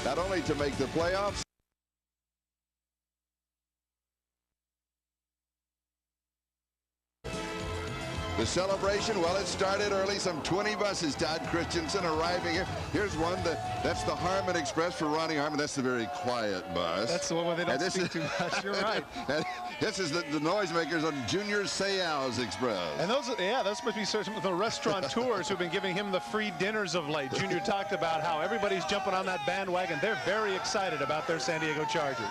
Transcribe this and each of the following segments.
not only to make the playoffs. The celebration, well, it started early. Some 20 buses, Todd Christensen, arriving here. Here's one. That's the Harmon Express for Ronnie Harmon. That's the very quiet bus. That's the one where they don't speak too much. You're right. This is the noisemakers on Junior Seau's Express. And those must be certain of the restaurateurs who've been giving him the free dinners of late. Junior talked about how everybody's jumping on that bandwagon. They're very excited about their San Diego Chargers.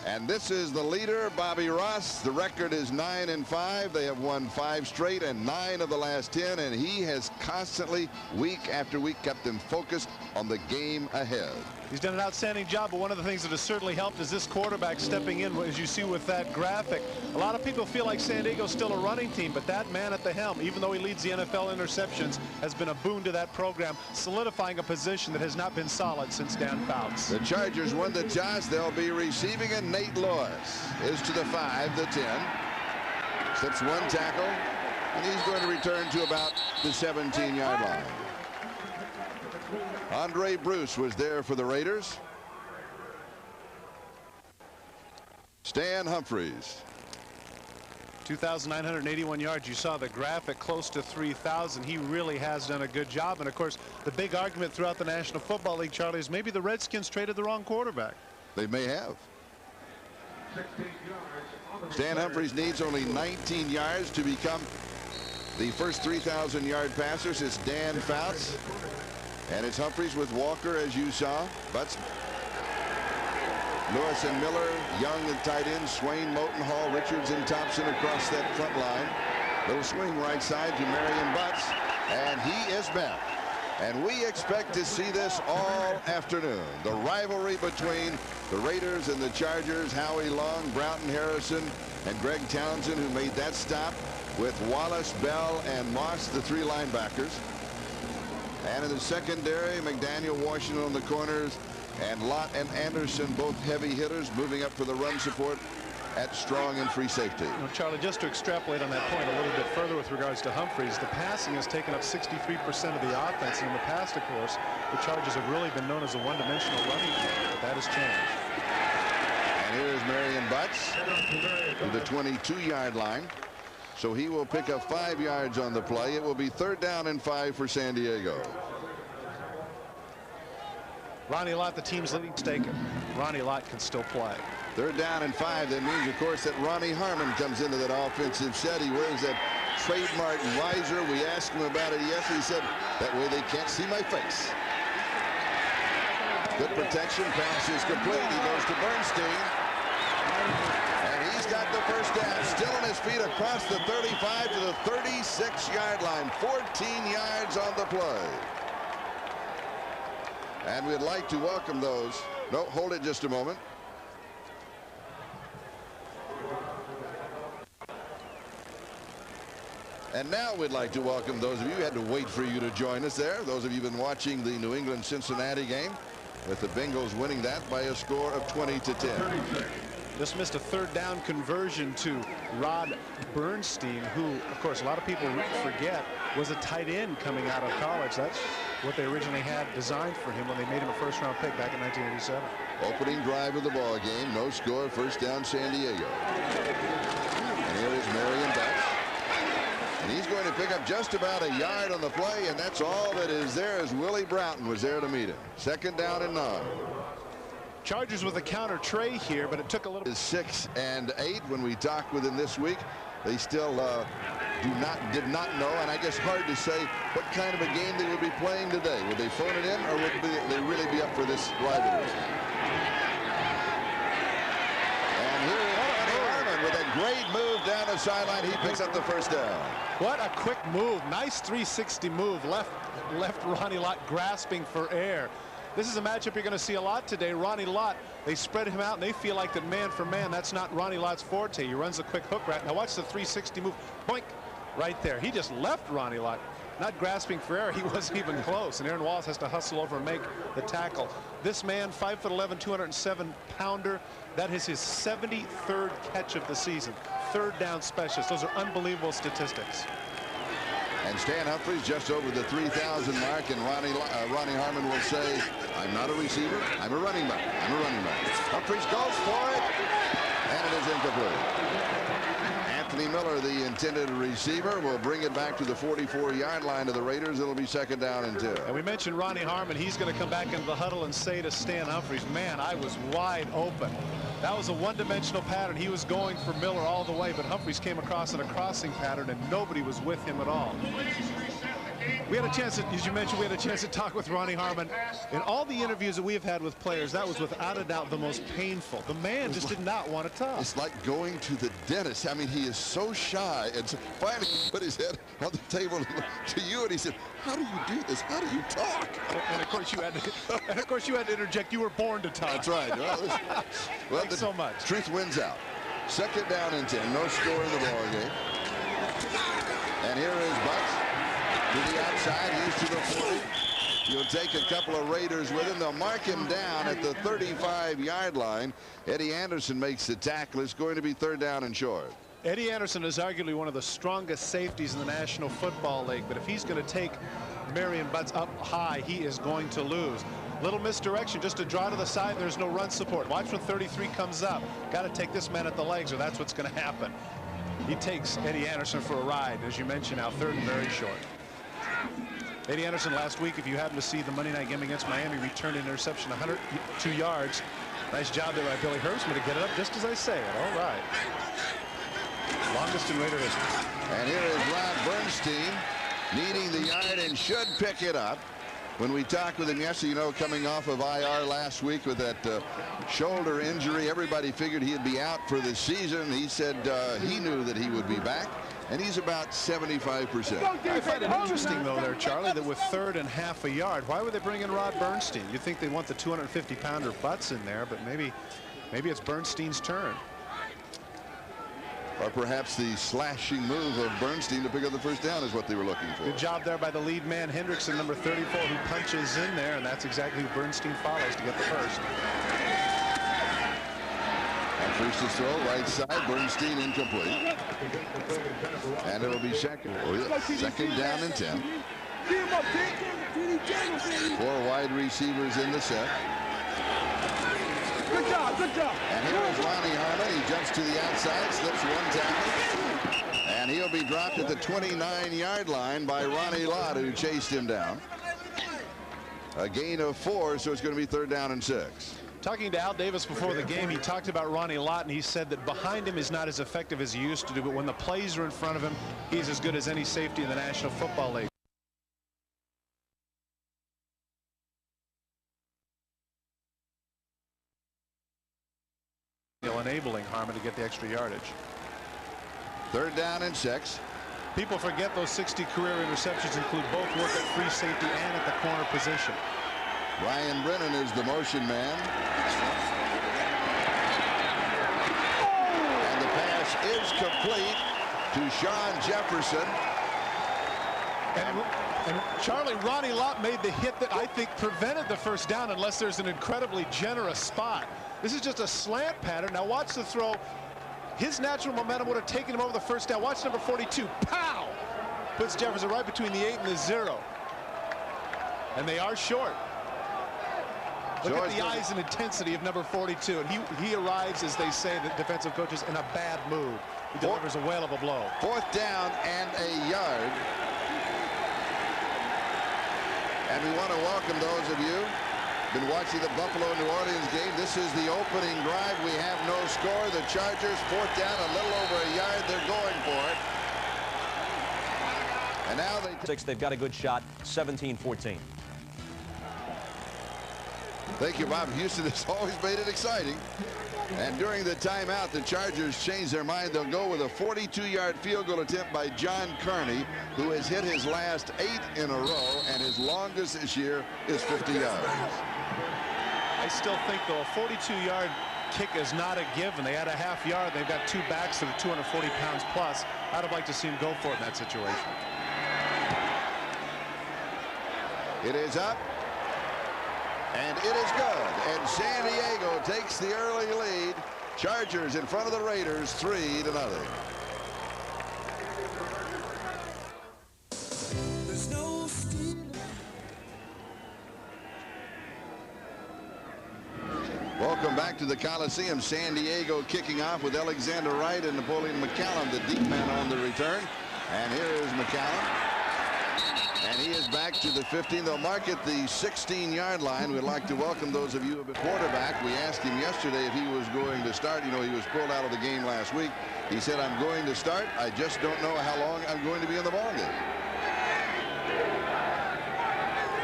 And this is the leader, Bobby Ross. The record is 9-5. They have won 5 straight and 9 of the last 10. And he has constantly, week after week, kept them focused on the game ahead. He's done an outstanding job, but one of the things that has certainly helped is this quarterback stepping in, as you see with that graphic. A lot of people feel like San Diego's still a running team, but that man at the helm, even though he leads the NFL interceptions, has been a boon to that program, solidifying a position that has not been solid since Dan Fouts. The Chargers won the toss. They'll be receiving, and Nate Lewis is to the 5, the 10. Slips 1 tackle, and he's going to return to about the 17-yard line. Andre Bruce was there for the Raiders. Stan Humphries. 2,981 yards. You saw the graphic, close to 3,000. He really has done a good job. And of course, the big argument throughout the National Football League, Charlie, is maybe the Redskins traded the wrong quarterback. They may have. Stan Humphries needs only 19 yards to become the first 3,000-yard passer since Dan Fouts. And it's Humphries with Walker, as you saw. Butts, Lewis and Miller, Young and tight end, Swain, Moton, Hall, Richards, and Thompson across that front line. Little swing right side to Marion Butts, and he is back. And we expect to see this all afternoon. The rivalry between the Raiders and the Chargers, Howie Long, Broughton Harrison, and Greg Townsend, who made that stop, with Wallace, Bell, and Moss, the 3 linebackers. And in the secondary, McDaniel, Washington on the corners, and Lott and Anderson, both heavy hitters, moving up for the run support at strong and free safety. You know, Charlie, just to extrapolate on that point a little bit further with regards to Humphries, the passing has taken up 63% of the offense. And in the past, of course, the Chargers have really been known as a one-dimensional running team, but that has changed. And here's Marion Butts to the 22-yard line. So he will pick up 5 yards on the play. It will be 3rd down and 5 for San Diego. Ronnie Lott, the team's leading stake. Ronnie Lott can still play. 3rd down and 5. That means, of course, that Ronnie Harmon comes into that offensive set. He wears that trademark visor. We asked him about it yesterday. He said, that way they can't see my face. Good protection. Pass is complete. He goes to Bernstein. And he's got the first down. Still on his feet across the 35 to the 36-yard line. 14 yards on the play. And we'd like to welcome those. No, hold it just a moment. And now we'd like to welcome those of you who had to wait for you to join us there. Those of you who've been watching the New England-Cincinnati game, with the Bengals winning that by a score of 20-10. Just missed a 3rd down conversion to Rod Bernstein, who, of course, a lot of people forget was a tight end coming out of college. That's what they originally had designed for him when they made him a 1st-round pick back in 1987. Opening drive of the ball game, no score, 1st down San Diego. And here is Marion Butts. And he's going to pick up just about a yard on the play, and that's all that is there, as Willie Broughton was there to meet him. 2nd down and 9. Chargers with a counter tray here, but it took a little. 6 and 8 when we talked with them this week. They still did not know, and I guess hard to say what kind of a game they would be playing today. Would they phone it in, or would they really be up for this rivalry? And here is Ronnie Harmon with a great move down the sideline. He picks up the 1st down. What a quick move. Nice 360 move. Left Ronnie Lott grasping for air. This is a matchup you're going to see a lot today. Ronnie Lott, they spread him out, and they feel like that man for man, that's not Ronnie Lott's forte. He runs a quick hook route. Now watch the 360 move. Boink, right there. He just left Ronnie Lott. Not grasping for air. He wasn't even close. And Aaron Wallace has to hustle over and make the tackle. This man, 5'11", 207-pounder. That is his 73rd catch of the season. 3rd down specialist. Those are unbelievable statistics. And Stan Humphries just over the 3,000 mark, and Ronnie Harmon will say, I'm not a receiver, I'm a running back. I'm a running back. Humphries goes for it, and it is incomplete. Anthony Miller, the intended receiver, will bring it back to the 44-yard line of the Raiders. It'll be 2nd down and 2. And we mentioned Ronnie Harmon. He's going to come back into the huddle and say to Stan Humphries, man, I was wide open. That was a one-dimensional pattern. He was going for Miller all the way, but Humphries came across in a crossing pattern, and nobody was with him at all. We had a chance, as you mentioned, we had a chance to talk with Ronnie Harmon. In all the interviews that we have had with players, that was without a doubt the most painful. The man just did not want to talk. It's like going to the dentist. I mean, he is so shy. And so finally he put his head on the table to you, and he said, how do you do this? How do you talk? And of course you had to interject. You were born to talk. That's right. Well, Thanks so much. Truth wins out. 2nd down and 10. No score in the ball game. And here is Butts. To the outside, he's to the 40. You'll take a couple of Raiders with him. They'll mark him down at the 35-yard line. Eddie Anderson makes the tackle. It's going to be 3rd down and short. Eddie Anderson is arguably one of the strongest safeties in the National Football League, but if he's going to take Marion Butts up high, he is going to lose. Little misdirection, just a draw to the side. There's no run support. Watch when 33 comes up. Got to take this man at the legs, or that's what's going to happen. He takes Eddie Anderson for a ride, as you mentioned, now 3rd and very short. Eddie Anderson last week, if you happen to see the Monday night game against Miami, returned an interception 102 yards. Nice job there by Billy Herbstman to get it up just as I say it. All right. Longest in Raider history. And here is Rod Bernstein needing the yard and should pick it up. When we talked with him yesterday, you know, coming off of IR last week with that shoulder injury, everybody figured he'd be out for the season. He said he knew that he would be back, and he's about 75%. I find it interesting, though, there, Charlie, that with 3rd and half a yard, why would they bring in Rod Bernstein? You'd think they want the 250-pounder Butts in there, but maybe it's Bernstein's turn. Or perhaps the slashing move of Bernstein to pick up the 1st down is what they were looking for. Good job there by the lead man, Hendrickson, number 34, who punches in there, and that's exactly who Bernstein follows to get the 1st. And first to throw, right side, Bernstein incomplete. And it'll be 2nd down and 10. 4 wide receivers in the set. Good job, good job. And here is Ronnie Harmon. He jumps to the outside, slips 1 tackle. And he'll be dropped at the 29-yard line by Ronnie Lott, who chased him down. A gain of 4, so it's going to be 3rd down and 6. Talking to Al Davis before the game, he talked about Ronnie Lott, and he said that behind him is not as effective as he used to do, but when the plays are in front of him, he's as good as any safety in the National Football League. Enabling Harmon to get the extra yardage. 3rd down and 6. People forget those 60 career interceptions include both work at free safety and at the corner position. Ryan Brennan is the motion man. And the pass is complete to Sean Jefferson. And Charlie, Ronnie Lott made the hit that I think prevented the 1st down unless there's an incredibly generous spot. This is just a slant pattern. Now watch the throw. His natural momentum would have taken him over the 1st down. Watch number 42. Pow! Puts Jefferson right between the 8 and the 0. And they are short. Look at the eyes and intensity of number 42. And he arrives, as they say, the defensive coaches, in a bad mood. He delivers a whale of a blow. 4th down and a yard. And we want to welcome those of you been watching the Buffalo-New Orleans game. This is the opening drive. We have no score. The Chargers, 4th down, a little over a yard. They're going for it. And now they've got a good shot, 17-14. Thank you, Bob. Houston has always made it exciting. And during the timeout, the Chargers changed their mind. They'll go with a 42-yard field goal attempt by John Kearney, who has hit his last 8 in a row, and his longest this year is 50 yards. I still think, though, a 42-yard kick is not a given. They had a half yard. They've got 2 backs that are 240 pounds plus. I'd have liked to see him go for it in that situation. It is up. And it is good. And San Diego takes the early lead. Chargers in front of the Raiders, 3-0. Welcome back to the Coliseum. San Diego kicking off with Alexander Wright and Napoleon McCallum, the deep man, on the return. And here is McCallum. And he is back to the 15. They'll mark at the 16-yard line. We'd like to welcome those of you at quarterback. We asked him yesterday if he was going to start. You know, he was pulled out of the game last week. He said, "I'm going to start. I just don't know how long I'm going to be in the ballgame."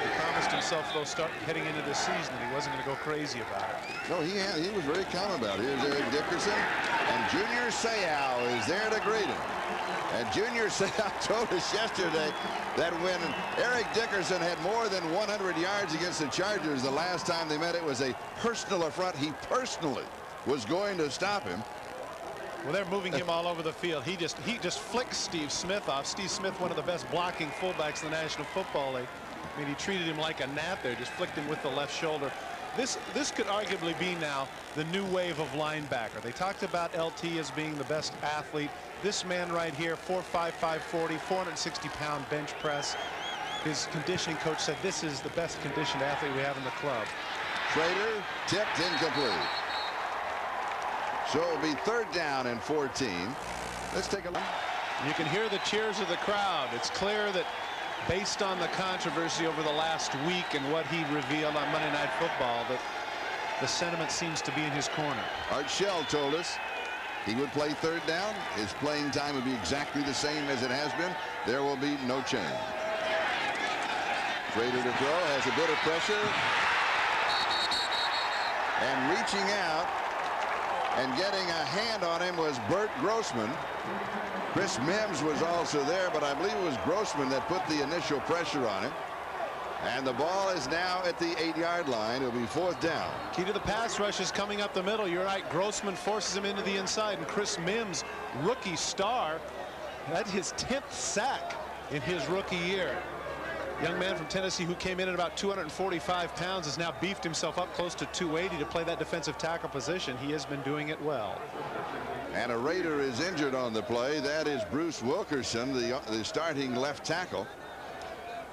He promised himself, though, heading into this season, that he wasn't going to go crazy about it. No, he was very calm about it. Here's Eric Dickerson, and Junior Seau is there to greet him. And Junior Seau told us yesterday that when Eric Dickerson had more than 100 yards against the Chargers the last time they met, it was a personal affront. He personally was going to stop him. Well, they're moving him all over the field. He just flicked Steve Smith off. Steve Smith, one of the best blocking fullbacks in the National Football League. I mean, he treated him like a gnat there, just flicked him with the left shoulder. This could arguably be now the new wave of linebacker. They talked about LT as being the best athlete. This man right here, 4'5", 540, 460-pound bench press. His conditioning coach said this is the best conditioned athlete we have in the club. Schrader tipped, incomplete. So it'll be 3rd down and 14. Let's take a look. You can hear the cheers of the crowd. It's clear that based on the controversy over the last week and what he revealed on Monday Night Football, that the sentiment seems to be in his corner. Art Shell told us he would play 3rd down. His playing time would be exactly the same as it has been. There will be no change. Schrader to throw, has a bit of pressure. And reaching out and getting a hand on him was Bert Grossman. Chris Mims was also there, but I believe it was Grossman that put the initial pressure on him. And the ball is now at the 8-yard line. It'll be 4th down. Key to the pass rush is coming up the middle. You're right. Grossman forces him into the inside, and Chris Mims, rookie star, had his 10th sack in his rookie year. Young man from Tennessee who came in at about 245 pounds has now beefed himself up close to 280 to play that defensive tackle position. He has been doing it well. And a Raider is injured on the play. That is Bruce Wilkerson, the starting left tackle.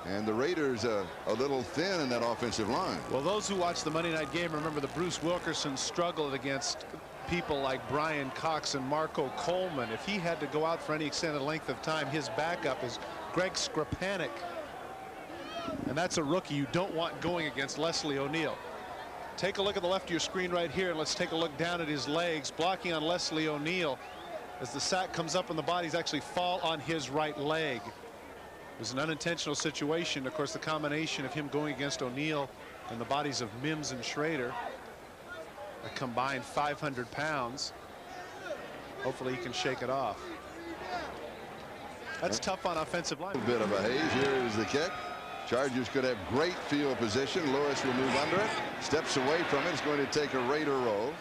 And the Raiders a little thin in that offensive line. Well, those who watched the Monday night game remember that Bruce Wilkerson struggled against people like Brian Cox and Marco Coleman. If he had to go out for any extended length of time, his backup is Greg Skrapanic. And that's a rookie you don't want going against Leslie O'Neal. Take a look at the left of your screen right here, and let's take a look down at his legs. Blocking on Leslie O'Neal as the sack comes up and the bodies actually fall on his right leg. It was an unintentional situation. Of course, the combination of him going against O'Neal and the bodies of Mims and Schrader, a combined 500 pounds. Hopefully he can shake it off. That's tough on offensive line. A bit of a haze. Here is the kick. Chargers could have great field position. Lewis will move under it, steps away from it. It's going to take a Raider roll.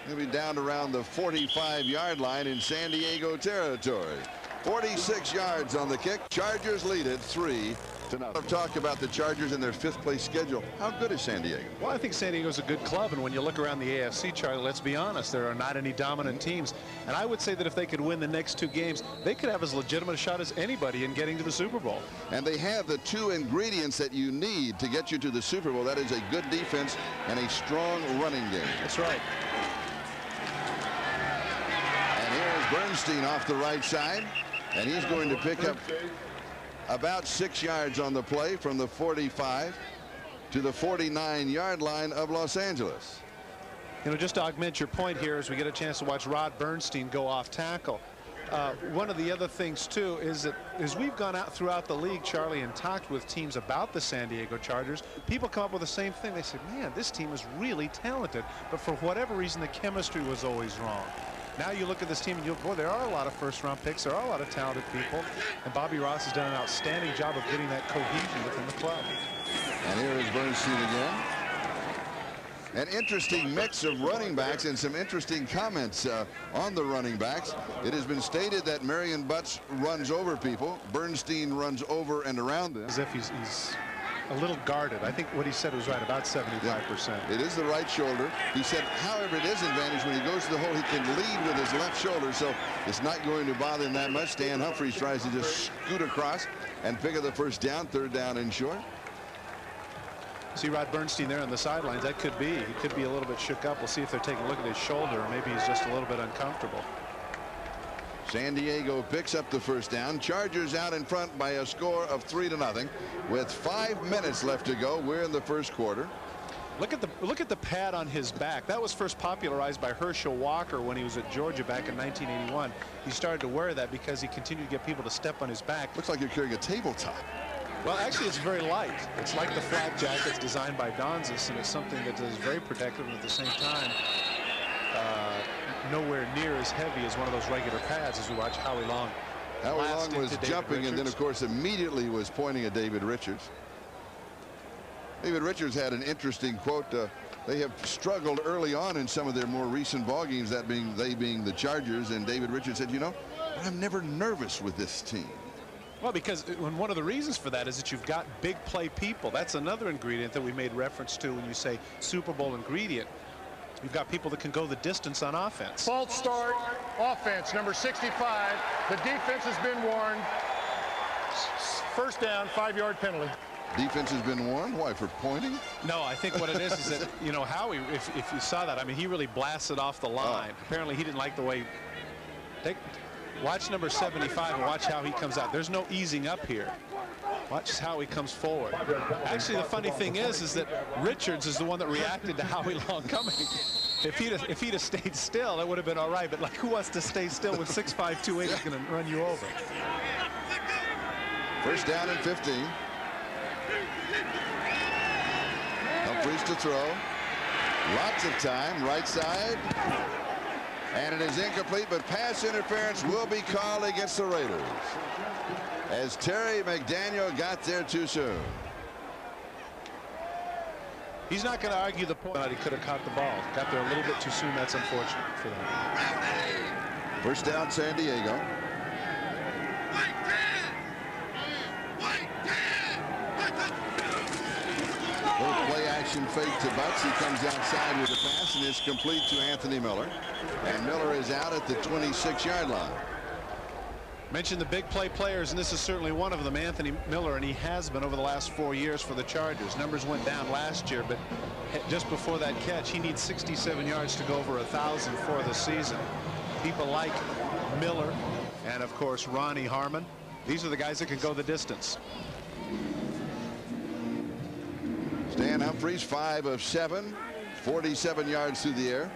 He'll be down around the 45-yard line in San Diego territory. 46 yards on the kick. Chargers lead it 3-0. I've talked about the Chargers and their 5th place schedule. How good is San Diego? Well, I think San Diego's a good club, and when you look around the AFC, Charlie, let's be honest, there are not any dominant teams. And I would say that if they could win the next 2 games, they could have as legitimate a shot as anybody in getting to the Super Bowl. And they have the 2 ingredients that you need to get you to the Super Bowl. That is a good defense and a strong running game. That's right. And here's Bernstein off the right side, and he's going to pick up about 6 yards on the play from the 45 to the 49-yard line of Los Angeles. You know, just to augment your point here, as we get a chance to watch Rod Bernstein go off tackle, one of the other things too is that as we've gone out throughout the league, Charlie, and talked with teams about the San Diego Chargers, people come up with the same thing. They say, man, this team is really talented, but for whatever reason the chemistry was always wrong. Now you look at this team and you, boy, there are a lot of first-round picks. There are a lot of talented people. And Bobby Ross has done an outstanding job of getting that cohesion within the club. And here is Bernstein again. An interesting mix of running backs and some interesting comments on the running backs. It has been stated that Marion Butts runs over people. Bernstein runs over and around them. As if he's a little guarded. I think what he said was right, about 75%. Yeah, it is the right shoulder. He said, however, it is advantage when he goes to the hole, he can lead with his left shoulder, so it's not going to bother him that much. Stan Humphries tries to just scoot across and pick up the first down, 3rd down and short. See Rod Bernstein there on the sidelines. That could be. He could be a little bit shook up. We'll see if they're taking a look at his shoulder, or maybe he's just a little bit uncomfortable. San Diego picks up the first down. Chargers out in front by a score of 3-0 with 5 minutes left to go. We're in the first quarter. Look at the pad on his back. That was first popularized by Herschel Walker when he was at Georgia back in 1981. He started to wear that because he continued to get people to step on his back. Looks like you're carrying a tabletop. Well, actually, it's very light. It's like the flak jackets designed by Donzis, and it's something that is very protective and at the same time nowhere near as heavy as one of those regular pads as we watch Howie Long. Howie Long was jumping and then, of course, immediately was pointing at David Richards. David Richards had an interesting quote. They have struggled early on in some of their more recent ball games, that being the Chargers, and David Richards said, you know, I'm never nervous with this team. Well, because one of the reasons for that is that you've got big play people. That's another ingredient that we made reference to when you say Super Bowl ingredient. You've got people that can go the distance on offense. False start, offense, number 65. The defense has been warned. First down, 5-yard penalty. Defense has been warned. Why, for pointing? No, I think what it is that, you know, Howie, if you saw that, I mean, he really blasted off the line. Apparently, he didn't like the way. Watch number 75 and watch how he comes out. There's no easing up here. Watch how he comes forward. Actually, the funny thing is that Richards is the one that reacted to Howie Long coming. If he'd have stayed still, it would have been all right. But like, who wants to stay still when 6'5", 280 is going to run you over? First down and 15. Humphries to throw. Lots of time. Right side. And it is incomplete, but pass interference will be called against the Raiders, as Terry McDaniel got there too soon. He's not going to argue the point that he could have caught the ball. Got there a little bit too soon. That's unfortunate for them. First down, San Diego. Little play action fake to Butts. He comes outside with a pass and is complete to Anthony Miller. And Miller is out at the 26-yard line. Mentioned the big play players, and this is certainly one of them, Anthony Miller, and he has been over the last 4 years for the Chargers. Numbers went down last year, but just before that catch, he needs 67 yards to go over 1,000 for the season. People like Miller and, of course, Ronnie Harmon. These are the guys that can go the distance. Stan Humphries, 5 of 7, 47 yards through the air.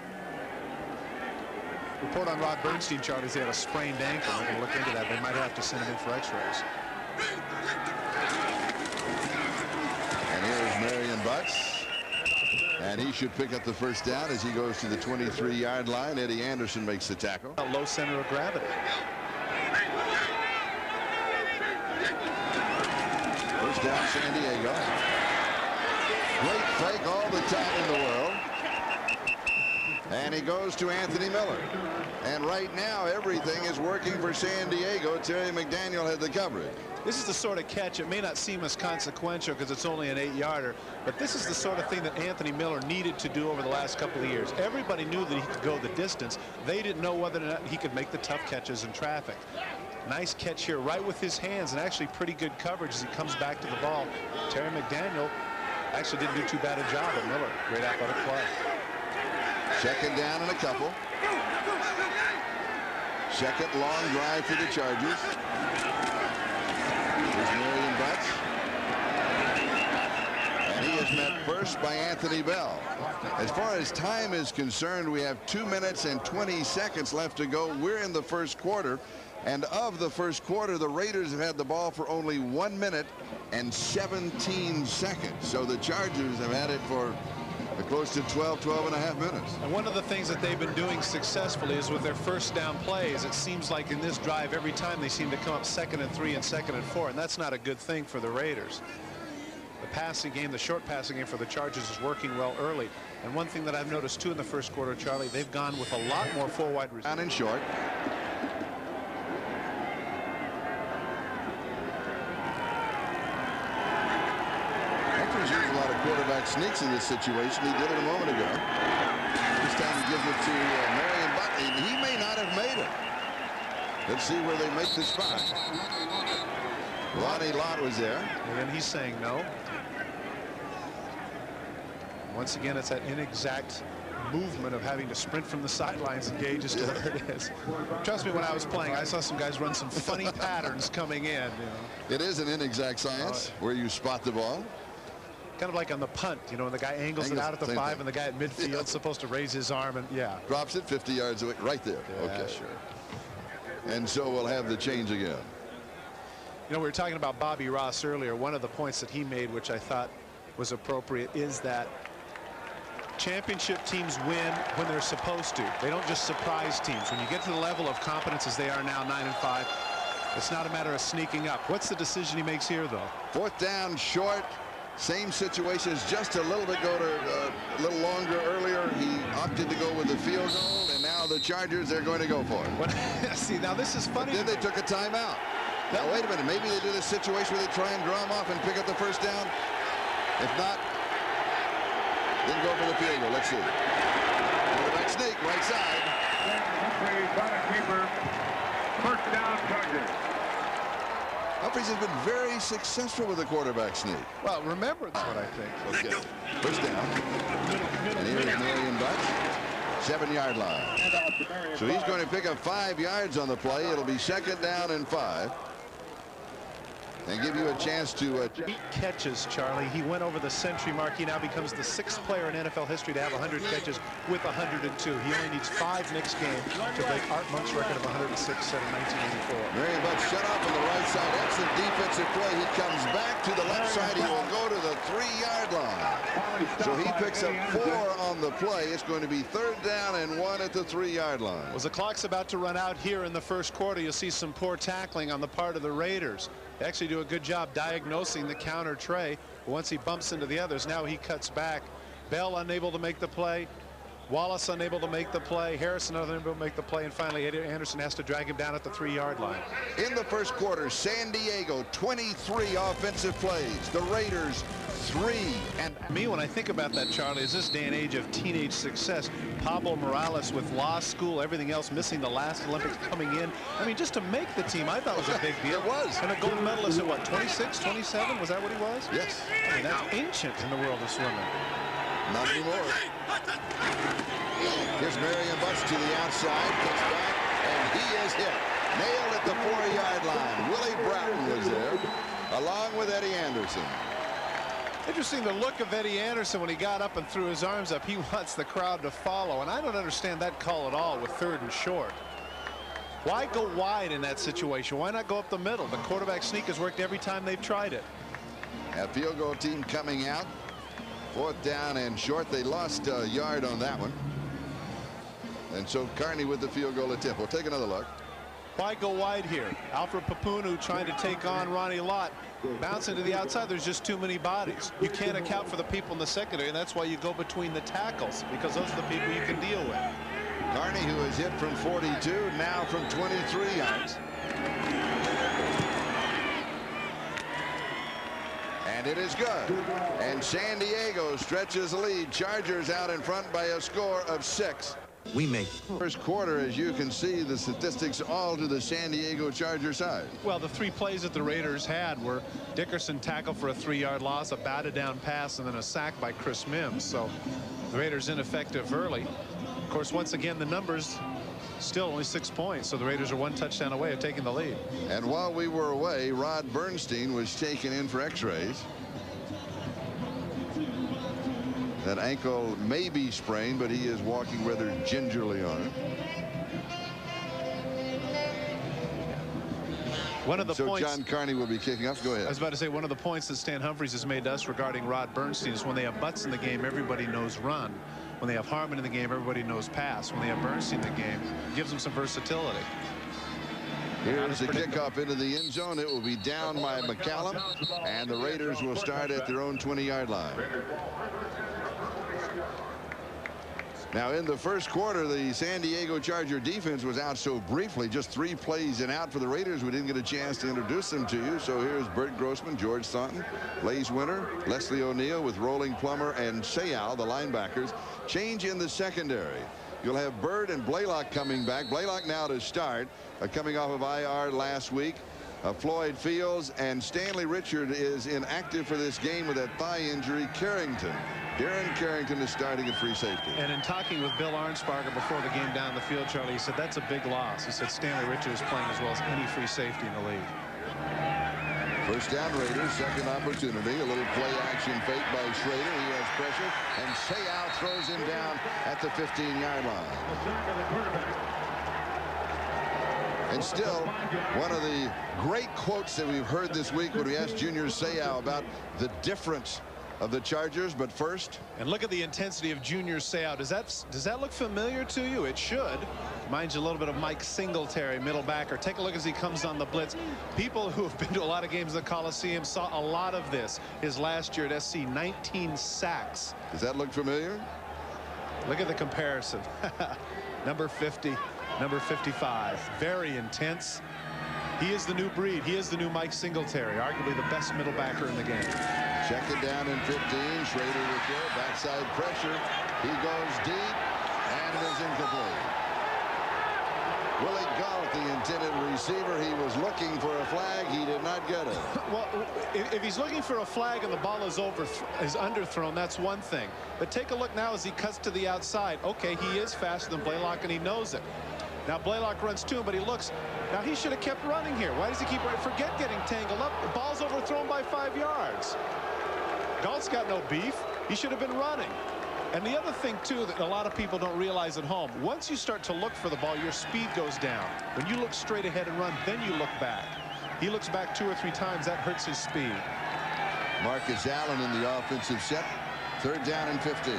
Report on Rod Bernstein, Charlie, he had a sprained ankle. We're going to look into that. They might have to send him in for x-rays. And here's Marion Butts. And he should pick up the first down as he goes to the 23-yard line. Eddie Anderson makes the tackle. A low center of gravity. First down, San Diego. Great fake all the time in the world. And he goes to Anthony Miller. And right now, everything is working for San Diego. Terry McDaniel had the coverage. This is the sort of catch, it may not seem as consequential because it's only an 8-yarder, but this is the sort of thing that Anthony Miller needed to do over the last couple of years. Everybody knew that he could go the distance. They didn't know whether or not he could make the tough catches in traffic. Nice catch here right with his hands, and actually pretty good coverage as he comes back to the ball. Terry McDaniel actually didn't do too bad a job of Miller. Great athletic play. Second down and a couple. Second long drive for the Chargers. Here's Marion Butts. And he is met first by Anthony Bell. As far as time is concerned, we have 2 minutes and 20 seconds left to go. We're in the first quarter. And of the first quarter, the Raiders have had the ball for only 1 minute and 17 seconds. So the Chargers have had it for close to 12 and a half minutes. And one of the things that they've been doing successfully is with their first down plays. It seems like in this drive, every time they seem to come up 2nd and 3 and 2nd and 4, and that's not a good thing for the Raiders. The passing game, the short passing game for the Chargers is working well early. And one thing that I've noticed too in the first quarter, Charlie, they've gone with a lot more full wide receivers. Down and short. A lot of quarterback sneaks in this situation. He did it a moment ago. This time he gives it to Marion Butts. He may not have made it. Let's see where they make the spot. Lonnie Lott was there. And he's saying no. Once again, it's that inexact movement of having to sprint from the sidelines and gauge as to where it is. Trust me, when I was playing, I saw some guys run some funny patterns coming in. It is an inexact science where you spot the ball. Kind of like on the punt, and the guy angles it out at the 5 and the guy at midfield is supposed to raise his arm and drops it 50 yards away right there. Okay, sure. And so we'll have the change again. We were talking about Bobby Ross earlier. One of the points that he made, which I thought was appropriate, is that championship teams win when they're supposed to. They don't just surprise teams. When you get to the level of competence as they are now, 9-5, it's not a matter of sneaking up. What's the decision he makes here, though? 4th down, short. Same situation as just a little bit a little longer earlier. He opted to go with the field goal, and now the Chargers are going to go for it. See, now this is funny. But then they took a timeout. Now, wait a minute. Maybe they do this situation where they try and draw him off and pick up the 1st down. If not, then go for the field goal. Let's see. Quarterback sneak, right side. First down, Chargers. Humphries has been very successful with the quarterback sneak. Well, remember, that's what I think. Okay. 1st down. And here is Marion Butts. 7-yard line. So he's going to pick up 5 yards on the play. It'll be 2nd down and 5. And give you a chance to 8 catches, Charlie. He went over the century mark. He now becomes the 6th player in NFL history to have 100 catches with 102. He only needs 5 next game to break Art Monk's record of 106 set in 1984. Marion Butts shut off on the right side. Excellent defensive play. He comes back to the left side. He will go to the 3-yard line. So he picks up 4 on the play. It's going to be 3rd down and 1 at the 3-yard line. Well, the clock's about to run out here in the 1st quarter. You'll see some poor tackling on the part of the Raiders. They actually do a good job diagnosing the counter tray. Once he bumps into the others, now he cuts back. Bell unable to make the play. Wallace unable to make the play. Harrison unable to make the play. And finally, Eddie Anderson has to drag him down at the 3-yard line. In the 1st quarter, San Diego 23 offensive plays. The Raiders 3. And me, when I think about that, Charlie, is this day and age of teenage success. Pablo Morales with law school, everything else, missing the last Olympics, coming in. I mean, just to make the team, I thought was a big deal. It was. And a gold medalist at what, 26, 27? Was that what he was? Yes. I mean, that's ancient in the world of swimming. Not anymore. Here's Marion Butts to the outside, cuts back, and he is hit. Nailed at the 4-yard line. Willie Bratton was there, along with Eddie Anderson. Interesting, the look of Eddie Anderson when he got up and threw his arms up. He wants the crowd to follow, and I don't understand that call at all with 3rd and short. Why go wide in that situation? Why not go up the middle? The quarterback sneak has worked every time they've tried it. A field goal team coming out. 4th down and short. They lost a yard on that one. And so Carney with the field goal attempt. We'll take another look. Why go wide here? Alfred Papunu trying to take on Ronnie Lott. Bouncing to the outside. There's just too many bodies. You can't account for the people in the secondary, and that's why you go between the tackles, because those are the people you can deal with. Carney, who is hit from 42, now from 23 yards. And it is good. And San Diego stretches the lead. Chargers out in front by a score of 6. We make 1st quarter, as you can see, the statistics all to the San Diego Charger side. Well, the 3 plays that the Raiders had were Dickerson tackled for a 3-yard loss, a batted down pass, and then a sack by Chris Mims. So the Raiders ineffective early. Of course, once again, the numbers still only 6 points, so the Raiders are 1 touchdown away of taking the lead. And while we were away, Rod Bernstein was taken in for x-rays. That ankle may be sprained, but he is walking rather gingerly on it. One of the so points, John Carney will be kicking off. Go ahead. I was about to say, one of the points that Stan Humphries has made to us regarding Rod Bernstein is when they have Butts in the game, everybody knows run. When they have Harmon in the game, everybody knows pass. When they have Bernstein in the game, it gives them some versatility. Here's the kickoff into the end zone. It will be down by McCallum, and the Raiders will start at their own 20-yard line. Now, in the 1st quarter, the San Diego Charger defense was out so briefly, just 3 plays and out for the Raiders. We didn't get a chance to introduce them to you. So here's Bert Grossman, George Thornton, Blaze Winter, Leslie O'Neal with Rolling Plummer and Sayal, the linebackers. Change in the secondary. You'll have Bird and Blaylock coming back. Blaylock now to start, coming off of IR last week. Floyd Fields, and Stanley Richard is inactive for this game with that thigh injury. Carrington, Darren Carrington, is starting at free safety. And in talking with Bill Arnsparger before the game down the field, Charlie, he said that's a big loss. He said Stanley Richard is playing as well as any free safety in the league. First down Raiders, second opportunity. A little play action fake by Schrader. He has pressure, and Seau throws him down at the 15-yard line. And still, one of the great quotes that we've heard this week when we asked Junior Seau about the difference of the Chargers. But first, and look at the intensity of Junior Seau. Does that look familiar to you? It should. Reminds you a little bit of Mike Singletary, middle backer. Take a look as he comes on the blitz. People who have been to a lot of games at the Coliseum saw a lot of this. His last year at SC, 19 sacks. Does that look familiar? Look at the comparison. Number 50, number 55. Very intense. He is the new breed. He is the new Mike Singletary, arguably the best middle backer in the game. Second down and 15. Schrader with throw, backside pressure. He goes deep, and it is incomplete. Willie Gault, the intended receiver, he was looking for a flag. He did not get it. Well, if he's looking for a flag and the ball is underthrown, that's one thing. But take a look now as he cuts to the outside. Okay, he is faster than Blaylock, and he knows it. Now Blaylock runs to him, but he looks. Now he should have kept running here. Why does he keep running? Forget getting tangled up. The ball's overthrown by 5 yards. Gault's got no beef. He should have been running. And the other thing, too, that a lot of people don't realize at home, once you start to look for the ball, your speed goes down. When you look straight ahead and run, then you look back. He looks back 2 or 3 times. That hurts his speed. Marcus Allen in the offensive set. Third down and 15.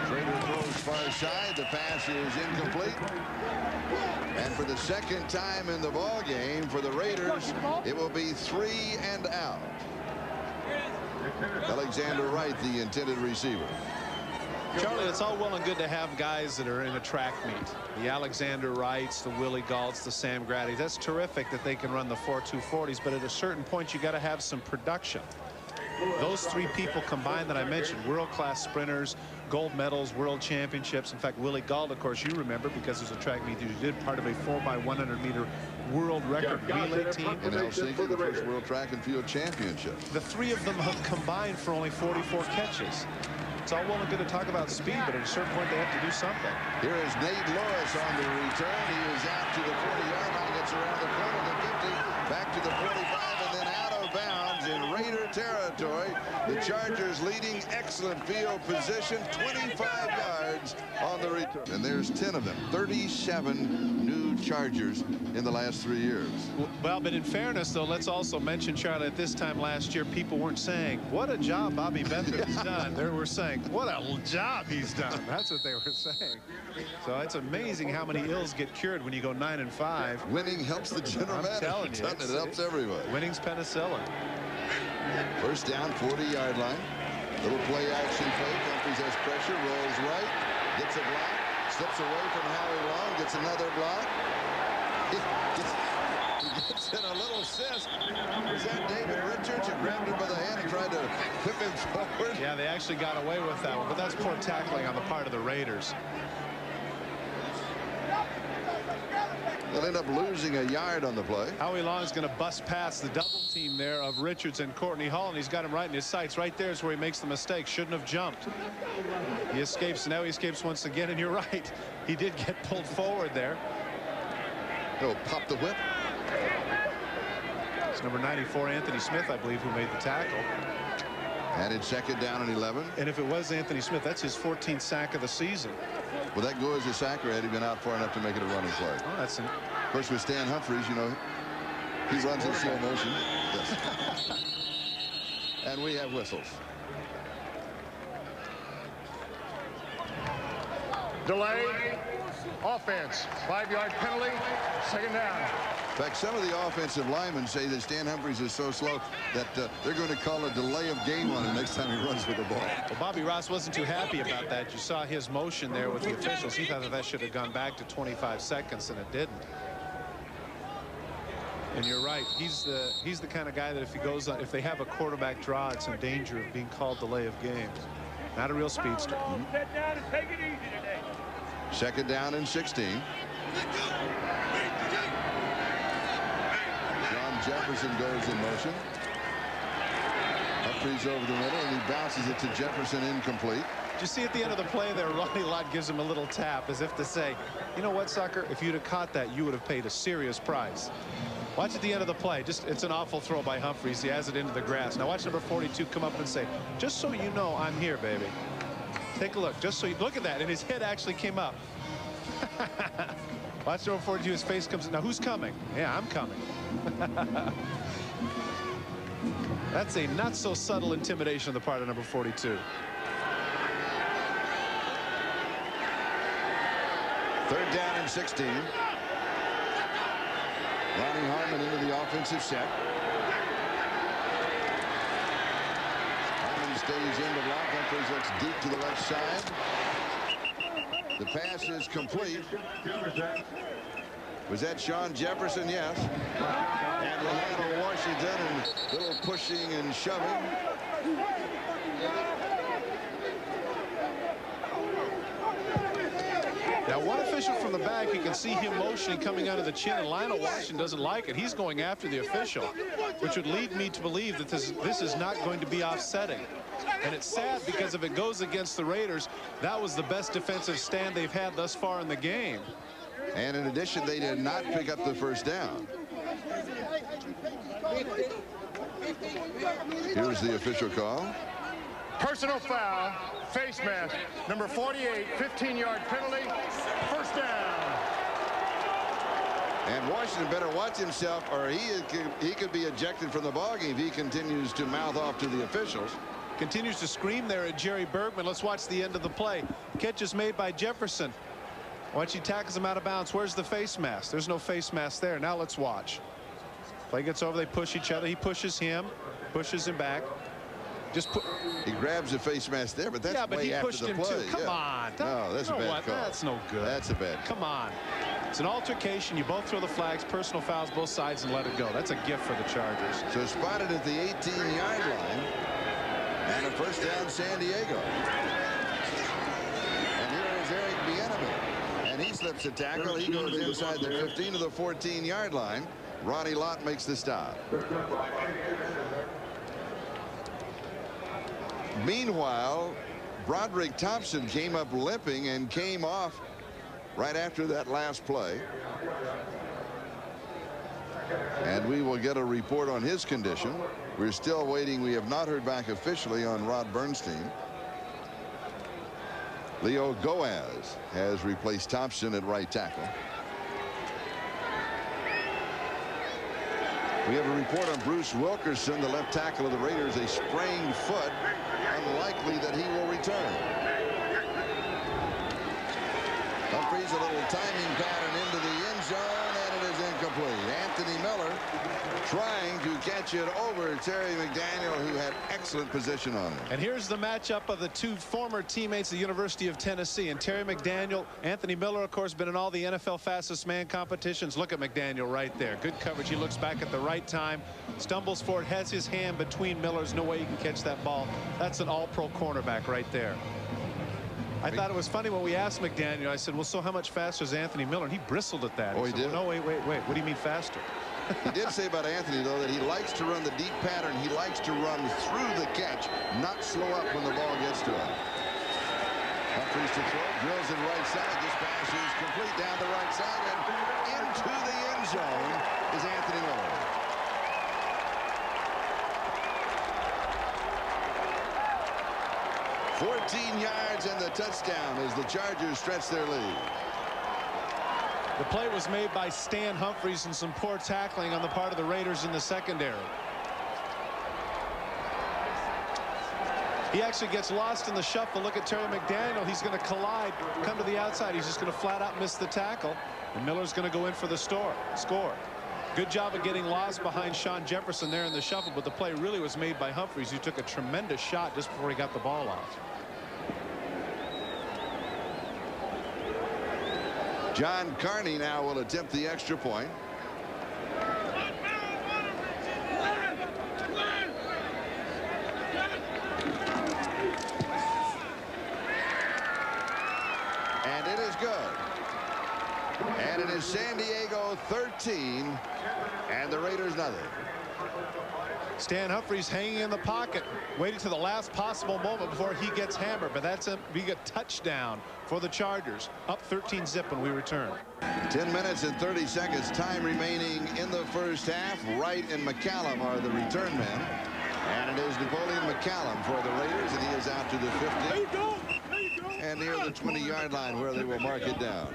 Schrader throws far side. The pass is incomplete. And for the second time in the ball game for the Raiders, it will be 3 and out. Alexander Wright, the intended receiver. Charlie, it's all well and good to have guys that are in a track meet. The Alexander Wrights, the Willie Gaults, the Sam Grady. That's terrific that they can run the 4.240s, but at a certain point you got to have some production. Those 3 people combined that I mentioned, world-class sprinters, gold medals, world championships. In fact, Willie Gault, of course, you remember because it was a track meet that he did, part of a 4x100-meter world record relay team. In Helsinki, the first World Track and Field Championship. The 3 of them have combined for only 44 catches. It's all well and good to talk about speed, but at a certain point they have to do something. Here is Nate Lewis on the return. He is out to the 40-yard line, gets around the corner, the 50, back to the 45, and then out of bounds in Raider territory. The Chargers leading, excellent field position, 25 yards on the return. And there's 10 of them, 37 new Chargers in the last 3 years. Well, but in fairness, though, let's also mention, Charlie, at this time last year, people weren't saying, what a job Bobby Bethard has done. They were saying, what a job he's done. That's what they were saying. So it's amazing how many ills get cured when you go 9 and 5. Winning helps the general manager. I'm telling you, it helps everybody. Winning's penicillin. First down, 40-yard line. Little play action fake. Humphries has pressure, rolls right, gets a block, slips away from Howie Long, gets another block. He gets in a little assist. Was that David Richards who grabbed him by the hand and tried to whip him forward? Yeah, they actually got away with that one, but that's poor tackling on the part of the Raiders. They'll end up losing a yard on the play. Howie Long's going to bust past the double team there of Richards and Courtney Hall, and he's got him right in his sights. Right there is where he makes the mistake. Shouldn't have jumped. He escapes. Now he escapes once again, and you're right. He did get pulled forward there. He'll pop the whip. It's number 94, Anthony Smith, I believe, who made the tackle. And it's second down and 11. And if it was Anthony Smith, that's his 14th sack of the season. Will that go as a sack, or had he been out far enough to make it a running play? Oh, that's of course, with Stan Humphries, you know, he runs in slow motion. Yes. And we have whistles. Delay. Offense. 5-yard penalty. Second down. In fact, some of the offensive linemen say that Stan Humphries is so slow that they're going to call a delay of game on him next time he runs with the ball. Well, Bobby Ross wasn't too happy about that. You saw his motion there with the officials. He thought that should have gone back to 25 seconds, and it didn't. And you're right. He's the kind of guy that if he goes on, if they have a quarterback draw, it's in danger of being called delay of game. Not a real speedster. Second down and 16. John Jefferson goes in motion. Humphries over the middle, and he bounces it to Jefferson, incomplete. Did you see at the end of the play there, Ronnie Lott gives him a little tap as if to say, you know what, sucker, if you'd have caught that, you would have paid a serious price. Watch at the end of the play. It's an awful throw by Humphries. He has it into the grass. Now watch number 42 come up and say, just so you know, I'm here, baby. Take a look. Just so you look at that. And his head actually came up. Watch number 42. His face comes. Now who's coming? Yeah, I'm coming. That's a not so subtle intimidation on the part of number 42. Third down and 16. Ronnie Harmon into the offensive set. Harmon stays in the block. Humphries looks deep to the left side. The pass is complete. Was that Sean Jefferson? Yes. And Lionel Washington, and a little pushing and shoving. Now one official from the back, you can see him motioning coming out of the chin, and Lionel Washington doesn't like it. He's going after the official, which would lead me to believe that this is not going to be offsetting. And it's sad because if it goes against the Raiders, that was the best defensive stand they've had thus far in the game. And in addition, they did not pick up the first down. Here's the official call. Personal foul, face mask, number 48, 15-yard penalty, first down. And Washington better watch himself, or he could be ejected from the ballgame if he continues to mouth off to the officials. Continues to scream there at Jerry Bergman. Let's watch the end of the play. Catch is made by Jefferson. Once he tackles him out of bounds, where's the face mask? There's no face mask there. Now let's watch. Play gets over, they push each other. He pushes him, pushes him back. He grabs the face mask there, but that's way after the play. Come on. No, that's a bad call. That's no good. That's a bad call. Come on. It's an altercation. You both throw the flags, personal fouls both sides, and let it go. That's a gift for the Chargers. So spotted at the 18-yard line, and a first down, San Diego. And here is Eric Bieniemy, and he slips a tackle. He goes inside the 15 to the 14-yard line. Ronnie Lott makes the stop. Meanwhile, Broderick Thompson came up limping and came off right after that last play. And we will get a report on his condition. We're still waiting. We have not heard back officially on Rod Bernstein. Leo Goaz has replaced Thompson at right tackle. We have a report on Bruce Wilkerson, the left tackle of the Raiders, a sprained foot. Unlikely that he will return. Humphries, a little timing pattern into the end zone, and it is incomplete. Anthony Miller trying to catch it over Terry McDaniel, who had excellent position on it. And here's the matchup of the two former teammates at the University of Tennessee, and Terry McDaniel. Anthony Miller, of course, been in all the NFL fastest man competitions. Look at McDaniel right there. Good coverage. He looks back at the right time, stumbles forward, has his hand between Miller's. No way he can catch that ball. That's an all-pro cornerback right there. I thought it was funny when we asked McDaniel. I said, well, so how much faster is Anthony Miller? And he bristled at that. Oh, he said, did? Well, no, wait. What do you mean faster? He did say about Anthony, though, that he likes to run the deep pattern. He likes to run through the catch, not slow up when the ball gets to him. Humphries to throw, drills it right side. This pass is complete down the right side, and into the end zone is Anthony Miller. "14 yards and the touchdown as the Chargers stretch their lead." The play was made by Stan Humphries and some poor tackling on the part of the Raiders in the secondary. He actually gets lost in the shuffle. Look at Terry McDaniel. He's going to collide, come to the outside. He's just going to flat out miss the tackle. And Miller's going to go in for the score. Good job of getting lost behind Sean Jefferson there in the shuffle, but the play really was made by Humphries, who took a tremendous shot just before he got the ball off. John Carney now will attempt the extra point. And it is good. And it 13 and the Raiders nothing. Stan Humphries hanging in the pocket, waiting to the last possible moment before he gets hammered. But that's a big touchdown for the Chargers. Up 13-zip when we return. 10 minutes and 30 seconds time remaining in the first half. Wright and McCallum are the return men. And it is Napoleon McCallum for the Raiders, and he is out to the 50. There you go. There you go. And near the 20-yard line where they will mark it down.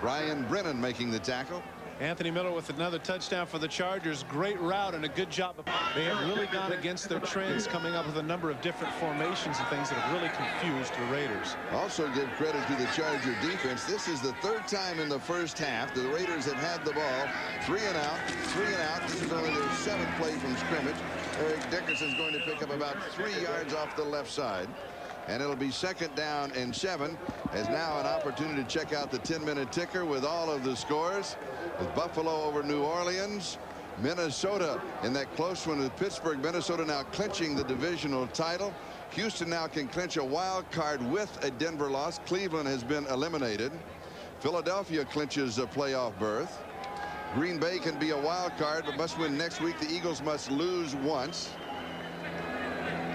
Ryan Brennan making the tackle. Anthony Miller with another touchdown for the Chargers. Great route and a good job. They have really gone against their trends, coming up with a number of different formations and things that have really confused the Raiders. Also give credit to the Charger defense. This is the third time in the first half the Raiders have had the ball. 3 and out, 3 and out. This is only their 7th play from scrimmage. Eric Dickerson's going to pick up about 3 yards off the left side. And it'll be 2nd down and 7. As now an opportunity to check out the 10-minute ticker with all of the scores. With Buffalo over New Orleans. Minnesota in that close one with Pittsburgh. Minnesota now clinching the divisional title. Houston now can clinch a wild card with a Denver loss. Cleveland has been eliminated. Philadelphia clinches a playoff berth. Green Bay can be a wild card but must win next week. The Eagles must lose once.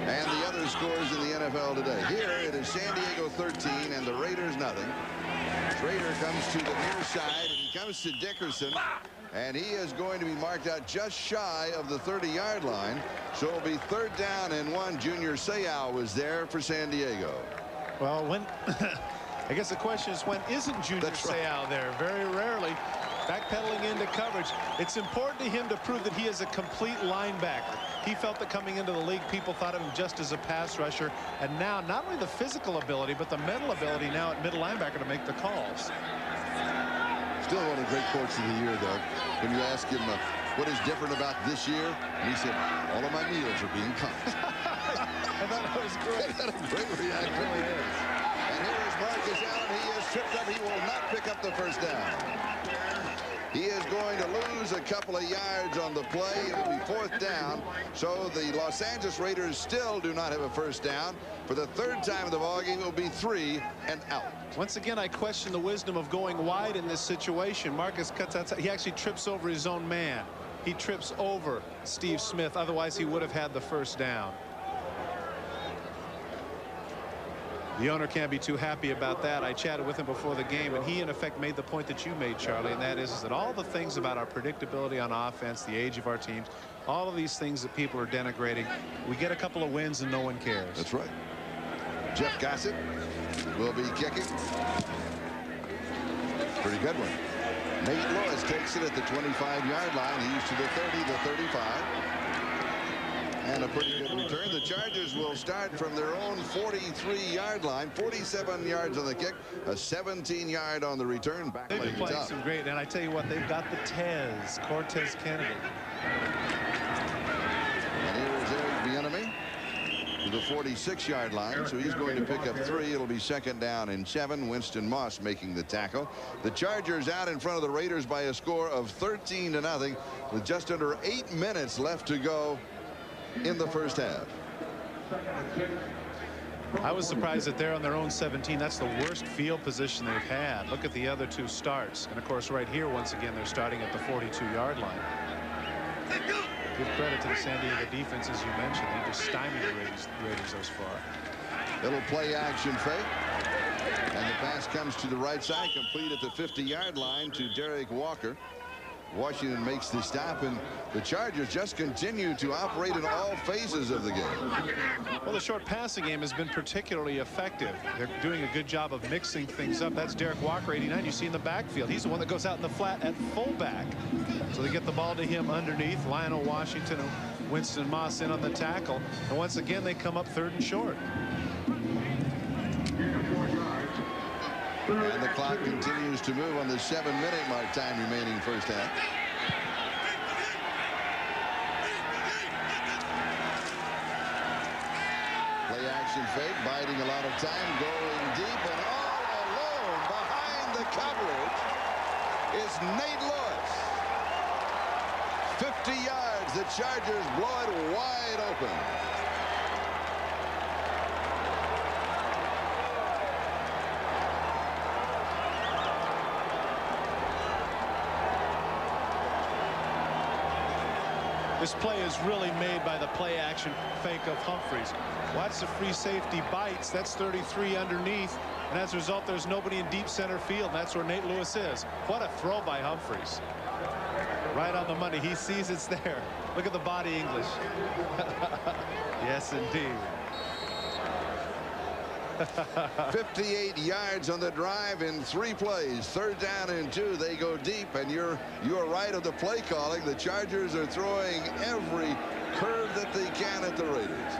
And the other scores in the NFL today. Here it is San Diego 13 and the Raiders nothing. Schrader comes to the near side and he comes to Dickerson. And he is going to be marked out just shy of the 30-yard line. So it'll be 3rd down and 1. Junior Seau was there for San Diego. Well, when I guess the question is, when isn't Junior Seau there? Very rarely. Backpedaling into coverage. It's important to him to prove that he is a complete linebacker. He felt that coming into the league, people thought of him just as a pass rusher. And now, not only the physical ability, but the mental ability now at middle linebacker to make the calls. Still one of the great quotes of the year, though. When you ask him what is different about this year, and he said, all of my meals are being cut. I thought that was great. That's a great reaction. It really is. And here is Marcus Allen. He is tripped up. He will not pick up the first down. He is going to lose a couple of yards on the play. It'll be 4th down. So the Los Angeles Raiders still do not have a first down. For the 3rd time in the ballgame, it will be 3 and out. Once again, I question the wisdom of going wide in this situation. Marcus cuts outside. He actually trips over his own man. He trips over Steve Smith. Otherwise, he would have had the first down. The owner can't be too happy about that. I chatted with him before the game, and he, in effect, made the point that you made, Charlie, and that is that all the things about our predictability on offense, the age of our teams, all of these things that people are denigrating, we get a couple of wins and no one cares. That's right. Jeff Gossett will be kicking. Pretty good one. Nate Lewis takes it at the 25-yard line. He's to the 30, the 35. And a pretty good return. The Chargers will start from their own 43-yard line. 47 yards on the kick, a 17-yard on the return. They've been playing some great, and I tell you what, they've got the Tez, Cortez Kennedy. And here is Eric Bieniemy to the 46-yard line, so he's going to pick up 3. It'll be 2nd down and 7. Winston Moss making the tackle. The Chargers out in front of the Raiders by a score of 13-0 with just under 8 minutes left to go in the first half. I was surprised that they're on their own 17. That's the worst field position they've had. Look at the other 2 starts. And of course, right here, once again, they're starting at the 42-yard line. Give credit to the San Diego defense, as you mentioned. They just stymied the Raiders thus far. Little play action fake. And the pass comes to the right side, complete at the 50-yard line to Derek Walker. Washington makes the stop, and the Chargers just continue to operate in all phases of the game. Well, the short passing game has been particularly effective. They're doing a good job of mixing things up. That's Derek Walker, 89. You see in the backfield. He's the one that goes out in the flat at fullback. So they get the ball to him underneath. Lionel Washington and Winston Moss in on the tackle. And once again, they come up 3rd and short. And the clock continues to move on the 7-minute mark, time remaining first half. Play action fake, biding a lot of time, going deep, and all alone behind the coverage is Nate Lewis. 50 yards, the Chargers blow it wide open. This play is really made by the play action fake of Humphries. Watch the free safety bites. That's 33 underneath. And as a result, there's nobody in deep center field. And that's where Nate Lewis is. What a throw by Humphries. Right on the money. He sees it's there. Look at the body English. Yes, indeed. 58 yards on the drive in 3 plays. 3rd down and 2. They go deep, and you're right of the play calling. The Chargers are throwing every curve that they can at the Raiders.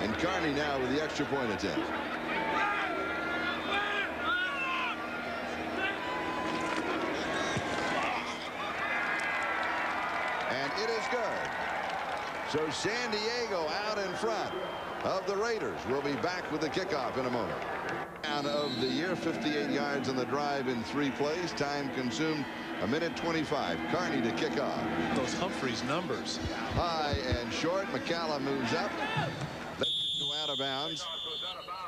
And Carney now with the extra point attempt. And it is good. So San Diego out in front of the Raiders. We'll be back with the kickoff in a moment. Out of the year, 58 yards on the drive in 3 plays. Time consumed 1:25. Carney to kick off. Those Humphries numbers. High and short. McCallum moves up. Let's go out of bounds.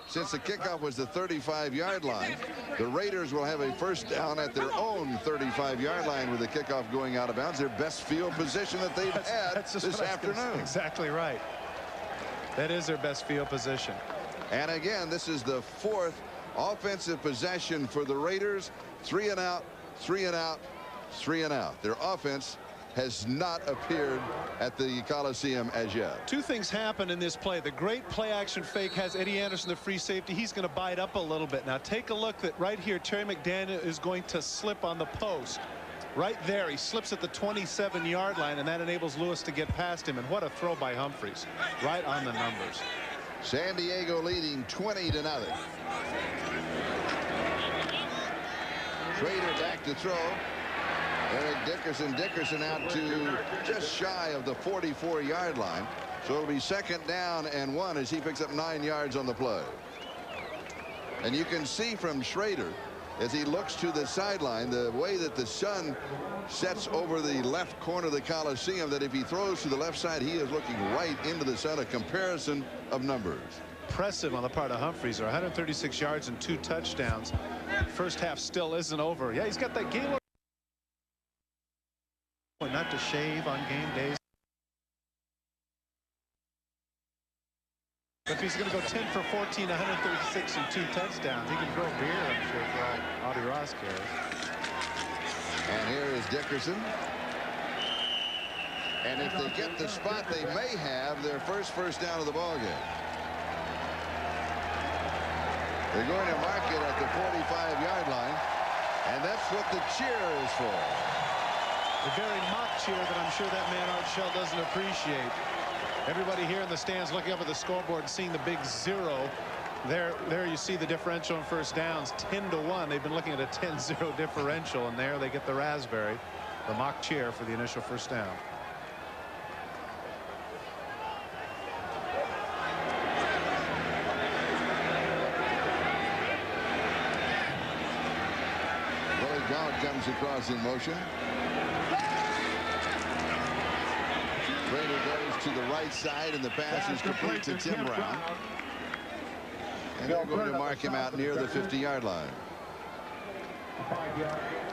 Since the kickoff was the 35-yard line, the Raiders will have a first down at their own 35-yard line with the kickoff going out of bounds. Their best field position that they've had this afternoon. Exactly right. That is their best field position. And again, this is the 4th offensive possession for the Raiders. 3 and out, 3 and out, 3 and out. Their offense has not appeared at the Coliseum as yet. 2 things happen in this play. The great play action fake has Eddie Anderson, the free safety. He's going to bite up a little bit. Now take a look that right here, Terry McDaniel is going to slip on the post. Right there, he slips at the 27-yard line, and that enables Lewis to get past him. And what a throw by Humphries. Right on the numbers. San Diego leading 20-0. Schrader back to throw. Eric Dickerson out to just shy of the 44-yard line. So it'll be 2nd down and 1 as he picks up 9 yards on the play. And you can see from Schrader as he looks to the sideline the way that the sun sets over the left corner of the Coliseum, that if he throws to the left side, he is looking right into the sun. A comparison of numbers. Impressive on the part of Humphries. 136 yards and 2 touchdowns. First half still isn't over. Yeah, he's got that game. Not to shave on game days. But if he's going to go 10 for 14, 136 and 2 touchdowns, he can grow beer, I'm sure, for all Audie Ross cares. And here is Dickerson. And if they get the spot, they may have their first down of the ball game. They're going to mark it at the 45-yard line, and that's what the cheer is for. The very mock cheer that I'm sure that man Art Shell doesn't appreciate. Everybody here in the stands looking up at the scoreboard and seeing the big 0. There you see the differential in first downs, 10-1. They've been looking at a 10-0 differential, and there they get the raspberry, the mock cheer for the initial first down. Willie Gault comes across in motion. Schrader goes to the right side, and the pass is complete to Tim Brown. And they're going to mark him out near the 50-yard line.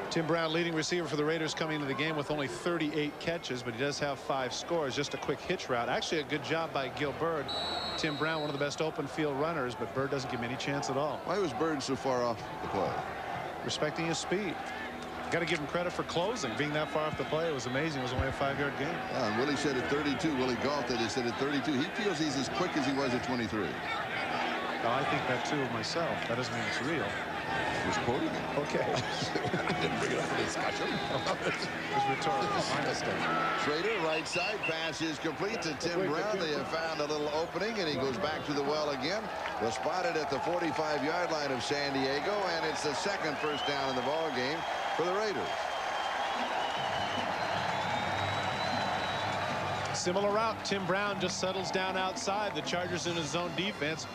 Tim Brown, leading receiver for the Raiders, coming into the game with only 38 catches, but he does have 5 scores. Just a quick hitch route. Actually, a good job by Gil Bird. Tim Brown, one of the best open field runners, but Bird doesn't give him any chance at all. Why was Bird so far off the play? Respecting his speed. Got to give him credit for closing. Being that far off the play, it was amazing. It was only a 5-yard gain. And Willie said at 32. Willie Gault that he said at 32. He feels he's as quick as he was at 23. Oh, I think that too myself. That doesn't mean it's real. I was quoting him. Okay. I didn't bring it up for discussion. It was rhetorical. My mistake. Schrader, right side, pass is complete to Tim Brown. They have found a little opening, and he goes back to the well again. Was spotted at the 45-yard line of San Diego, and it's the 2nd first down in the ball game for the Raiders. Similar route. Tim Brown just settles down outside. The Chargers in his zone defense.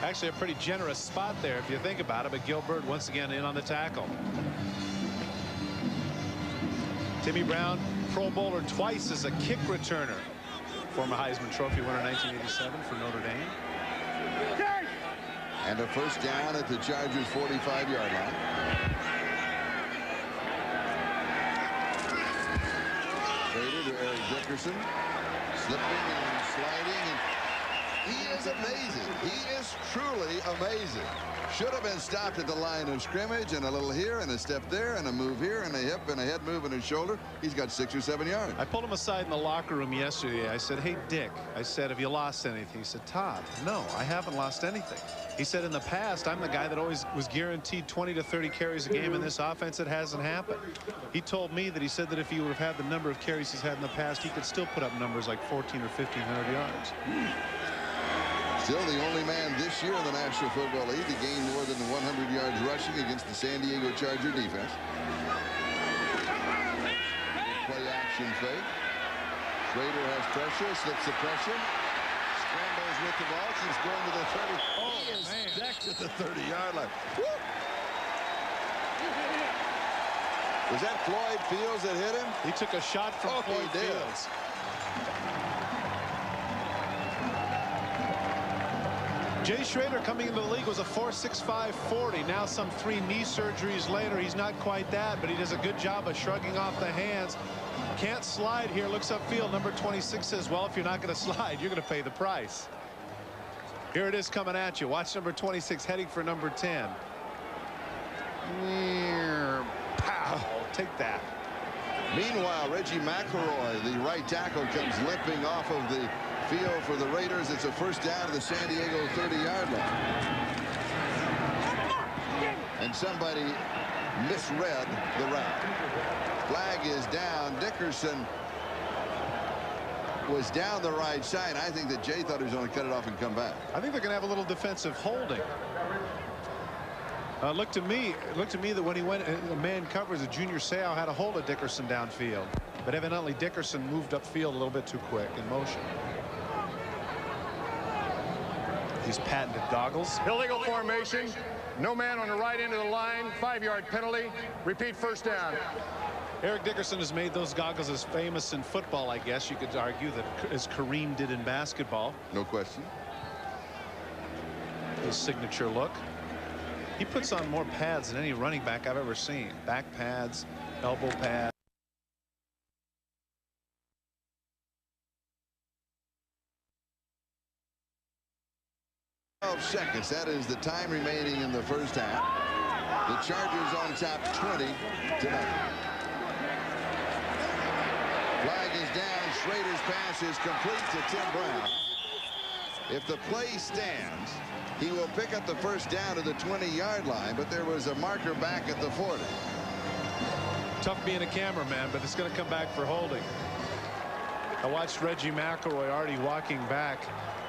Actually a pretty generous spot there if you think about it, but Gil Bird once again in on the tackle. Timmy Brown, Pro Bowler twice as a kick returner. Former Heisman Trophy winner 1987 for Notre Dame. And a first down at the Chargers 45-yard line. Schrader to Eric Dickerson. Slipping and sliding. And he is amazing. He is truly amazing. Should have been stopped at the line of scrimmage, and a little here and a step there and a move here and a hip and a head move and a shoulder. He's got 6 or 7 yards. I pulled him aside in the locker room yesterday. I said, hey, Dick, I said, have you lost anything? He said, Todd, no, I haven't lost anything. He said, in the past, I'm the guy that always was guaranteed 20 to 30 carries a game. In this offense, it hasn't happened. He told me that he said that if he would have had the number of carries he's had in the past, he could still put up numbers like 1,400 or 1,500 yards. Still the only man this year in the National Football League to gain more than 100 yards rushing against the San Diego Charger defense. Play action fake. Schrader has pressure, slips the pressure. Scrambles with the ball. Keeps going to the 30. Oh, he is decked at the 30-yard line. Woo! Was that Floyd Fields that hit him? He took a shot from Floyd Fields. Jay Schrader coming into the league was a 4.65 40. Now some 3 knee surgeries later, he's not quite that, but he does a good job of shrugging off the hands. Can't slide here. Looks upfield. Number 26 says, well, if you're not going to slide, you're going to pay the price. Here it is coming at you. Watch number 26 heading for number 10. Pow. Take that. Meanwhile, Reggie McElroy, the right tackle, comes limping off of the field for the Raiders. It's a first down to the San Diego 30-yard line. And somebody misread the route. Flag is down. Dickerson was down the right side. I think that Jay thought he was going to cut it off and come back. I think they're going to have a little defensive holding. Looked to me that when he went a man covers, a Junior Seau had a hold of Dickerson downfield, but evidently Dickerson moved upfield a little bit too quick in motion. These patented goggles. Illegal formation. No man on the right end of the line. 5-yard penalty. Repeat first down. Eric Dickerson has made those goggles as famous in football, I guess you could argue, that as Kareem did in basketball. No question. His signature look. He puts on more pads than any running back I've ever seen. Back pads, elbow pads. 12 seconds. That is the time remaining in the first half. The Chargers on top 20 to nothing. Flag is down. Schrader's pass is complete to Tim Brown. If the play stands, he will pick up the first down to the 20-yard line, but there was a marker back at the 40. Tough being a cameraman, but it's going to come back for holding. I watched Reggie McElroy already walking back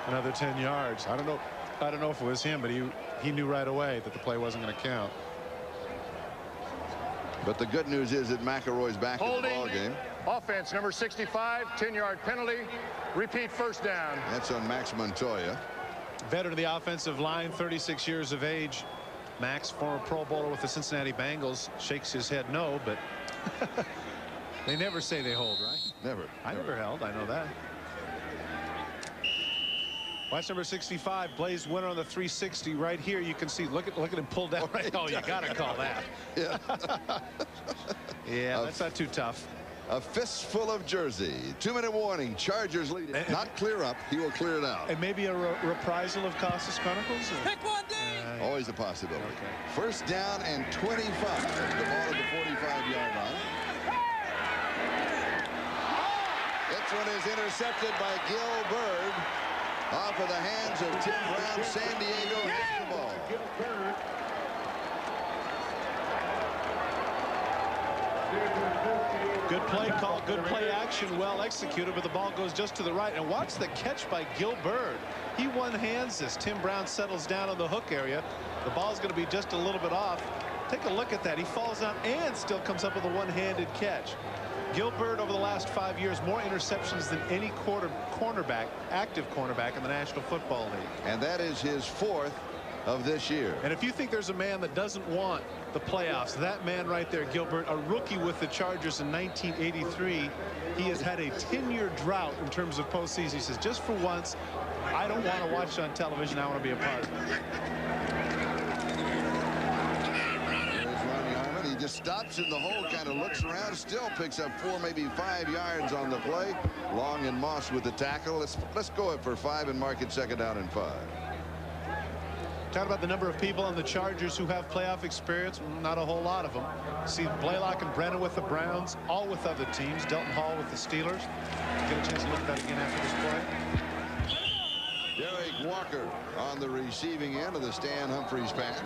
another 10 yards. I don't know if it was him, but he knew right away that the play wasn't going to count. But the good news is that McElroy's back in the ball game. Offense number 65, 10-yard penalty. Repeat first down. That's on Max Montoya. Veteran of the offensive line, 36 years of age. Max, former Pro Bowler with the Cincinnati Bengals, shakes his head no, but they never say they hold, right? Never. I never held. I know that. Watch number 65, Blaze winner on the 360 right here. You can see, look at him pull down. Right. Oh, you got to call that. Yeah. Yeah, that's not too tough. A fistful of jersey. 2-minute warning. Chargers leading. Not clear up. He will clear it out. And maybe a reprisal of Costas Chronicles? Or? Pick one, Dave! Always a possibility. Okay. First down and 25. The ball at the 45-yard line. This one is intercepted by Gil Byrd. Off of the hands of Tim Brown. San Diego gets the ball. Good play call, good play action, well executed, but the ball goes just to the right. And watch the catch by Gil Byrd. He one-hands this. Tim Brown settles down on the hook area. The ball's going to be just a little bit off. Take a look at that. He falls out and still comes up with a one-handed catch. Gil Byrd over the last 5 years, more interceptions than any cornerback, active cornerback in the National Football League. And that is his 4th of this year. And if you think there's a man that doesn't want the playoffs, that man right there, Gil Byrd, a rookie with the Chargers in 1983, he has had a 10-year drought in terms of postseason. He says, just for once, I don't want to watch on television. I want to be a part of it. There's Ronnie Harmon. He just stops in the hole, kind of looks around, still picks up 4, maybe 5 yards on the play. Long and Moss with the tackle. Let's go it for 5 and mark it 2nd down and 5. Talk about the number of people on the Chargers who have playoff experience. Not a whole lot of them. See Blaylock and Brennan with the Browns, all with other teams. Delton Hall with the Steelers. Get a chance to look at that again after this play. Derek Walker on the receiving end of the Stan Humphries pass.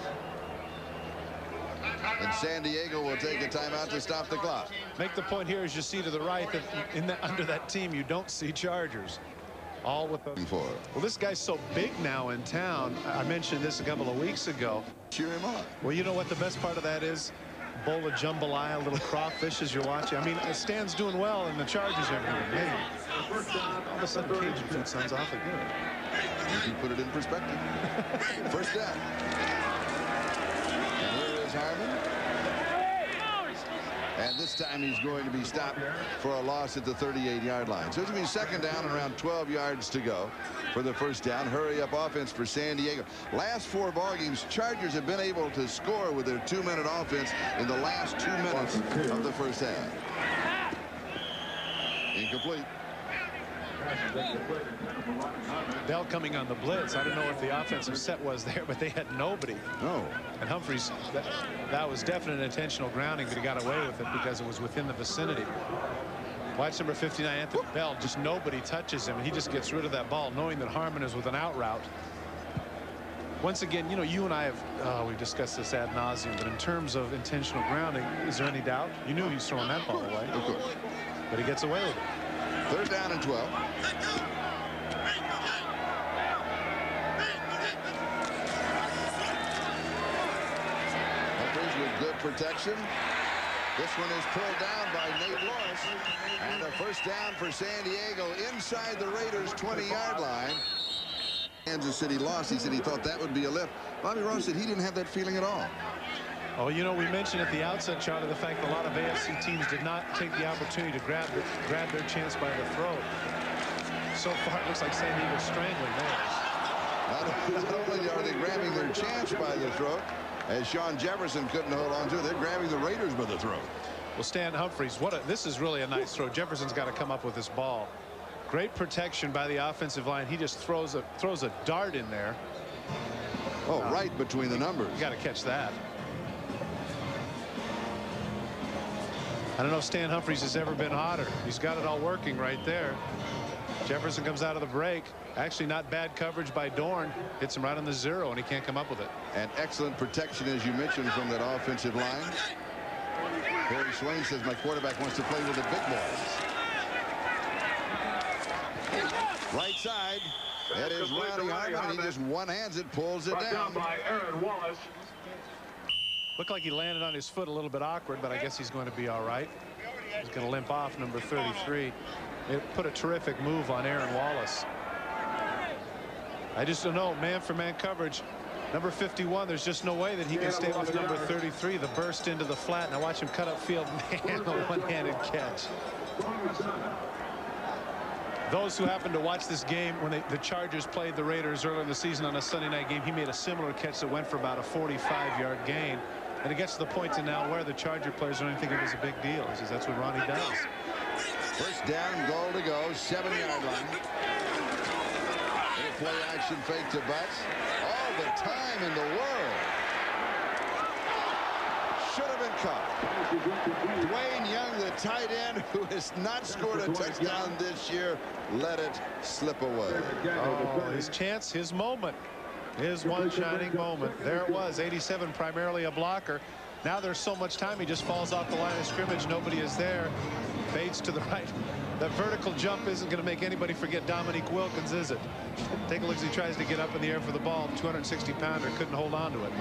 And San Diego will take a timeout to stop the clock. Make the point here as you see to the right that under that team you don't see Chargers. All with the Well, this guy's so big now in town. I mentioned this a couple of weeks ago. cheer him on. Well, you know what the best part of that is? Bowl of jambalaya, little crawfish as you're watching. I mean, Stan's doing well and the Chargers are doing man. All of a sudden Cajun food sounds awfully good. You can put it in perspective. First down. And here is Harmon. And this time he's going to be stopped for a loss at the 38-yard line. So it's going to be 2nd down and around 12 yards to go for the first down. Hurry up offense for San Diego. Last 4 ball games, Chargers have been able to score with their 2-minute offense in the last 2 minutes of the first half. Incomplete. Bell coming on the blitz. I don't know what the offensive set was there, but they had nobody. No. And Humphries, that was definite intentional grounding, but he got away with it because it was within the vicinity. Watch number 59, Anthony Bell. Just nobody touches him, and he just gets rid of that ball, knowing that Harmon is with an out route. Once again, you know, you and I have we've discussed this ad nauseum, but in terms of intentional grounding, is there any doubt? You knew he was throwing that ball away. Of course. But he gets away with it. 3rd down and 12. Humphries with good protection. This one is pulled down by Nate Lawrence. And a first down for San Diego inside the Raiders' 20-yard line. Kansas City lost. He said he thought that would be a lift. Bobby Ross said he didn't have that feeling at all. Oh, you know, we mentioned at the outset, Charlie, the fact that a lot of AFC teams did not take the opportunity to grab their chance by the throat. So far, it looks like San Diego's strangling theirs. Not only are they grabbing their chance by the throat, as Sean Jefferson couldn't hold on to it, they're grabbing the Raiders by the throat. Well, Stan Humphries, this is really a nice throw. Jefferson's got to come up with this ball. Great protection by the offensive line. He just throws a dart in there. Oh, right between the numbers. You got to catch that. I don't know if Stan Humphries has ever been hotter. He's got it all working right there. Jefferson comes out of the break. Actually, not bad coverage by Dorn. Hits him right on the 0, and he can't come up with it. And excellent protection, as you mentioned, from that offensive line. Barry Swain says my quarterback wants to play with the big boys. Right side. That is Ronnie Harmon. He just one-hands it, pulls it down. By Aaron Wallace. Looked like he landed on his foot a little bit awkward, but I guess he's going to be all right. He's going to limp off number 33. It put a terrific move on Aaron Wallace. I just don't know, man-for-man coverage. Number 51, there's just no way that he can stay with number 33. The burst into the flat. Now watch him cut upfield. Man, a one-handed catch. Those who happened to watch this game when the Chargers played the Raiders earlier in the season on a Sunday night game, he made a similar catch that went for about a 45-yard gain. And it gets to the point to now where the Charger players don't even think it was a big deal. He says that's what Ronnie does. First down, goal to go, 7-yard line. A play action fake to Butts. All the time in the world. Should have been caught. Dwayne Young, the tight end, who has not scored a touchdown this year, let it slip away. Oh, his chance, his moment. His one shining moment. There it was. 87, primarily a blocker. Now there's so much time, he just falls off the line of scrimmage. Nobody is there. Fades to the right. That vertical jump isn't going to make anybody forget Dominique Wilkins, is it? Take a look as he tries to get up in the air for the ball. 260-pounder couldn't hold on to it.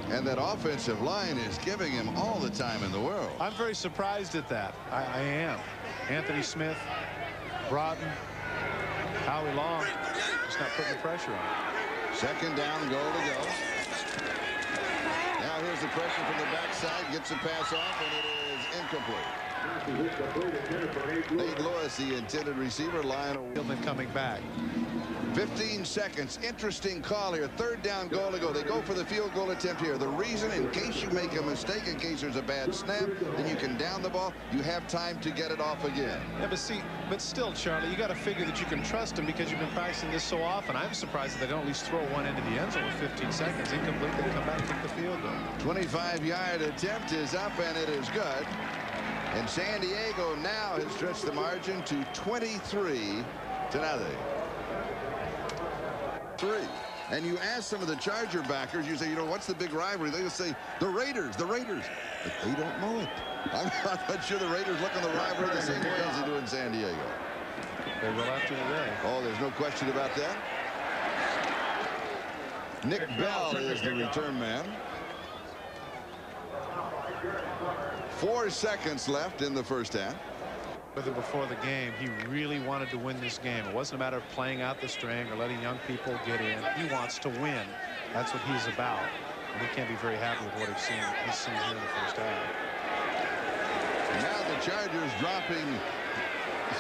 And that offensive line is giving him all the time in the world. I'm very surprised at that. I am. Anthony Smith, Broughton, Howie Long, just not putting the pressure on. Second down, goal to go. Now here's the pressure from the backside, gets the pass off, and it is incomplete. Nate Lewis, the intended receiver, line. Tillman coming back. 15 seconds. Interesting call here. Third down, goal to go. They go for the field goal attempt here. The reason, in case you make a mistake, in case there's a bad snap, then you can down the ball. You have time to get it off again. Yeah, but still, Charlie, you got to figure that you can trust him because you've been practicing this so often. I'm surprised that they don't at least throw one into the end zone with 15 seconds. Incomplete. They come back and kick the field goal. 25-yard attempt is up, and it is good. And San Diego now has stretched the margin to 23-0. And you ask some of the Charger backers, you say, you know, what's the big rivalry? They'll say, the Raiders. But they don't know it. I'm not sure the Raiders look on the rivalry the same way as they do in San Diego. They will after today. Oh, there's no question about that. Nick Bell is the return man. 4 seconds left in the first half. Before the game, he really wanted to win this game. It wasn't a matter of playing out the string or letting young people get in. He wants to win. That's what he's about. And he can't be very happy with what he's seen here in the first half. Now the Chargers dropping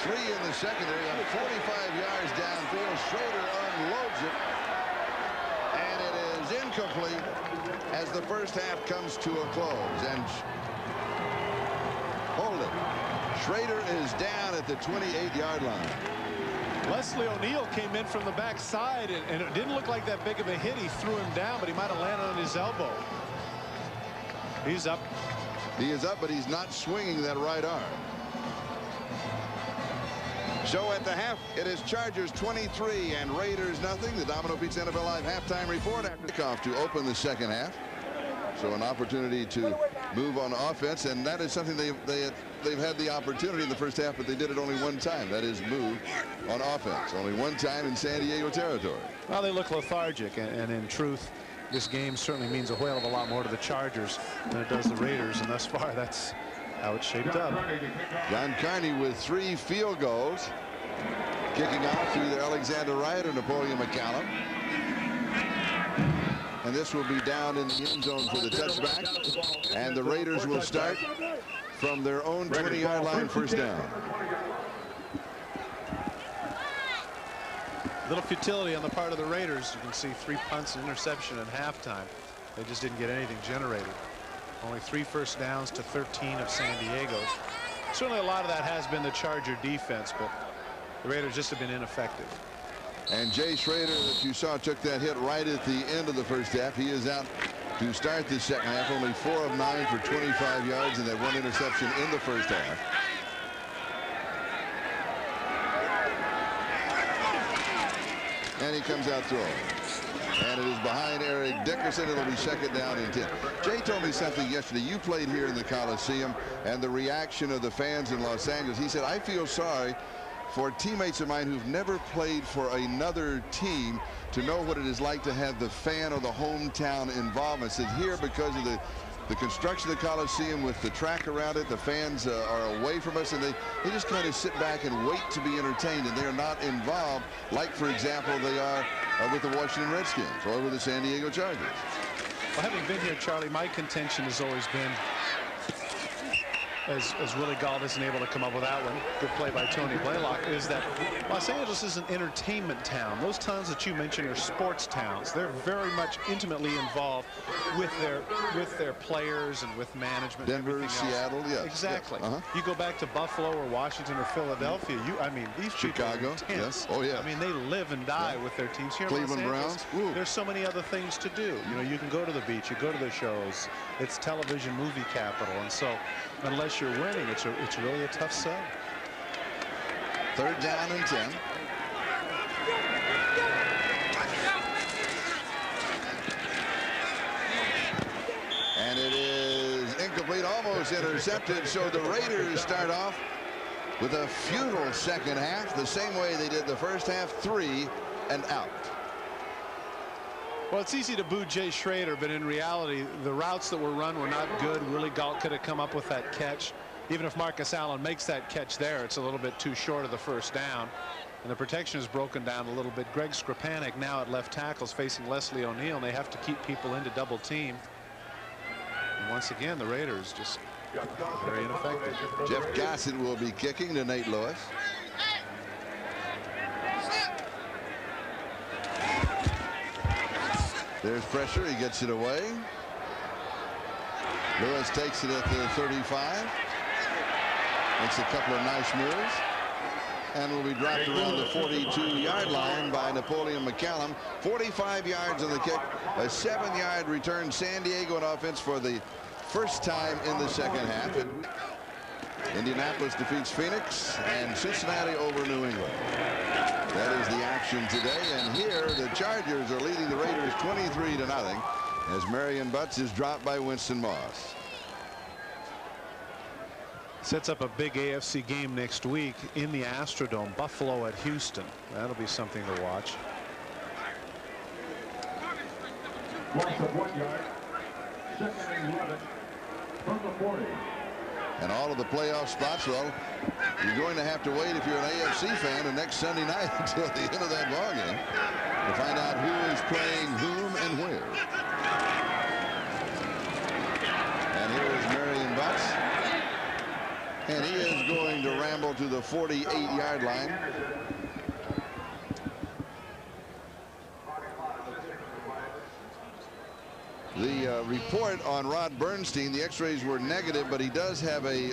3 in the secondary on 45 yards downfield. Schrader unloads it. And it is incomplete as the first half comes to a close. And hold it. Schrader is down at the 28-yard line. Leslie O'Neal came in from the backside, and it didn't look like that big of a hit. He threw him down, but he might have landed on his elbow. He's up. He is up, but he's not swinging that right arm. So at the half, it is Chargers 23 and Raiders nothing. The Domino Pizza NFL Live halftime report after kickoff to open the second half. So an opportunity to move on offense, and that is something they've had the opportunity in the first half, but they did it only one time. That is move on offense. Only one time in San Diego territory. Well, they look lethargic, and in truth, this game certainly means a whale of a lot more to the Chargers than it does the Raiders, and thus far that's how it's shaped up. John Carney with 3 field goals. Kicking off to either Alexander Wright or Napoleon McCallum. And this will be down in the end zone for the touchback. And the Raiders will start from their own 20-yard line, first down. Little futility on the part of the Raiders. You can see 3 punts and interception at halftime. They just didn't get anything generated. Only 3 first downs to 13 of San Diego's. Certainly a lot of that has been the Charger defense, but the Raiders just have been ineffective. And Jay Schrader, that you saw, took that hit right at the end of the first half. He is out to start the second half. Only 4 of 9 for 25 yards and that 1 interception in the first half. And he comes out throwing. And it is behind Eric Dickerson. It'll be second down and 10. Jay told me something yesterday. You played here in the Coliseum, and the reaction of the fans in Los Angeles. He said, I feel sorry for teammates of mine who've never played for another team to know what it is like to have the fan or the hometown involvement. Said here, because of the construction of the Coliseum with the track around it, the fans are away from us, and they just kind of sit back and wait to be entertained, and they're not involved like, for example, they are with the Washington Redskins or with the San Diego Chargers. Well, having been here, Charlie, my contention has always been, as Willie Gault isn't able to come up with that one, good play by Tony Blaylock, is that Los Angeles is an entertainment town. Those towns that you mentioned are sports towns. They're very much intimately involved with their players and with management. Denver, Seattle, yes. Exactly. Yes. You go back to Buffalo or Washington or Philadelphia, I mean, these Chicago, people are intense. yes. Oh, yeah. I mean, they live and die with their teams. Here Cleveland in Los Angeles, Browns. Ooh. there's so many other things to do. You know, you can go to the beach, you go to the shows. It's television movie capital, and so unless you're winning, it's really a tough sell. Third down and 10. And it is incomplete, almost intercepted. So the Raiders start off with a futile second half, the same way they did the first half, 3 and out. Well, it's easy to boo Jay Schrader, but in reality, the routes that were run were not good. Willie Gault could have come up with that catch. Even if Marcus Allen makes that catch there, it's a little bit too short of the first down. And the protection is broken down a little bit. Greg Skripanek now at left tackle is facing Leslie O'Neal, and they have to keep people into double team. And once again, the Raiders just Very ineffective. Jeff Gossett will be kicking to Nate Lewis. There's pressure. He gets it away. Lewis takes it at the 35. Makes a couple of nice moves. And will be dropped around the 42-yard line by Napoleon McCallum. 45 yards on the kick. A 7-yard return. San Diego on offense for the first time in the second half. Indianapolis defeats Phoenix and Cincinnati over New England. That is the action today. And here the Chargers are leading the Raiders 23-0 as Marion Butts is dropped by Winston Moss. Sets up a big AFC game next week in the Astrodome. Buffalo at Houston. That'll be something to watch. Loss of 1 yard. 2nd and 11 from the 40. And all of the playoff spots, well, you're going to have to wait if you're an AFC fan the next Sunday night until the end of that ball game to find out who is playing whom and where. And here is Marion Butts. And he is going to ramble to the 48-yard line. The report on Rod Bernstein, the x-rays were negative, but he does have a...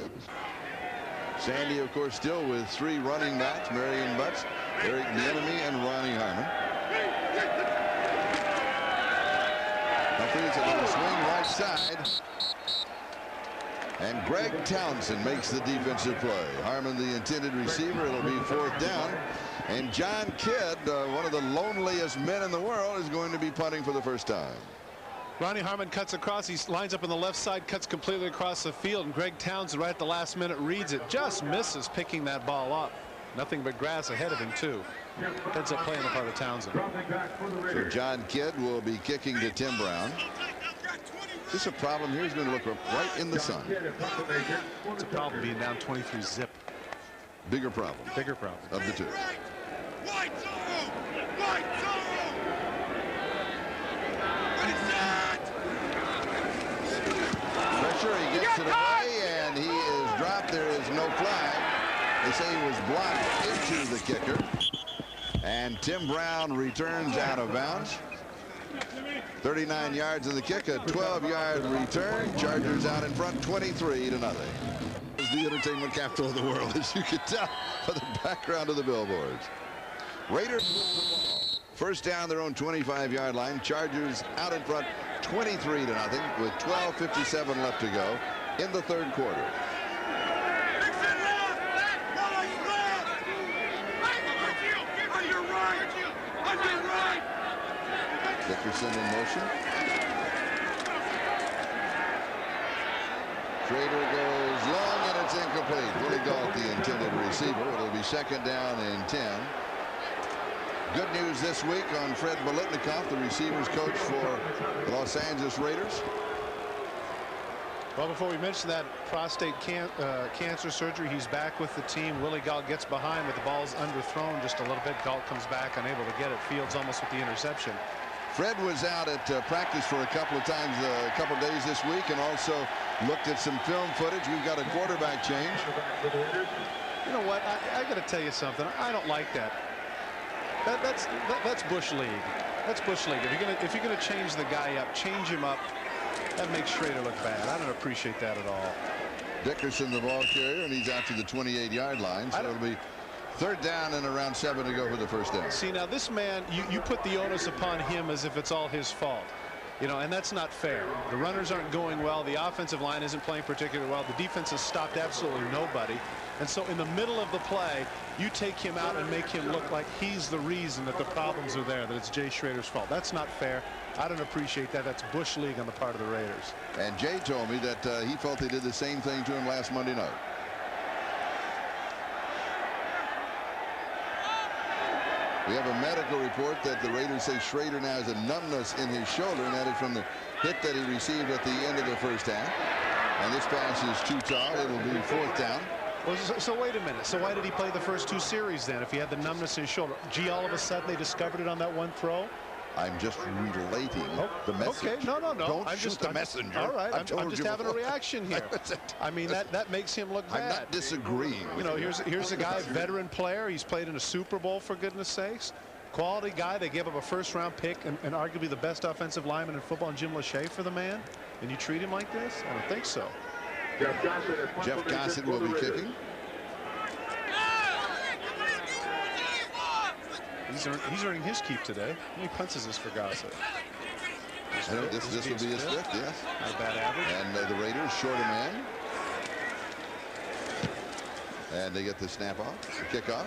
Sandy, of course, still with 3 running backs, Marion Butts, Eric Bieniemy, and Ronnie Harmon. Humphries on the swing right side. And Greg Townsend makes the defensive play. Harmon, the intended receiver. It'll be 4th down. And John Kidd, one of the loneliest men in the world, is going to be punting for the first time. Ronnie Harmon cuts across. He lines up on the left side, cuts completely across the field, and Greg Townsend right at the last minute reads it. Just misses picking that ball up. Nothing but grass ahead of him, too. Ends up playing the part of Townsend. So John Kidd will be kicking to Tim Brown. Is this a problem here? He's going to look right in the sun. It's a problem being down 23-zip. Bigger problem. Bigger problem. Of the two. Pressure, he gets it away, and he is dropped. There is no flag. They say he was blocked into the kicker. And Tim Brown returns out of bounds. 39 yards in the kick, a 12-yard return. Chargers out in front, 23-0. It's the entertainment capital of the world, as you can tell by the background of the billboards. Raiders first down their own 25-yard line. Chargers out in front, 23-0, with 12:57 left to go in the 3rd quarter. Dickerson in motion. Schrader goes long, and it's incomplete. Willie Gault, the intended receiver. It'll be 2nd down and 10. Good news this week on Fred Biletnikoff, the receivers coach for the Los Angeles Raiders. Well, before we mention that prostate cancer surgery, he's back with the team. Willie Gault gets behind, but the ball's underthrown just a little bit. Gault comes back, unable to get it. Fields almost with the interception. Fred was out at practice for a couple of times, a couple of days this week, and also looked at some film footage. We've got a quarterback change. You know what? I got to tell you something. I don't like that. That's Bush League. That's Bush League. If you're gonna change the guy up, change him up. That makes Schrader look bad. I don't appreciate that at all. Dickerson, the ball carrier, and he's out to the 28-yard line. So it'll be 3rd down and around 7 to go for the first down. See, now this man, you put the onus upon him as if it's all his fault. You know, and that's not fair. The runners aren't going well. The offensive line isn't playing particularly well. The defense has stopped absolutely nobody. And so in the middle of the play, you take him out and make him look like he's the reason that the problems are there, that it's Jay Schrader's fault. That's not fair. I don't appreciate that. That's Bush League on the part of the Raiders. And Jay told me that he felt they did the same thing to him last Monday night. We have a medical report that the Raiders say Schrader now has a numbness in his shoulder, and that is from the hit that he received at the end of the first half. And this pass is too tall. It'll be 4th down. Well, so wait a minute. So why did he play the first 2 series then if he had the numbness in his shoulder? Gee, all of a sudden they discovered it on that one throw? I'm just relating the message. Okay, no. Don't I'm shoot just the messenger. All right, I'm told just you having a before. reaction here. I mean, that makes him look bad. I'm not disagreeing. You know, here's a guy, veteran player. He's played in a Super Bowl, for goodness sakes. Quality guy. They gave up a first-round pick and arguably the best offensive lineman in football, in Jim Lachey, for the man. And you treat him like this? I don't think so. Jeff Gossett will be kicking. He's earning his keep today. How many punts is this for Gossett? I know this will be his fifth, yes. Not a bad average. And the Raiders short a man. And they get the snap off, the kickoff.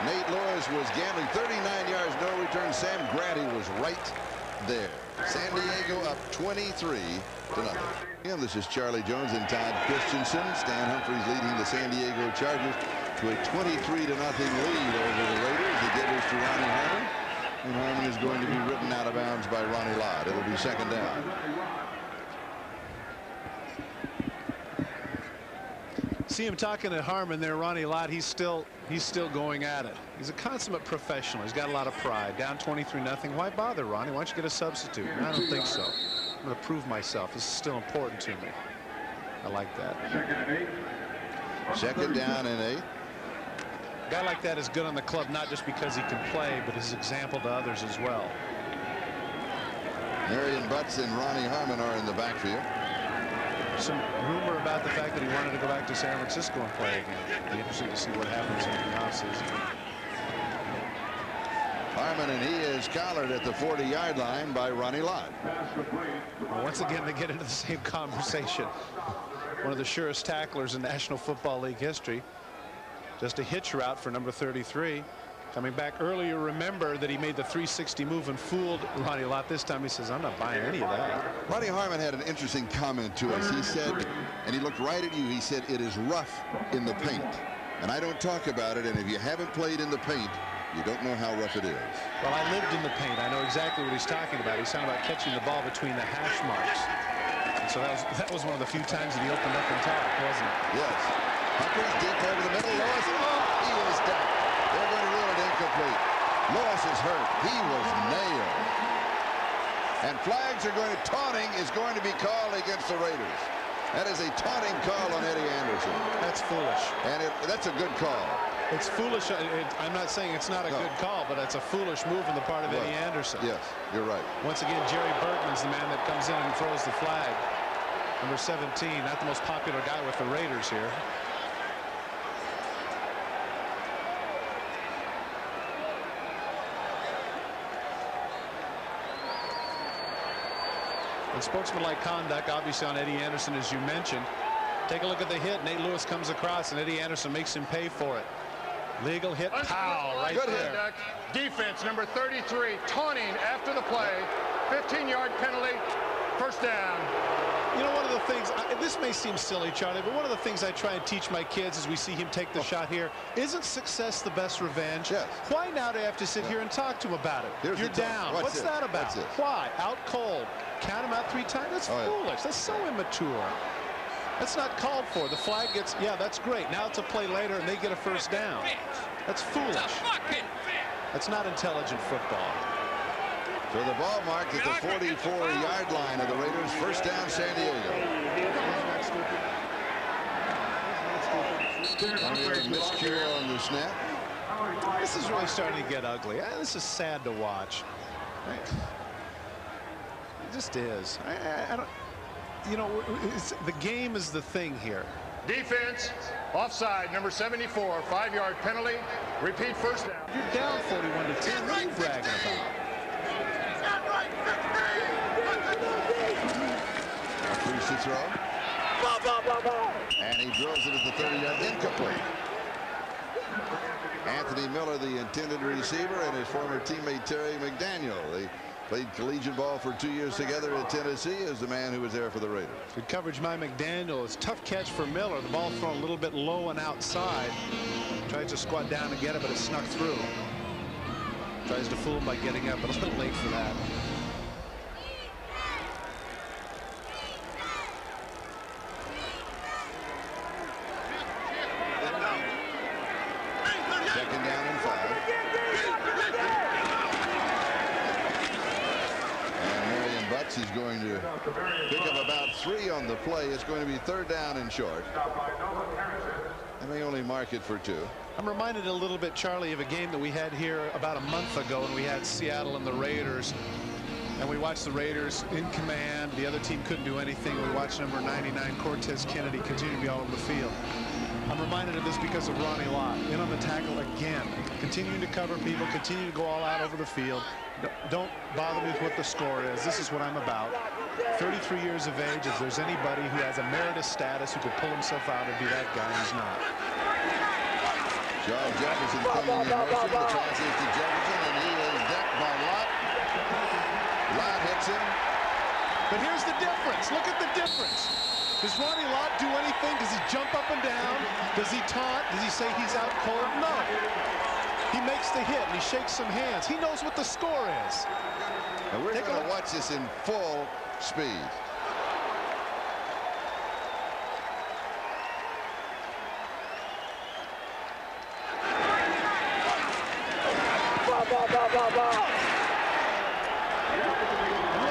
Nate Lewis was gambling. 39 yards, no return. Sam Grady was right there. San Diego up 23-0. And this is Charlie Jones and Todd Christensen. Stan Humphries leading the San Diego Chargers to a 23-0 lead over the Raiders. The givers to Ronnie Harmon. And Harmon is going to be ridden out of bounds by Ronnie Lott. It'll be second down. See him talking to Harmon there, Ronnie Lott. He's still going at it. He's a consummate professional. He's got a lot of pride. Down 23-0. Why bother, Ronnie? Why don't you get a substitute? I don't think so. I'm going to prove myself. This is still important to me. I like that. Second down and 8. A guy like that is good on the club, not just because he can play, but his example to others as well. Marion Butts and Ronnie Harmon are in the backfield. Some rumor about the fact that he wanted to go back to San Francisco and play again. It'll be interesting to see what happens in the offseason. Harmon, and he is collared at the 40-yard line by Ronnie Lott. Well, once again, they get into the same conversation. One of the surest tacklers in National Football League history. Just a hitch route for number 33. Coming back earlier, remember that he made the 360 move and fooled Ronnie Lott. This time he says, I'm not buying any of that. Ronnie Harmon had an interesting comment to us. He said, and he looked right at you, he said, it is rough in the paint. And I don't talk about it, and if you haven't played in the paint, you don't know how rough it is. Well, I lived in the paint. I know exactly what he's talking about. He's talking about catching the ball between the hash marks. And so that was one of the few times that he opened up and talked, wasn't it? Yes. Humphries deep over the middle. Lewis, he is down. They're going to rule it incomplete. Lewis is hurt. He was nailed. And flags are going to, taunting is going to be called against the Raiders. That is a taunting call on Eddie Anderson. That's foolish. And that's a good call. It's foolish. I'm not saying it's not a good call, but it's a foolish move on the part of Eddie Anderson. Yes, you're right. Once again, Jerry Bergman's the man that comes in and throws the flag. Number 17, not the most popular guy with the Raiders here. And sportsmanlike conduct, obviously, on Eddie Anderson, as you mentioned. Take a look at the hit. Nate Lewis comes across, and Eddie Anderson makes him pay for it. Legal hit, pow, right there. Defense, number 33, taunting after the play. 15-yard penalty, first down. You know, one of the things, this may seem silly, Charlie, but one of the things I try and teach my kids as we see him take the shot here, isn't success the best revenge? Yes. Why now do I have to sit here and talk to him about it? You're down. What's that about? Why? Out cold. Count him out 3 times? That's foolish. That's so immature. That's not called for. The flag gets, yeah, that's great. Now it's a play later and they get a first down. That's foolish. That's not intelligent football. So the ball marked at the 44-yard line of the Raiders. First down, San Diego. Miscue on the snap. This is really starting to get ugly. This is sad to watch. It just is. I don't. You know, the game is the thing here. Defense, offside, number 74, 5-yard penalty. Repeat first down. You're down 41-10. What are you bragging about? Freeze to throw. And he drills it at the 30-yard, incomplete. Anthony Miller, the intended receiver, and his former teammate Terry McDaniel. They played collegiate ball for 2 years together at Tennessee, is the man who was there for the Raiders. Good coverage by McDaniel. It's a tough catch for Miller. The ball thrown a little bit low and outside. Tries to squat down and get it, but it snuck through. Tries to fool him by getting up, but a little late for that. Second Butts is going to pick up about 3 on the play. It's going to be 3rd down and short. And they only mark it for 2. I'm reminded a little bit, Charlie, of a game that we had here about a month ago when we had Seattle and the Raiders. And we watched the Raiders in command. The other team couldn't do anything. We watched number 99, Cortez Kennedy, continue to be all over the field. I'm reminded of this because of Ronnie Lott. In on the tackle again. Continuing to cover people, continue to go all out over the field. Don't bother me with what the score is. This is what I'm about. 33 years of age. If there's anybody who has emeritus status who could pull himself out, it'd be that guy. He's not. John Jefferson coming in motion. The pass is to Jefferson, and he is decked by Lott. Lott hits him. But here's the difference. Look at the difference. Does Ronnie Lott do anything? Does he jump up and down? Does he taunt? Does he say he's out cold? No. He makes the hit and he shakes some hands. He knows what the score is. And we're going to watch this in full speed. Look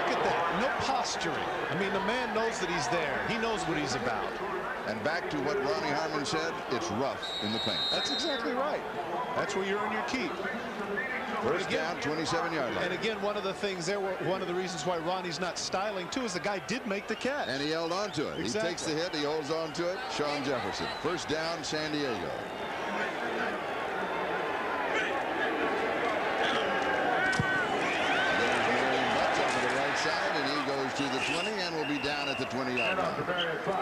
at that. No posturing. I mean, the man knows that he's there. He knows what he's about. And back to what Ronnie Harmon said, it's rough in the paint. That's exactly right. That's where you earn your keep. First down, 27-yard line. And again, one of the things there, one of the reasons why Ronnie's not styling too is the guy did make the catch. And he held on to it. Exactly. He takes the hit, he holds on to it. Sean Jefferson. First down, San Diego. Side, and he goes to the 20 and will be down at the 20-yard line.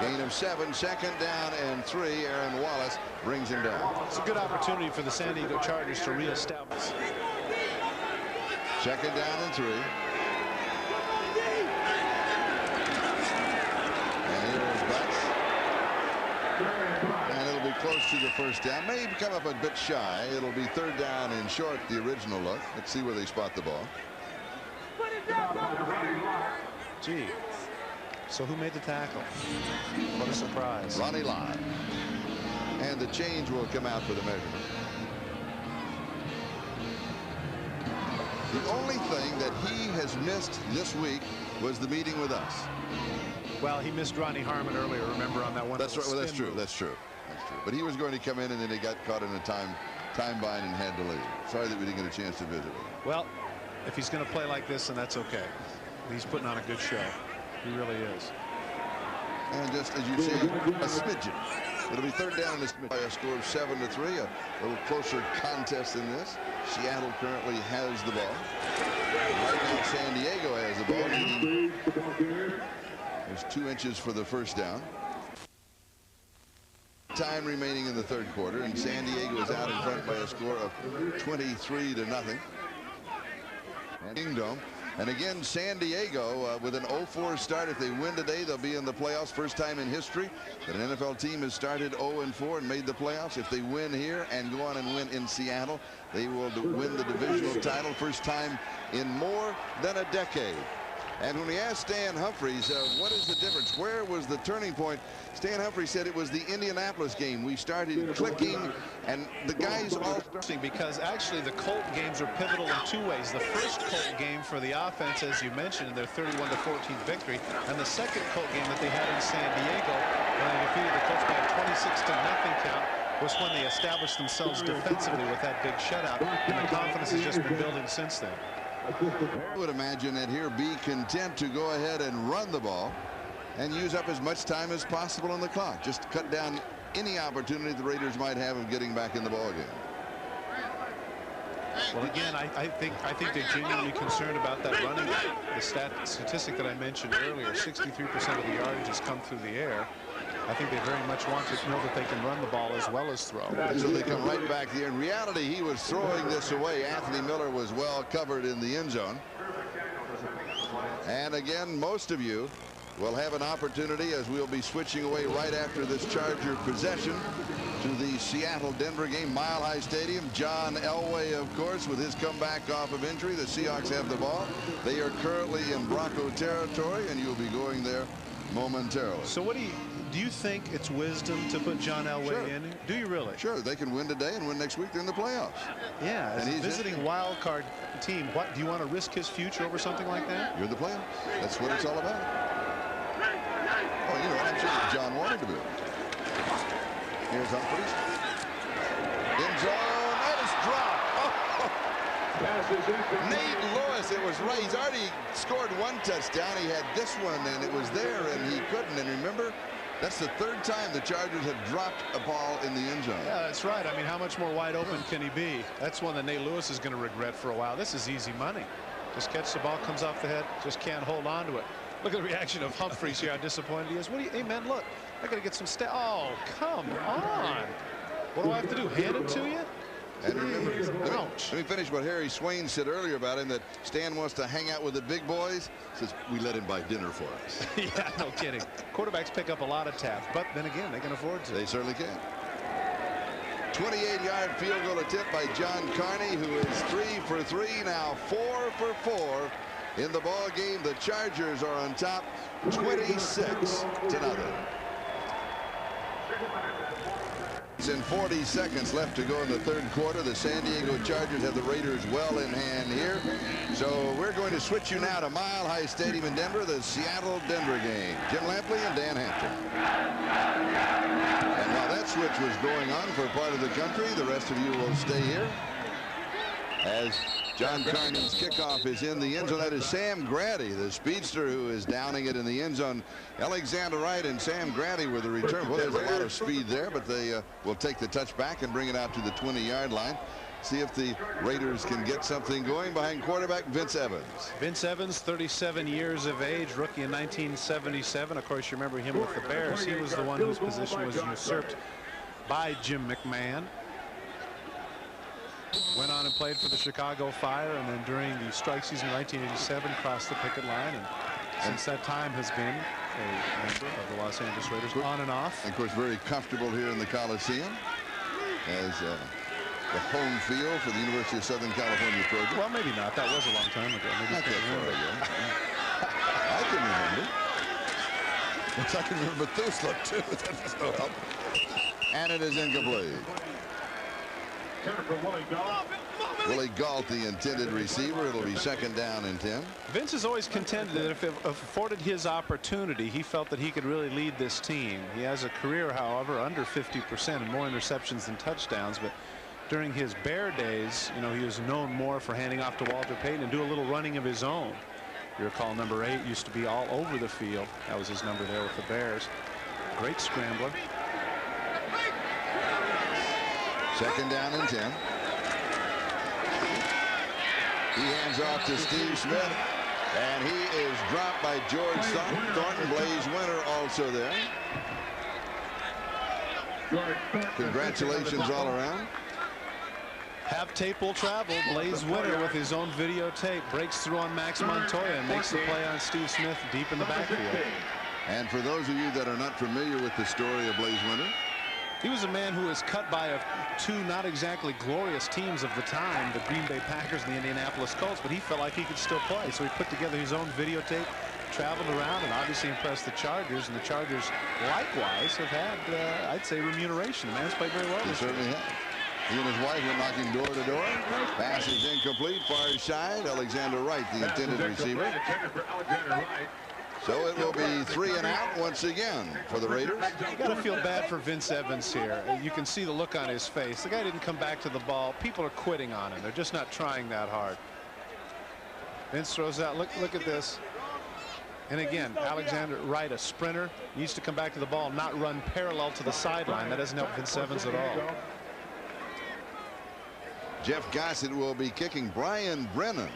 Gain of 7, 2nd down and 3. Aaron Wallace brings him down. It's a good opportunity for the San Diego Chargers to reestablish. 2nd down and 3. And here is Butts. And it'll be close to the first down. May come up a bit shy. It'll be 3rd down and short, the original look. Let's see where they spot the ball. Gee. So who made the tackle? What a surprise. Ronnie Lott. And the change will come out for the measurement. The only thing that he has missed this week was the meeting with us. Well, he missed Ronnie Harmon earlier, remember, on that one. That's right. Well, that's true. That's true. That's true. But he was going to come in, and then he got caught in a time bind and had to leave. Sorry that we didn't get a chance to visit with him. Well, if he's going to play like this, then that's okay. He's putting on a good show. He really is. And just as you see, a smidgen. It'll be 3rd down and a smidgen. By a score of 7-3. A little closer contest than this. Seattle currently has the ball. Right now, San Diego has the ball. There's 2 inches for the first down. Time remaining in the 3rd quarter, and San Diego is out in front by a score of 23-0. And Kingdom. And again, San Diego with an 0-4 start. If they win today, they'll be in the playoffs. First time in history that an NFL team has started 0-4 and made the playoffs. If they win here and go on and win in Seattle, they will win the divisional title. First time in more than a decade. And when we asked Stan Humphries, what is the difference? Where was the turning point? Stan Humphries said it was the Indianapolis game. We started clicking, and the guys all... Because actually the Colt games are pivotal in 2 ways. The first Colt game for the offense, as you mentioned, in their 31-14 victory, and the second Colt game that they had in San Diego when they defeated the Colts by a 26-0 count was when they established themselves defensively with that big shutout, and the confidence has just been building since then. I would imagine that here be content to go ahead and run the ball and use up as much time as possible on the clock. Just cut down any opportunity the Raiders might have of getting back in the ball game. Well, again, I think they're genuinely concerned about that running. The statistic that I mentioned earlier, 63% of the yardage has come through the air. I think they very much want to know that they can run the ball as well as throw. So they come right back there. In reality, he was throwing this away. Anthony Miller was well covered in the end zone. And again, most of you will have an opportunity, as we'll be switching away right after this Charger possession, to the Seattle-Denver game, Mile High Stadium. John Elway, of course, with his comeback off of injury. The Seahawks have the ball. They are currently in Bronco territory, and you'll be going there momentarily. So what do you do you think it's wisdom to put John Elway Sure. in? Do you really? Sure, they can win today and win next week. They're in the playoffs. Yeah, as And a he's visiting wild card team, what do you want to risk his future over something like that? You're in the playoffs. That's what it's all about. Oh, you know what? I'm sure John wanted to be. Here's Humphries. In zone. Nice drop. Nate Lewis, it was right. He's already scored one touchdown. He had this one, and it was there, and he couldn't. And remember, that's the third time the Chargers have dropped a ball in the end zone. Yeah, that's right. I mean, how much more wide open can he be? That's one that Nate Lewis is going to regret for a while. This is easy money. Just catch the ball, comes off the head, just can't hold on to it. Look at the reaction of Humphries here, how disappointed he is. What do you, hey, man, look, I got to get some Oh, come on. What do I have to do? Hand it to you? And remember, Ouch. let me finish what Harry Swain said earlier about him, that Stan wants to hang out with the big boys. Says, we let him buy dinner for us. Yeah, no kidding. Quarterbacks pick up a lot of tabs, but then again, they can afford to. They certainly can. 28-yard field goal attempt by John Carney, who is 3 for 3, now 4 for 4 in the ball game. The Chargers are on top, 26-0. In 40 seconds left to go in the third quarter. The San Diego Chargers have the Raiders well in hand here. So we're going to switch you now to Mile High Stadium in Denver, the Seattle-Denver game. Jim Lampley and Dan Hampton. And while that switch was going on for part of the country, the rest of you will stay here as John Carney's kickoff is in the end zone. That is Sam Grady, the speedster, who is downing it in the end zone. Alexander Wright and Sam Grady with the return. Well, there's a lot of speed there, but they will take the touchback and bring it out to the 20-yard line. See if the Raiders can get something going behind quarterback Vince Evans. Vince Evans, 37 years of age, rookie in 1977. Of course, you remember him with the Bears. He was the one whose position was usurped by Jim McMahon. Went on and played for the Chicago Fire, and then during the strike season of 1987 crossed the picket line, and since that time has been a member of the Los Angeles Raiders on and off. And of course, very comfortable here in the Coliseum as the home field for the University of Southern California program. Well, maybe not. That was a long time ago. Maybe Not that far ago. I can remember. Yes, I can remember Methuselah too. That does no help. And it is incomplete. Willie Gault, the intended receiver. It'll be second down and 10. Vince has always contended that if it afforded his opportunity, he felt that he could really lead this team. He has a career, however, under 50% and more interceptions than touchdowns. But during his Bear days, you know, he was known more for handing off to Walter Payton and do a little running of his own. You recall number 8 used to be all over the field. That was his number there with the Bears. Great scrambler. Second down and 10. He hands off to Steve Smith, and he is dropped by George Thornton. Blaze Winter also there. Congratulations all around. Have tape will travel. Blaze Winter with his own videotape breaks through on Max Montoya and makes the play on Steve Smith deep in the backfield. And for those of you that are not familiar with the story of Blaze Winter, he was a man who was cut by two not exactly glorious teams of the time, the Green Bay Packers and the Indianapolis Colts, but he felt like he could still play. So he put together his own videotape, traveled around, and obviously impressed the Chargers. And the Chargers likewise have had, I'd say, remuneration. The man's played very well. He certainly has. He and his wife were knocking door to door. Pass is incomplete, far side. Alexander Wright, the intended receiver. So it will be 3 and out once again for the Raiders. You got to feel bad for Vince Evans here. You can see the look on his face. The guy didn't come back to the ball. People are quitting on him. They're just not trying that hard. Vince throws out. Look at this. And again, Alexander Wright, a sprinter, needs to come back to the ball, not run parallel to the sideline. That doesn't help Vince Evans at all. Jeff Gossett will be kicking. Brian Brennan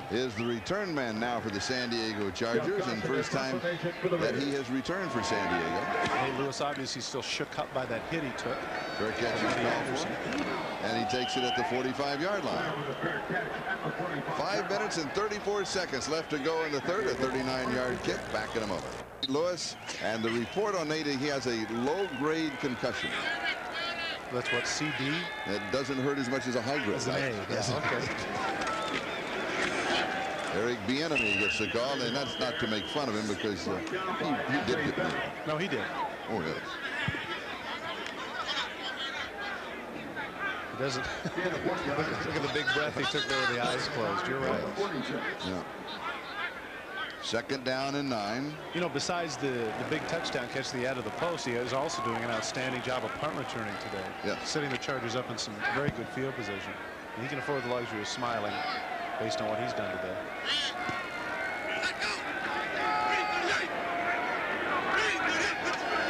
is the return man now for the San Diego Chargers, and first time that he has returned for San Diego. Hey, Lewis obviously still shook up by that hit he took. Fair catch is called for, and he takes it at the 45-yard line. 5 minutes and 34 seconds left to go in the third. A 39-yard kick. Back in a moment. Lewis, and the report on Nate, he has a low-grade concussion. That's what, CD? It doesn't hurt as much as a high-grade. As an A, yes, okay. Eric Bieniemy gets the call, and that's not to make fun of him because he did get me. No, he did. Oh, yes. He doesn't. Look at the big breath he took there with the eyes closed. You're right. Yeah. Second down and 9. You know, besides the big touchdown catch at the end of the post, he is also doing an outstanding job of punt returning today. Yeah. Setting the Chargers up in some very good field position. And he can afford the luxury of smiling based on what he's done today.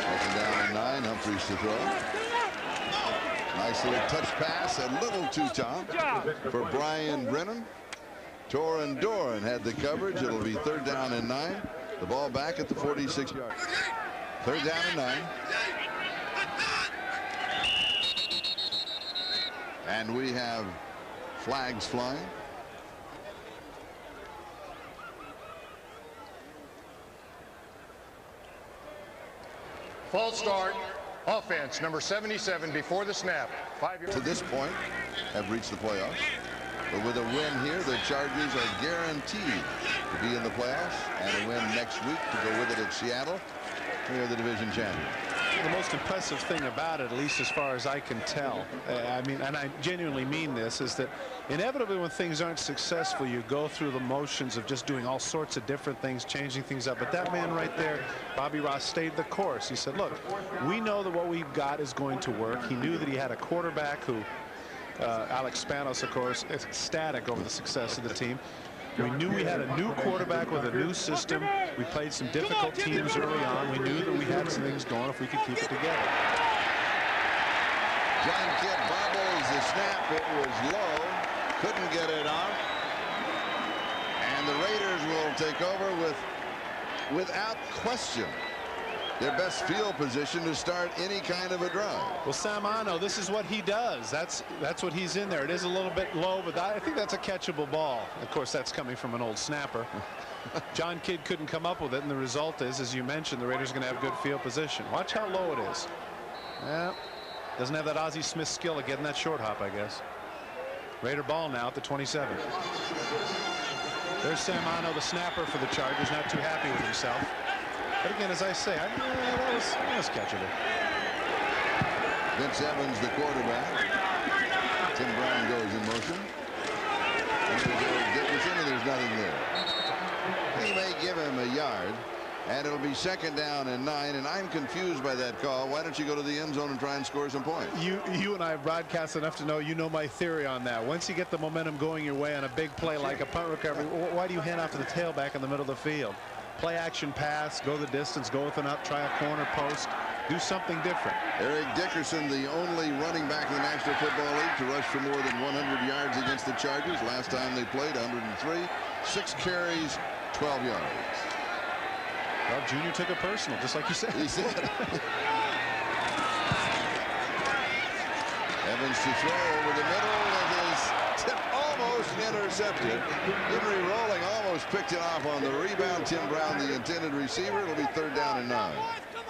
Second down and 9. Humphries to throw. Nice little touch pass, a little too top for Brian Brennan. Torin Doran had the coverage. It'll be third down and 9. The ball back at the 46-yard. Third down and 9. And we have flags flying. False start. Offense, number 77 before the snap. 5 yards. To this point, have reached the playoffs. But with a win here, the Chargers are guaranteed to be in the playoffs, and a win next week to go with it at Seattle. We are the division champion. The most impressive thing about it, at least as far as I can tell, I mean, and I genuinely mean this, is that inevitably when things aren't successful, you go through the motions of just doing all sorts of different things, changing things up. But that man right there, Bobby Ross, stayed the course. He said, look, we know that what we've got is going to work. He knew that he had a quarterback who, Alex Spanos, of course, ecstatic over the success of the team. We knew we had a new quarterback with a new system. We played some difficult teams early on. We knew that we had some things going if we could keep it together. John Kidd bobbles the snap. It was low. Couldn't get it off. And the Raiders will take over without question, their best field position to start any kind of a drive. Well, Sam Ano, this is what he does. That's what he's in there. It is a little bit low, but I think that's a catchable ball. Of course, that's coming from an old snapper. John Kidd couldn't come up with it, and the result is, as you mentioned, the Raiders are going to have good field position. Watch how low it is. Yeah, doesn't have that Ozzie Smith skill of getting that short hop, I guess. Raider ball now at the 27. There's Sam Ano, the snapper for the Chargers, not too happy with himself. But again, as I say, that was catchable. Vince Evans, the quarterback. Tim Brown goes in motion. And there's Eric Dickerson, and there's nothing there. He may give him a yard, and it'll be second down and 9. And I'm confused by that call. Why don't you go to the end zone and try and score some points? You and I have broadcast enough to know you know my theory on that. Once you get the momentum going your way on a big play like a punt recovery, why do you hand off to the tailback in the middle of the field? Play action pass, go the distance, go with an up, try a corner post, do something different. Eric Dickerson, the only running back in the National Football League to rush for more than 100 yards against the Chargers. Last time they played, 103. 6 carries, 12 yards. Well, Junior took it personal, just like you said. He said. Evans to throw over the middle. It is tipped, almost intercepted. Henry Rolling almost picked it off on the rebound. Tim Brown, the intended receiver. It'll be third down and 9.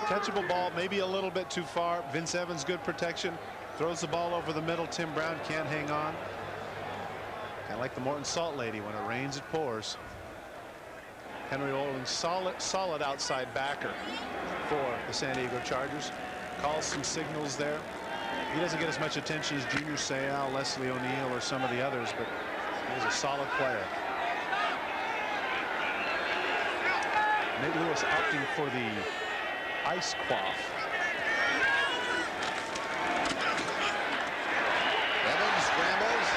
Catchable ball, maybe a little bit too far. Vince Evans, good protection. Throws the ball over the middle. Tim Brown can't hang on. Kind of like the Morton Salt Lady. When it rains, it pours. Henry Rolling, solid outside backer for the San Diego Chargers. Calls some signals there. He doesn't get as much attention as Junior Seau, Leslie O'Neal, or some of the others, but he's a solid player. Nate Lewis opting for the ice quaff. Evans scrambles.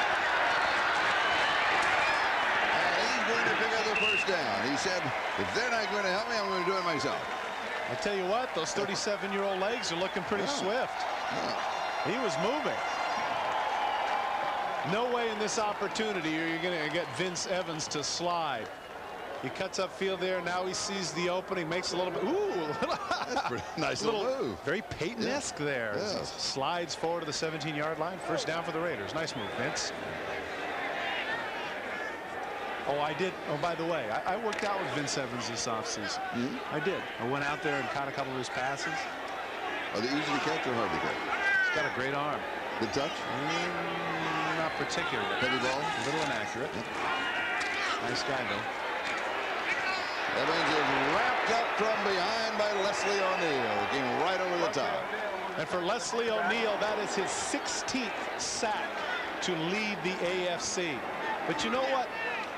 And he's going to pick up the first down. He said, if they're not going to help me, I'm going to do it myself. I tell you what, those 37-year-old legs are looking pretty swift. He was moving. No way in this opportunity are you going to get Vince Evans to slide. He cuts up field there. Now he sees the opening, makes a little bit. Ooh, that's pretty nice little move. Very Peyton-esque there. Yeah. Slides forward to the 17-yard line. First down for the Raiders. Nice move, Vince. Oh, I did. Oh, by the way, I worked out with Vince Evans this offseason. I did. I went out there and caught a couple of his passes. Are they easy to catch or hard to catch? He's got a great arm. Good touch? Not particularly. Heavy ball? A little inaccurate. Nice guy, though. Evans is wrapped picked up from behind by Leslie O'Neal. Came right over the top. And for Leslie O'Neal, that is his 16th sack to lead the AFC. But you know what?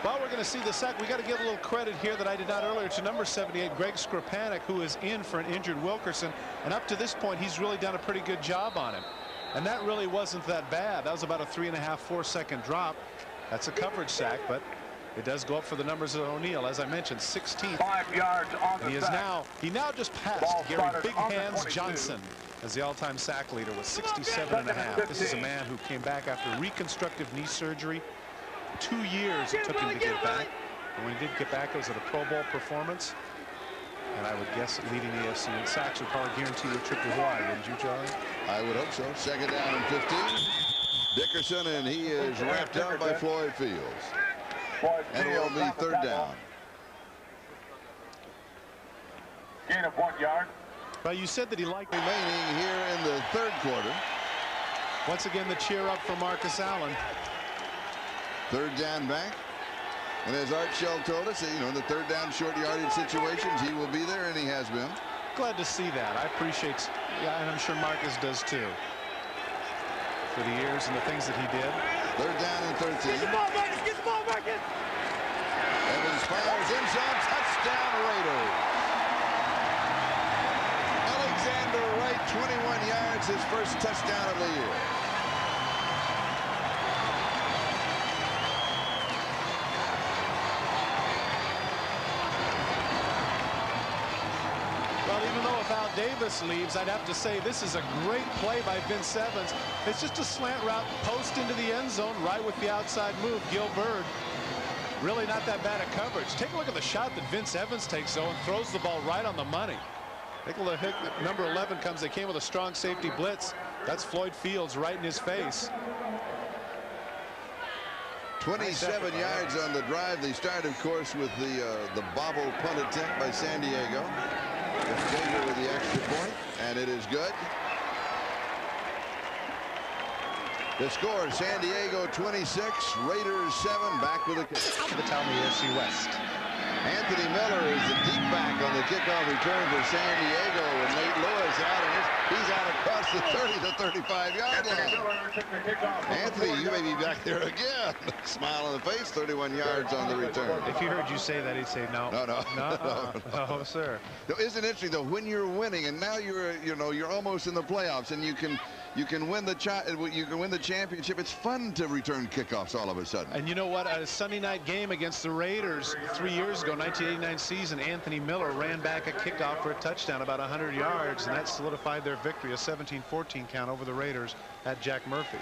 While we're going to see the sack, we got to give a little credit here that I did not earlier to number 78, Greg Skripanik, who is in for an injured Wilkerson. And up to this point, he's really done a pretty good job on him. And that really wasn't that bad. That was about a 3.5, 4-second drop. That's a coverage sack, but it does go up for the numbers of O'Neal. As I mentioned, 16th. 5 yards on the sack. He now just passed Gary Big Hands Johnson as the all-time sack leader with 67.5. This is a man who came back after reconstructive knee surgery. 2 years it took him to get back. And when he did get back, it was at a Pro Bowl performance. And I would guess leading the AFC in sacks would probably guarantee you a trip to Hawaii, wouldn't you, Charlie? I would hope so. Second down and 15. Dickerson, and he is wrapped up by Floyd Fields. And it will be third down. Gain of 1 yard. Well, you said that he liked Remaining here in the third quarter. Once again, the cheer up for Marcus Allen. Third down back. And as Art Shell told us, you know, in the third down short yardage situations, he will be there, and he has been. Glad to see that. I appreciate, yeah, and I'm sure Marcus does too, for the years and the things that he did. Third down and 13. Get the ball, Marcus! Get the ball, Marcus! Evans fires in zone. Touchdown, Raiders. Alexander Wright, 21 yards, his first touchdown of the year. Well, even though if Al Davis leaves, I'd have to say this is a great play by Vince Evans. It's just a slant route, post into the end zone, right with the outside move. Gil Byrd, really not that bad at coverage. Take a look at the shot that Vince Evans takes, though, and throws the ball right on the money. Take a look. Number 11 comes. They came with a strong safety blitz. That's Floyd Fields right in his face. 27 yards on the drive. They start, of course, with the bobble punt attempt by San Diego. Fager with the extra point, and it is good. The score, San Diego 26, Raiders 7, back with a kick. The town of the AFC West. Anthony Miller is the deep back on the kickoff return for San Diego, and Nate Lewis out, and he's out across the 30 to 35-yard line. Anthony, you may be back there again. Smile on the face, 31 yards on the return. If he heard you say that, he'd say no. No, sir. Isn't it interesting though, when you're winning, and now you're almost in the playoffs, and you can win the championship. It's fun to return kickoffs all of a sudden. And you know what? A Sunday night game against the Raiders 3 years ago, 1989 season, Anthony Miller ran back a kickoff for a touchdown about 100 yards, and that solidified their victory, a 17-14 count over the Raiders at Jack Murphy.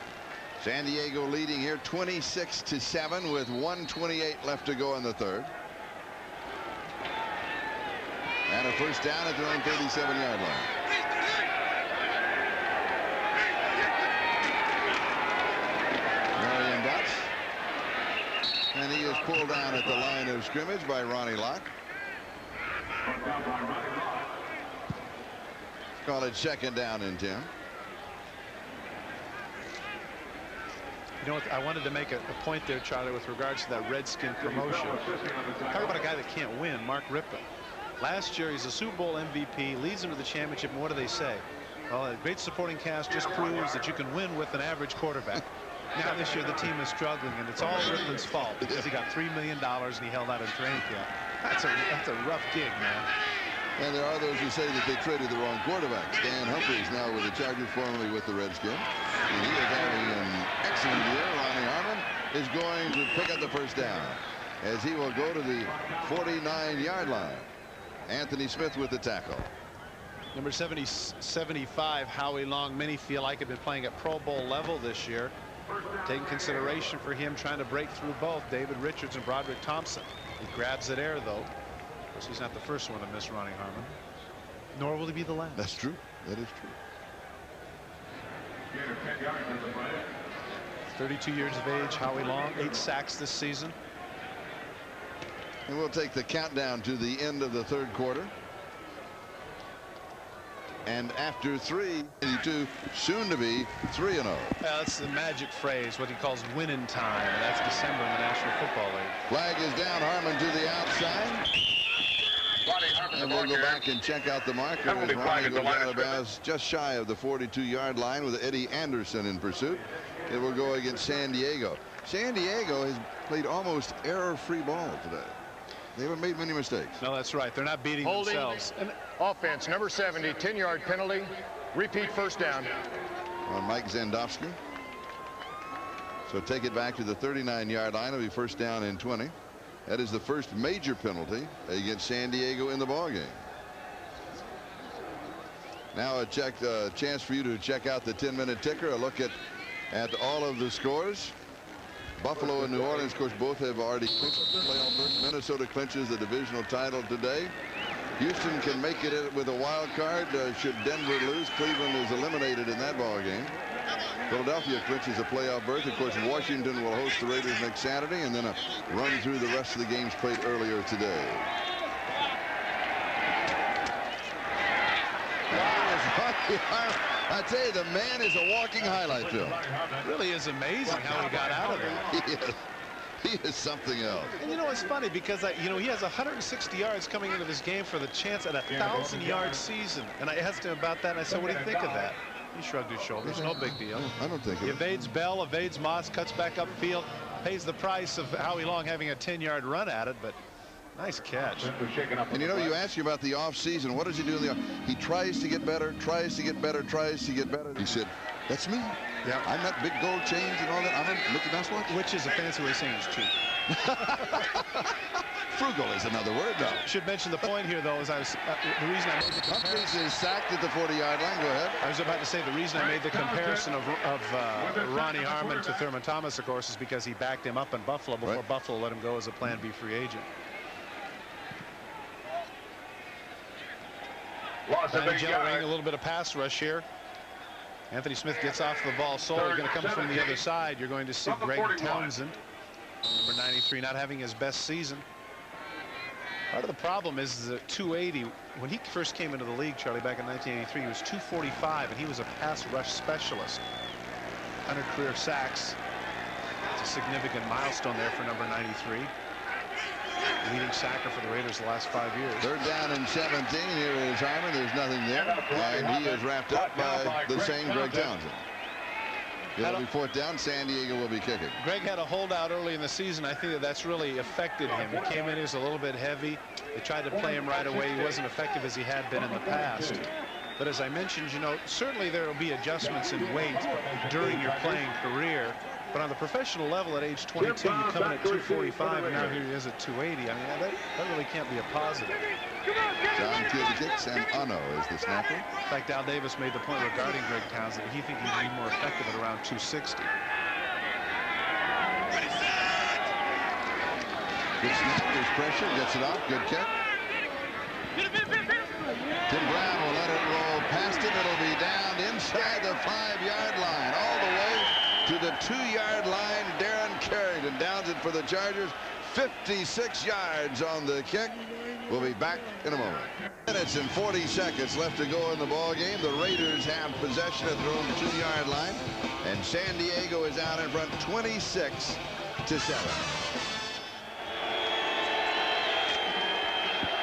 San Diego leading here 26-7 with 1:28 left to go in the third. And a first down at their own 37-yard line. Marion Butts. And he is pulled down at the line of scrimmage by Ronnie Lott. Call it second down and 10. You know what? I wanted to make a point there, Charlie, with regards to that Redskin promotion. Talk about a guy that can't win, Mark Rippon. Last year, he's a Super Bowl MVP, leads them to the championship, and what do they say? Well, a great supporting cast just proves that you can win with an average quarterback. Now this year, the team is struggling, and it's all Rippon's fault because he got $3 million and he held out in training camp. That's a rough gig, man. And there are those who say that they traded the wrong quarterback. Stan Humphries now with the Chargers, formerly with the Redskins. And he is having an excellent year. Ronnie Harmon is going to pick up the first down as he will go to the 49-yard line. Anthony Smith with the tackle. Number 75, Howie Long. Many feel like have been playing at Pro Bowl level this year. Taking consideration for him trying to break through both David Richards and Broderick Thompson. He grabs at air, though. Of course, he's not the first one to miss Ronnie Harmon. Nor will he be the last. That's true. That is true. 32 years of age, Howie Long, 8 sacks this season. And we'll take the countdown to the end of the third quarter. And after 3-2, soon to be 3-0. That's the magic phrase, what he calls winning time. And that's December in the National Football League. Flag is down. Harmon to the outside. Ronnie Harmon And we'll go back and check out the marker as Ronnie goes out of bounds just shy of the 42-yard line with Eddie Anderson in pursuit. It will go against San Diego. San Diego has played almost error-free ball today. They haven't made many mistakes. No, that's right. They're not beating themselves. And offense, number 70, 10-yard penalty. Repeat first down. On Mike Zandowski. So take it back to the 39-yard line. It'll be first down and 20. That is the first major penalty against San Diego in the ballgame. Now a chance for you to check out the 10-minute ticker. A look at all of the scores. Buffalo and New Orleans, of course, both have already clinched the playoff berth. Minnesota clinches the divisional title today. Houston can make it with a wild card. Should Denver lose, Cleveland is eliminated in that ball game. Philadelphia clinches a playoff berth. Of course, Washington will host the Raiders next Saturday, and then a run through the rest of the games played earlier today. I tell you, the man is a walking highlight film. It really is amazing how he got out of there. He is something else. And you know, it's funny because he has 160 yards coming into this game for the chance at a 1,000-yard season. And I asked him about that, and I said, "What do you think of that?" He shrugged his shoulders. No big deal. I don't think he evades Bell, evades Moss, cuts back upfield, pays the price of Howie Long having a 10-yard run at it, but nice catch. And you know, you ask you about the offseason. What does he do in the off? He tries to get better, tries to get better, tries to get better. He said, "That's me. Yeah, I'm not big gold chains and all that. I'm a Mickey Mouse watch." Which is a fancy way of saying it's cheap. Frugal is another word, though. Should mention the point here, though, is the reason I made the comparison. Humphries is sacked at the 40-yard line. Go ahead. I was about to say the reason I made the comparison of Ronnie Harmon to Thurman Thomas, of course, is because he backed him up in Buffalo before Buffalo let him go as a Plan B free agent. Generating a little bit of pass rush here. Anthony Smith gets off the ball. Sawyer going to come from the other side. You're going to see Greg Townsend, number 93, not having his best season. Part of the problem is that 280. When he first came into the league, Charlie, back in 1983, he was 245, and he was a pass rush specialist. 100 career sacks. It's a significant milestone there for number 93. Leading sacker for the Raiders the last 5 years. Third down and 17. Here is Harmon. There's nothing there. And he is wrapped up by the same Greg Townsend. It'll be fourth down. San Diego will be kicking. Greg had a holdout early in the season. I think that's really affected him. He came in, he was a little bit heavy. They tried to play him right away. He wasn't effective as he had been in the past. But as I mentioned, you know, certainly there will be adjustments in weight during your playing career. But on the professional level at age 22, you come in at 245, and now here he is at 280. I mean, that really can't be a positive. John Kidd kicks, and Uno is the snapper. In fact, Al Davis made the point regarding Greg Townsend. He thinks he'd be more effective at around 260. Good snap, there's pressure, gets it off, good kick. Tim Brown will let it roll past it. It'll be down inside the 5-yard line, all the way to the 2-yard line. Darren Carrington downs it for the Chargers. 56 yards on the kick. We'll be back in a moment. Minutes and 40 seconds left to go in the ball game. The Raiders have possession at their own 2-yard line, and San Diego is out in front 26-7.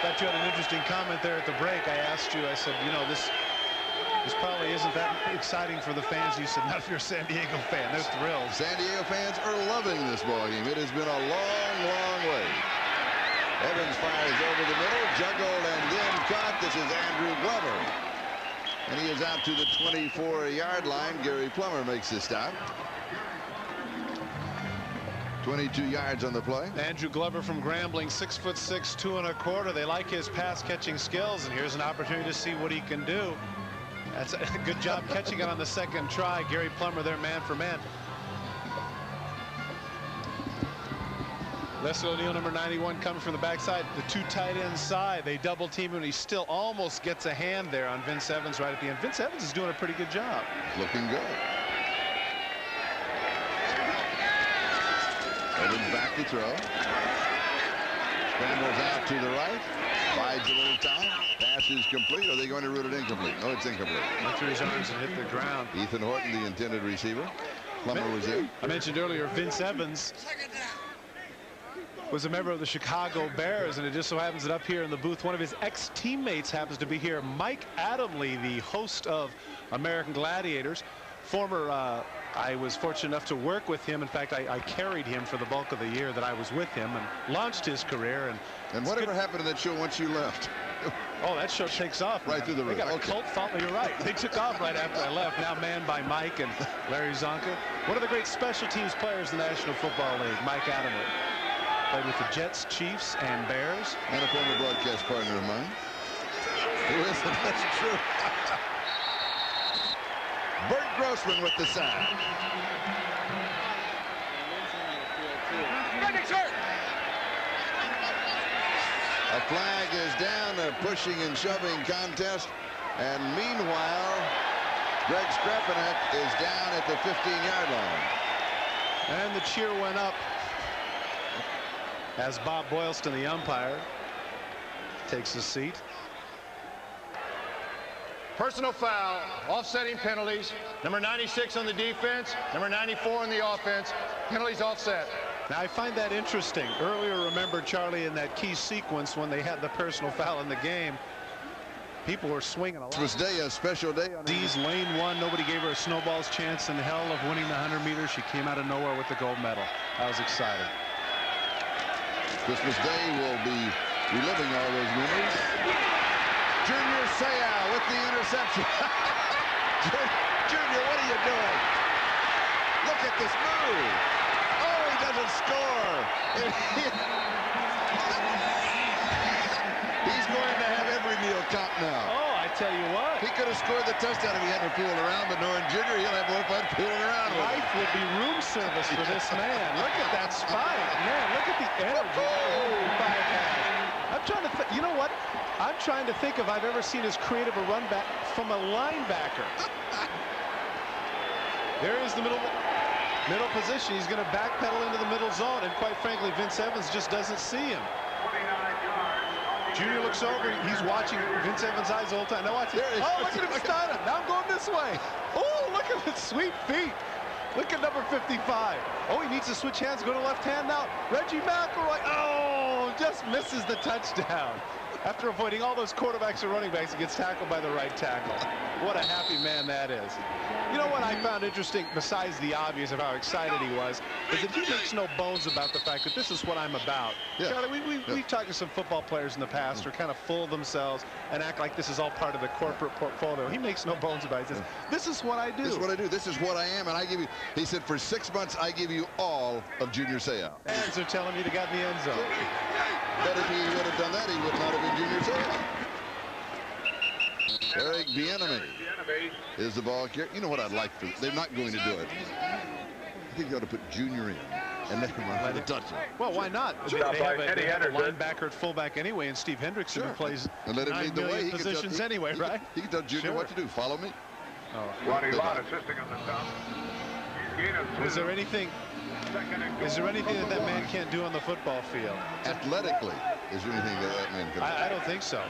Thought you had an interesting comment there at the break. I asked you, I said, you know, this probably isn't that exciting for the fans. You said, not if you're a San Diego fan. They're thrilled. San Diego fans are loving this ball game. It has been a long, long way. Evans fires over the middle, juggled and then caught. This is Andrew Glover. And he is out to the 24-yard line. Gary Plummer makes the stop. 22 yards on the play. Andrew Glover from Grambling, 6'6", 2 1/4. They like his pass-catching skills, and here's an opportunity to see what he can do. That's a good job catching it on the second try. Gary Plummer there, man for man. Lester O'Neal, number 91, coming from the backside. The 2 tight end side. They double team him, and he still almost gets a hand there on Vince Evans right at the end. Vince Evans is doing a pretty good job. Looking good. Evans back to throw. Scrambles out to the right. Bides a little time. Pass is complete. Are they going to root it incomplete? No, it's incomplete. Went through his arms and hit the ground. Ethan Horton, the intended receiver. Plummer was there. I mentioned earlier Vince Evans. was a member of the Chicago Bears, and it just so happens that up here in the booth, one of his ex-teammates happens to be here. Mike Adamle, the host of American Gladiators, former I was fortunate enough to work with him. In fact, I carried him for the bulk of the year that I was with him and launched his career. And whatever happened to that show once you left? Oh, that show takes off. Right through the roof. They got a cult following. You're right. They took off right after I left. Now manned by Mike and Larry Zonka. One of the great special teams players in the National Football League, Mike Adamle. Played with the Jets, Chiefs, and Bears. And a former broadcast partner of mine. Who is it? That's true. Bert Grossman with the sack. A flag is down, a pushing and shoving contest. And meanwhile, Greg Skrepenick is down at the 15-yard line. And the cheer went up as Bob Boylston, the umpire, takes his seat. Personal foul, offsetting penalties. Number 96 on the defense, number 94 on the offense. Penalties offset. Now, I find that interesting. Earlier, remember, Charlie, in that key sequence when they had the personal foul in the game, people were swinging a lot. Christmas Day, a special day. D's lane one. Nobody gave her a snowball's chance in hell of winning the 100 meters. She came out of nowhere with the gold medal. I was excited. Christmas Day will be reliving all those memories. Junior Seau with the interception. Junior, what are you doing? Look at this move. Oh, he doesn't score. He's going to have every meal count now. Oh, I tell you what. He could have scored the touchdown if he hadn't fooled around, but knowing Junior, he'll have more fun fooling around with Life would be room service for this man. Look at that spike. Man, look at the energy. I'm trying to think. You know what? I'm trying to think if I've ever seen as creative a run back from a linebacker. There is the middle position. He's going to backpedal into the middle zone, and quite frankly, Vince Evans just doesn't see him. Junior looks over. He's watching Vince Evans' eyes the whole time. Now watch it. Oh, look at him start him. Now I'm going this way. Oh, look at his sweet feet. Look at number 55. Oh, he needs to switch hands, go to left hand now. Reggie McElroy. Oh, just misses the touchdown. After avoiding all those quarterbacks and running backs, he gets tackled by the right tackle. What a happy man that is. You know what I found interesting, besides the obvious of how excited he was, is that he makes no bones about the fact that this is what I'm about. Yeah. Charlie, we've talked to some football players in the past who are kind of full of themselves and act like this is all part of the corporate portfolio. He makes no bones about it. He says, this is what I do. This is what I do. This is what I am, and I give you, he said, for 6 months, I give you all of Junior Seau. Fans are telling me to get in the end zone. But if he would have done that, he would not have been Junior Seau. Eric Bieniemy is the ball carrier. You know what I'd like for them? They're not going to do it. I think you ought to put Junior in and let him run the touchdown. Well, why not? They have a linebacker at fullback anyway, and Steve Hendrickson who plays and let him lead the way. Positions anyway, right? He can tell Junior what to do. Follow me. Oh. Ronnie Lott assisting on the top. Is there anything that man can't do on the football field? Athletically, is there anything that man can do? I don't think so.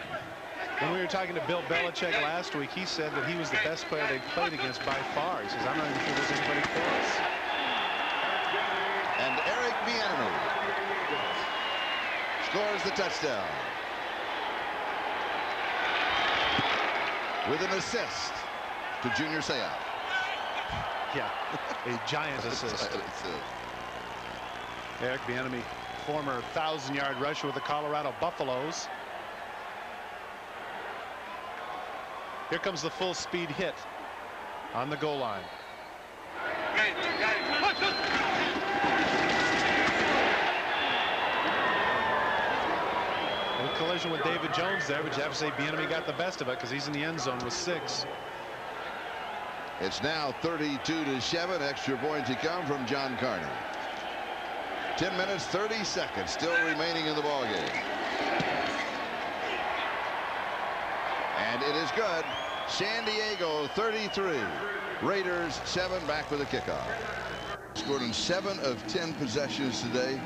When we were talking to Bill Belichick last week, he said that he was the best player they've played against by far. He says, I'm not even sure there's anybody close. And Eric Bieniemy scores the touchdown with an assist to Junior Seau. Yeah, a giant assist. Eric Bieniemy, former 1,000-yard rusher with the Colorado Buffaloes. Here comes the full speed hit on the goal line. A collision with David Jones there, but you have to say Bieniemy got the best of it because he's in the end zone with 6. It's now 32-7. Extra point to come from John Carney. 10 minutes, 30 seconds still remaining in the ballgame. And it is good. San Diego 33. Raiders 7 back with a kickoff. Scored in 7 of 10 possessions today.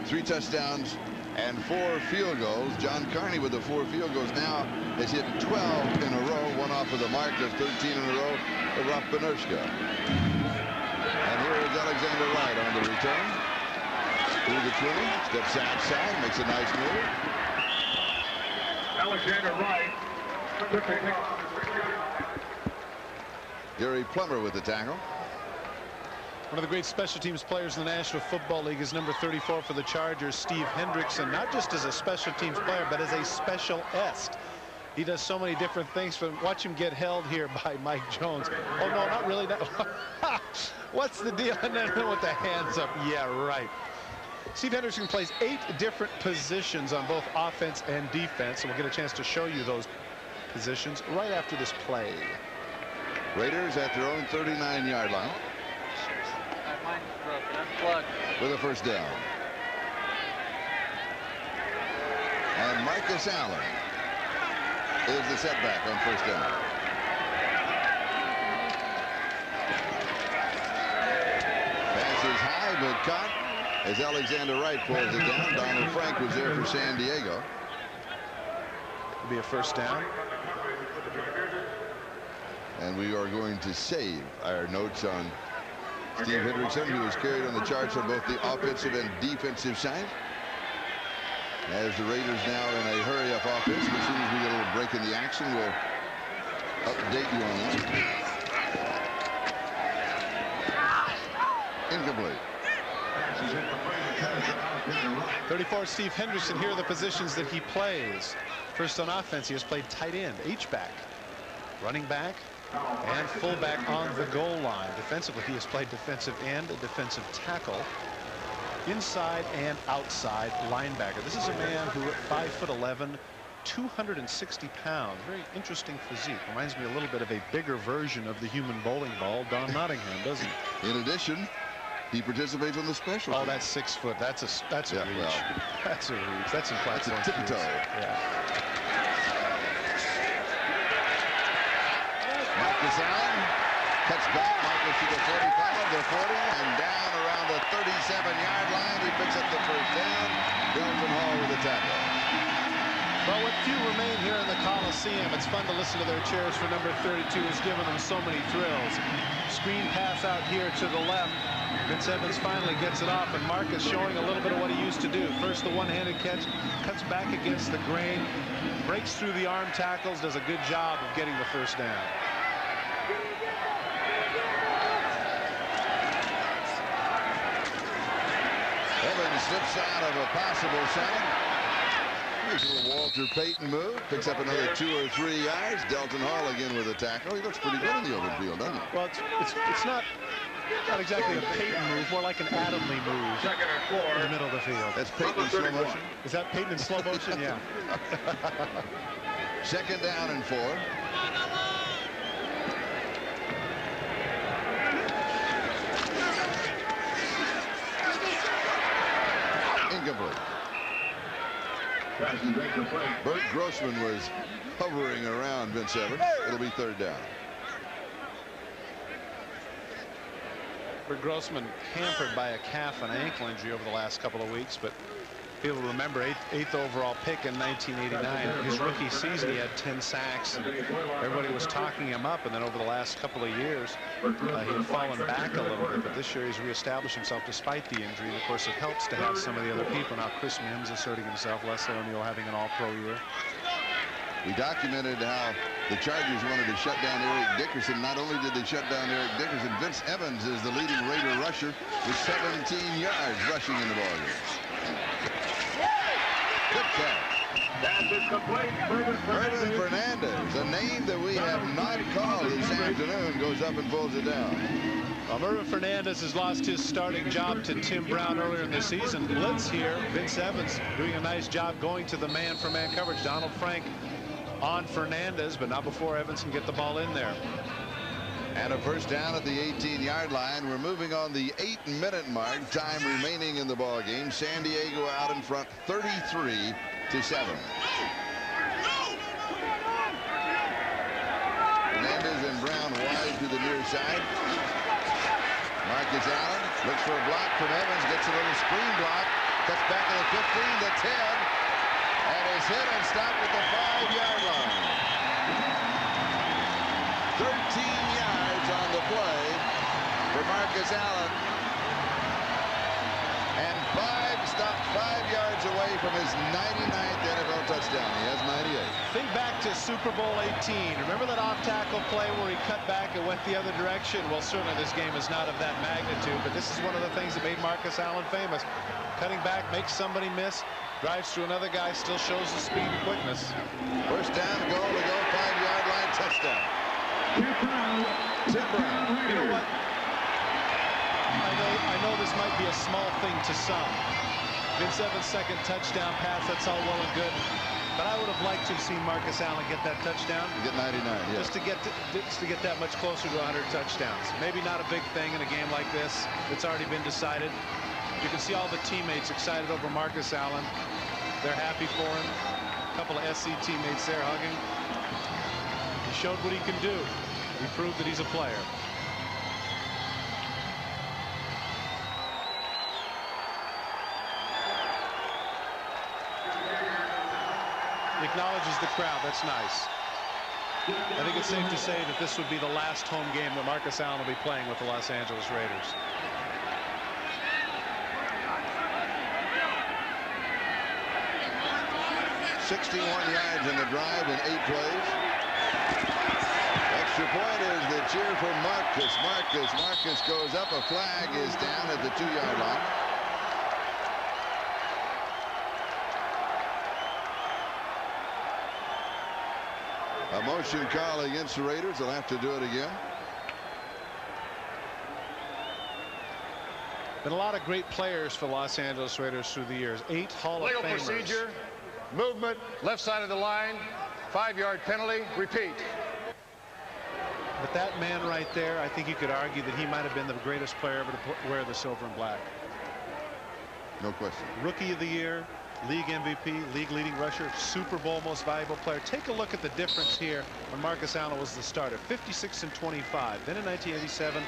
3 touchdowns and 4 field goals. John Carney with the 4 field goals now has hit 12 in a row. One off of the mark of 13 in a row of Ruff Benershka. And here is Alexander Wright on the return. Through the 20, steps outside, makes a nice move. Alexander Wright took the kick. Gary Plummer with the tackle. One of the great special teams players in the National Football League is number 34 for the Chargers, Steve Hendrickson, not just as a special teams player, but as a specialist. He does so many different things. Watch him get held here by Mike Jones. Oh, no, not really. What's the deal? And then with the hands up. Yeah, right. Steve Hendrickson plays 8 different positions on both offense and defense, and we'll get a chance to show you those positions right after this play. Raiders at their own 39-yard line. With a first down. And Marcus Allen is the setback on first down. Pass is high but caught as Alexander Wright pulls it down. Donald Frank was there for San Diego. It'll be a first down. And we are going to save our notes on Steve Hendrickson, who was carried on the charts on both the offensive and defensive side. As the Raiders now in a hurry-up offense, as soon as we get a little break in the action, we'll update you on that. Incomplete. 34, Steve Hendrickson. Here are the positions that he plays. First on offense, he has played tight end, H-back, running back, and fullback on the goal line. Defensively, he has played defensive end, defensive tackle, inside and outside linebacker. This is a man who at 5'11", 260 pounds. Very interesting physique. Reminds me a little bit of a bigger version of the human bowling ball, Don Nottingham, doesn't he? In addition, he participates on the special. Oh, that's 6 foot. That's a Yeah, reach. well, That's a reach. That's in that's a tippy-toe. Yeah. Marcus Allen cuts back. Marcus to the 45, the 40, and down around the 37-yard line. He picks up the first down. Delton Hall with the tackle. Well, with few remain here in the Coliseum, it's fun to listen to their cheers for number 32, who's given them so many thrills. Screen pass out here to the left. Vince Evans finally gets it off, and Marcus showing a little bit of what he used to do. First the one-handed catch, cuts back against the grain, breaks through the arm tackles, does a good job of getting the first down. Evans slips out of a possible sack. Here's a little Walter Payton move. Picks up another 2 or 3 yards. Delton Hall again with a tackle. He looks pretty good in the open field, doesn't he? Well, it's not exactly a Payton move, more like an Adamley move in the middle of the field. That's Payton in slow motion. Is that Payton in slow motion? Yeah. Second down and 4. Incomplete. Bert Grossman was hovering around Vince Evans. It'll be third down. Bert Grossman hampered by a calf and ankle injury over the last couple of weeks, but people remember 8th overall pick in 1989. His rookie season, he had 10 sacks, and everybody was talking him up. And then over the last couple of years, he had fallen back a little bit. But this year, he's reestablished himself despite the injury. And of course, it helps to have some of the other people. Now, Chris Mims asserting himself, Leslie O'Neal having an All-Pro year. We documented how the Chargers wanted to shut down Eric Dickerson. Not only did they shut down Eric Dickerson, Vince Evans is the leading Raider rusher with 17 yards rushing in the ballgame. Good catch. Mervin Fernandez, a name that we have not called this afternoon, goes up and pulls it down. Well, Mervin Fernandez has lost his starting job to Tim Brown earlier in the season. Blitz here. Vince Evans doing a nice job going to the man-for-man coverage. Donald Frank on Fernandez, but not before Evans can get the ball in there. And a first down at the 18-yard line. We're moving on the 8-minute mark. Time remaining in the ball game. San Diego out in front, 33-7. Fernandez and Brown wide to the near side. Marcus Allen looks for a block from Evans. Gets a little screen block. Cuts back to the 15, the 10. And is hit and stopped at the 5-yard line. 13 yards on the play for Marcus Allen. And stopped 5 yards away from his 99th NFL touchdown. He has 98. Think back to Super Bowl 18. Remember that off-tackle play where he cut back and went the other direction? Well, certainly this game is not of that magnitude, but this is one of the things that made Marcus Allen famous. Cutting back, makes somebody miss, drives through another guy, still shows the speed and quickness. First down, goal to go, 5-yard line, touchdown. Tim Brown. You know what? I know this might be a small thing to some. Vince Evans' second touchdown pass, that's all well and good. But I would have liked to have seen Marcus Allen get that touchdown. Get 99, yeah. Just to get that much closer to 100 touchdowns. Maybe not a big thing in a game like this. It's already been decided. You can see all the teammates excited over Marcus Allen. They're happy for him. A couple of SC teammates there hugging. He showed what he can do. He proved that he's a player. He acknowledges the crowd. That's nice. I think it's safe to say that this would be the last home game that Marcus Allen will be playing with the Los Angeles Raiders. .61 yards in the drive in 8 plays. Extra point is the cheer for Marcus. Marcus goes up. A flag is down at the 2-yard line. A motion call against the Raiders. They'll have to do it again. Been a lot of great players for the Los Angeles Raiders through the years. 8 Hall of Legal Famers. procedure. Movement, left side of the line, 5-yard penalty, repeat. But that man right there, I think you could argue that he might have been the greatest player ever to wear the silver and black. No question. Rookie of the year, league MVP, league leading rusher, Super Bowl most valuable player. Take a look at the difference here when Marcus Allen was the starter. 56 and 25. Then in 1987,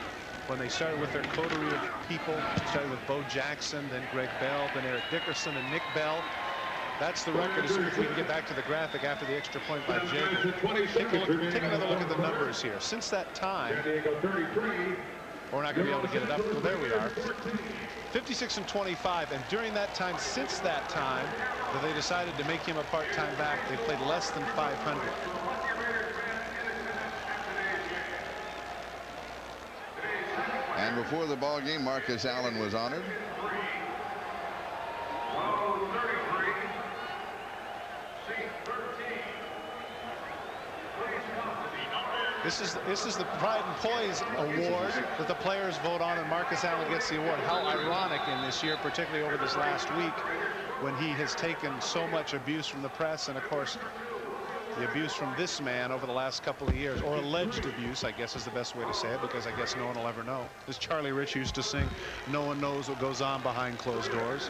when they started with their coterie of people, started with Bo Jackson, then Greg Bell, then Eric Dickerson and Nick Bell. That's the record. As soon as we can get back to the graphic after the extra point by Jacob. Take another look at the numbers here. Since that time, we're not going to be able to get it up. Well, there we are. 56 and 25. And during that time, since that time, that they decided to make him a part-time back, they played less than 500. And before the ball game, Marcus Allen was honored. This is the Pride and Poise Award that the players vote on, and Marcus Allen gets the award. How ironic in this year, particularly over this last week, when he has taken so much abuse from the press, and of course the abuse from this man over the last couple of years, or alleged abuse, I guess is the best way to say it, because I guess no one will ever know. As Charlie Rich used to sing, no one knows what goes on behind closed doors.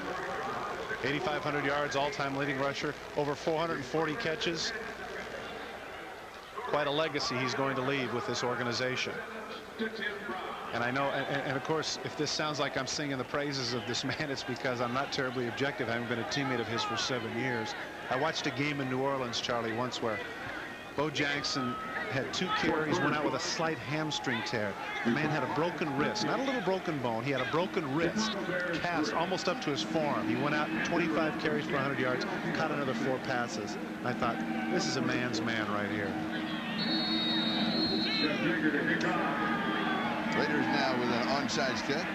8,500 yards, all-time leading rusher, over 440 catches. Quite a legacy he's going to leave with this organization. And I know, and of course, if this sounds like I'm singing the praises of this man, it's because I'm not terribly objective, having been a teammate of his for 7 years. I watched a game in New Orleans, Charlie, once where Bo Jackson had 2 carries, went out with a slight hamstring tear. The man had a broken wrist, not a little broken bone. He had a broken wrist, cast almost up to his forearm. He went out 25 carries for 100 yards, caught another 4 passes. I thought, this is a man's man right here. Raiders now with an onside kick.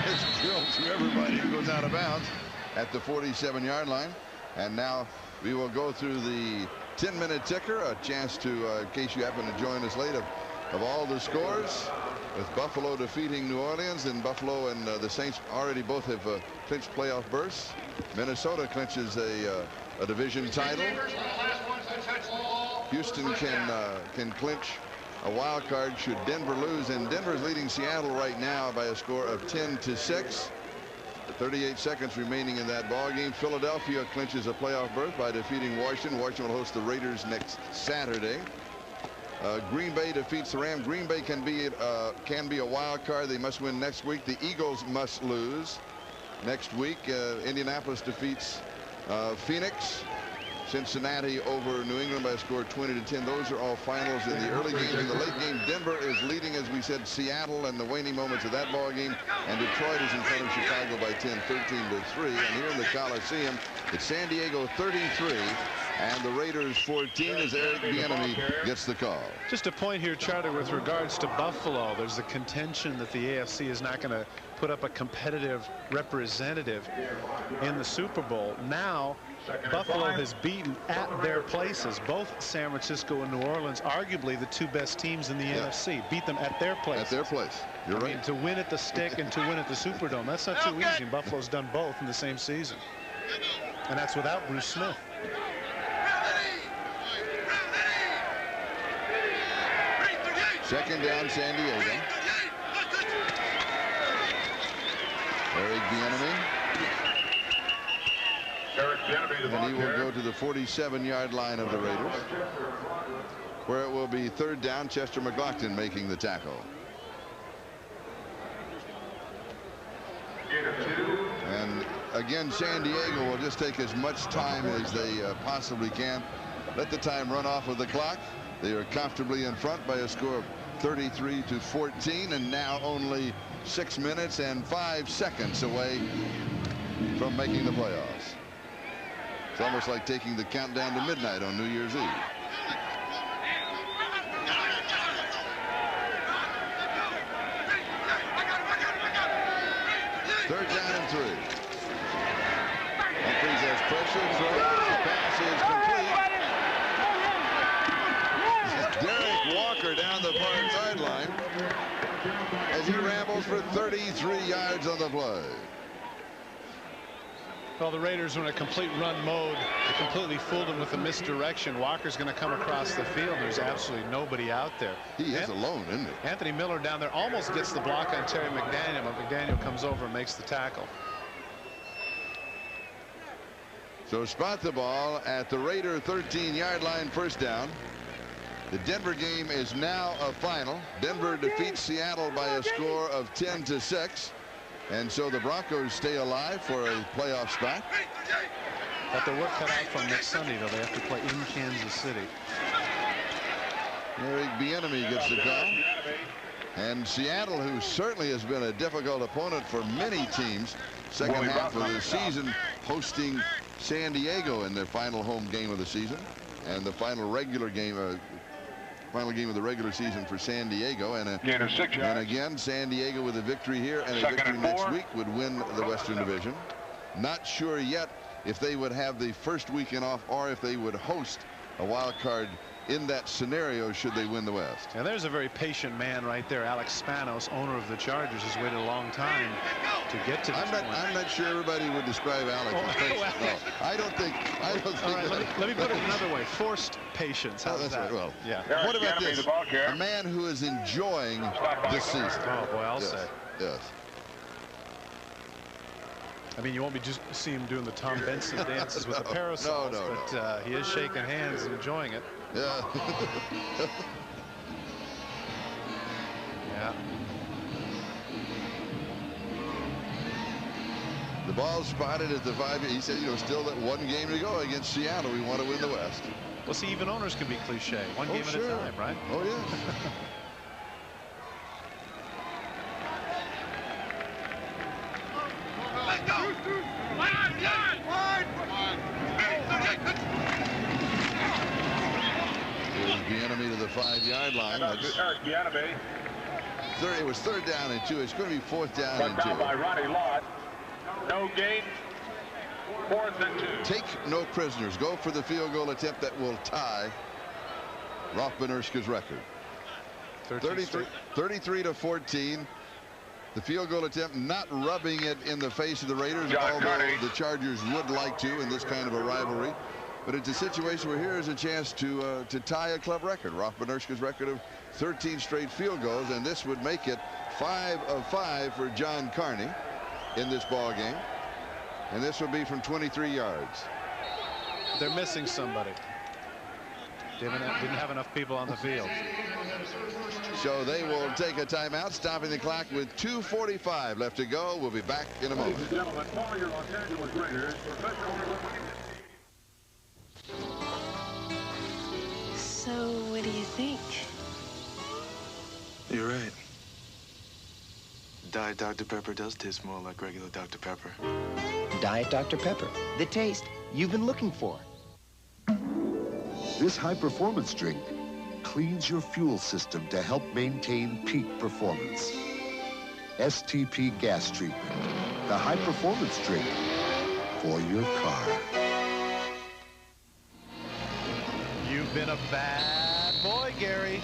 It's drilled through everybody who goes out of bounds at the 47-yard line. And now we will go through the 10-minute ticker, a chance to, in case you happen to join us late, of all the scores, with Buffalo defeating New Orleans, and Buffalo and the Saints already both have clinched playoff berths. Minnesota clinches a division title. Houston can clinch a wild card should Denver lose, and Denver is leading Seattle right now by a score of 10-6. 38 seconds remaining in that ball game. Philadelphia clinches a playoff berth by defeating Washington. Washington will host the Raiders next Saturday. Green Bay defeats the Rams. Green Bay can be a wild card. They must win next week. The Eagles must lose next week. Indianapolis defeats Phoenix. Cincinnati over New England by a score of 20-10. Those are all finals in the early games. In the late game, Denver is leading, as we said, Seattle and the waning moments of that ball game. And Detroit is in front of Chicago by 10, 13-3. And here in the Coliseum, it's San Diego 33 and the Raiders 14 as Eric Bieniemy gets the call. Just a point here, Charlie, with regards to Buffalo. There's a contention that the AFC is not going to put up a competitive representative in the Super Bowl. Now, Buffalo has beaten at their places both San Francisco and New Orleans, arguably the two best teams in the NFC. Beat them at their place. At their place. You're right. I mean, to win at the Stick and to win at the Superdome, that's not too easy. And Buffalo's done both in the same season. And that's without Bruce Smith. Second down, San Diego. Eric Bieniemy. And he will go to the 47-yard line of the Raiders, where it will be third down. Chester McLaughlin making the tackle. And again, San Diego will just take as much time as they possibly can. Let the time run off of the clock. They are comfortably in front by a score of 33-14, and now only 6 minutes and 5 seconds away from making the playoffs. It's almost like taking the countdown to midnight on New Year's Eve. Third down and 3. Humphries has pressure, throws, the pass is complete. Derek Walker down the far sideline as he rambles for 33 yards on the play. Well, the Raiders were in a complete run mode. They completely fooled him with the misdirection. Walker's going to come across the field. There's absolutely nobody out there. He is alone, isn't he? Anthony Miller down there almost gets the block on Terry McDaniel, but McDaniel comes over and makes the tackle. So spot the ball at the Raider 13-yard line, first down. The Denver game is now a final. Denver defeats Seattle by a score of 10-6. And so the Broncos stay alive for a playoff spot. Got their work cut out from next Sunday, though. They have to play in Kansas City. Eric Bieniemy gets the call. And Seattle, who certainly has been a difficult opponent for many teams, second half of the season, hosting San Diego in their final home game of the season. And the final regular game, final game of the regular season for San Diego, and again San Diego with a victory here and a victory next week would win the Western Division. Not sure yet if they would have the first weekend off or if they would host a wild card in that scenario should they win the West. And there's a very patient man right there. Alex Spanos, owner of the Chargers, has waited a long time to get to this point. I'm not sure everybody would describe Alex as patient. No, I don't think All right, let me put it another way. Forced patience. How's that's that? right. Well, yeah. What about this? A man who is enjoying this season. Oh, boy, I'll say. Yes. I mean, you won't be just see him doing the Tom Benson dances with the parasols, but he is shaking hands and enjoying it. Yeah. Yeah. The ball spotted at the 5. He said, still that one game to go against Seattle. We want to win the West. Well, see, even owners can be cliche. One game at a time, right? Oh, yeah. Let's go! Here's Bieniemy to the 5-yard line. It was third down and 2. It's going to be fourth down and 2. By Ronnie Lott. No gain. Fourth and 2. Take no prisoners. Go for the field goal attempt that will tie Rothman-Erska's record. 33-14. The field goal attempt not rubbing it in the face of the Raiders, although the Chargers would like to in this kind of a rivalry. But it's a situation where here is a chance to tie a club record, Rothman-Erska's record of 13 straight field goals, and this would make it 5 of 5 for John Carney in this ball game. And this would be from 23 yards. They're missing somebody. Didn't have enough people on the field. So they will take a timeout, stopping the clock with 2:45 left to go. We'll be back in a moment. Ladies and gentlemen, for your Los Angeles Raiders, professional So, what do you think? You're right. Diet Dr. Pepper does taste more like regular Dr. Pepper. Diet Dr. Pepper, the taste you've been looking for. This high-performance drink cleans your fuel system to help maintain peak performance. STP gas treatment, the high-performance drink for your car. You've been a bad boy, Gary.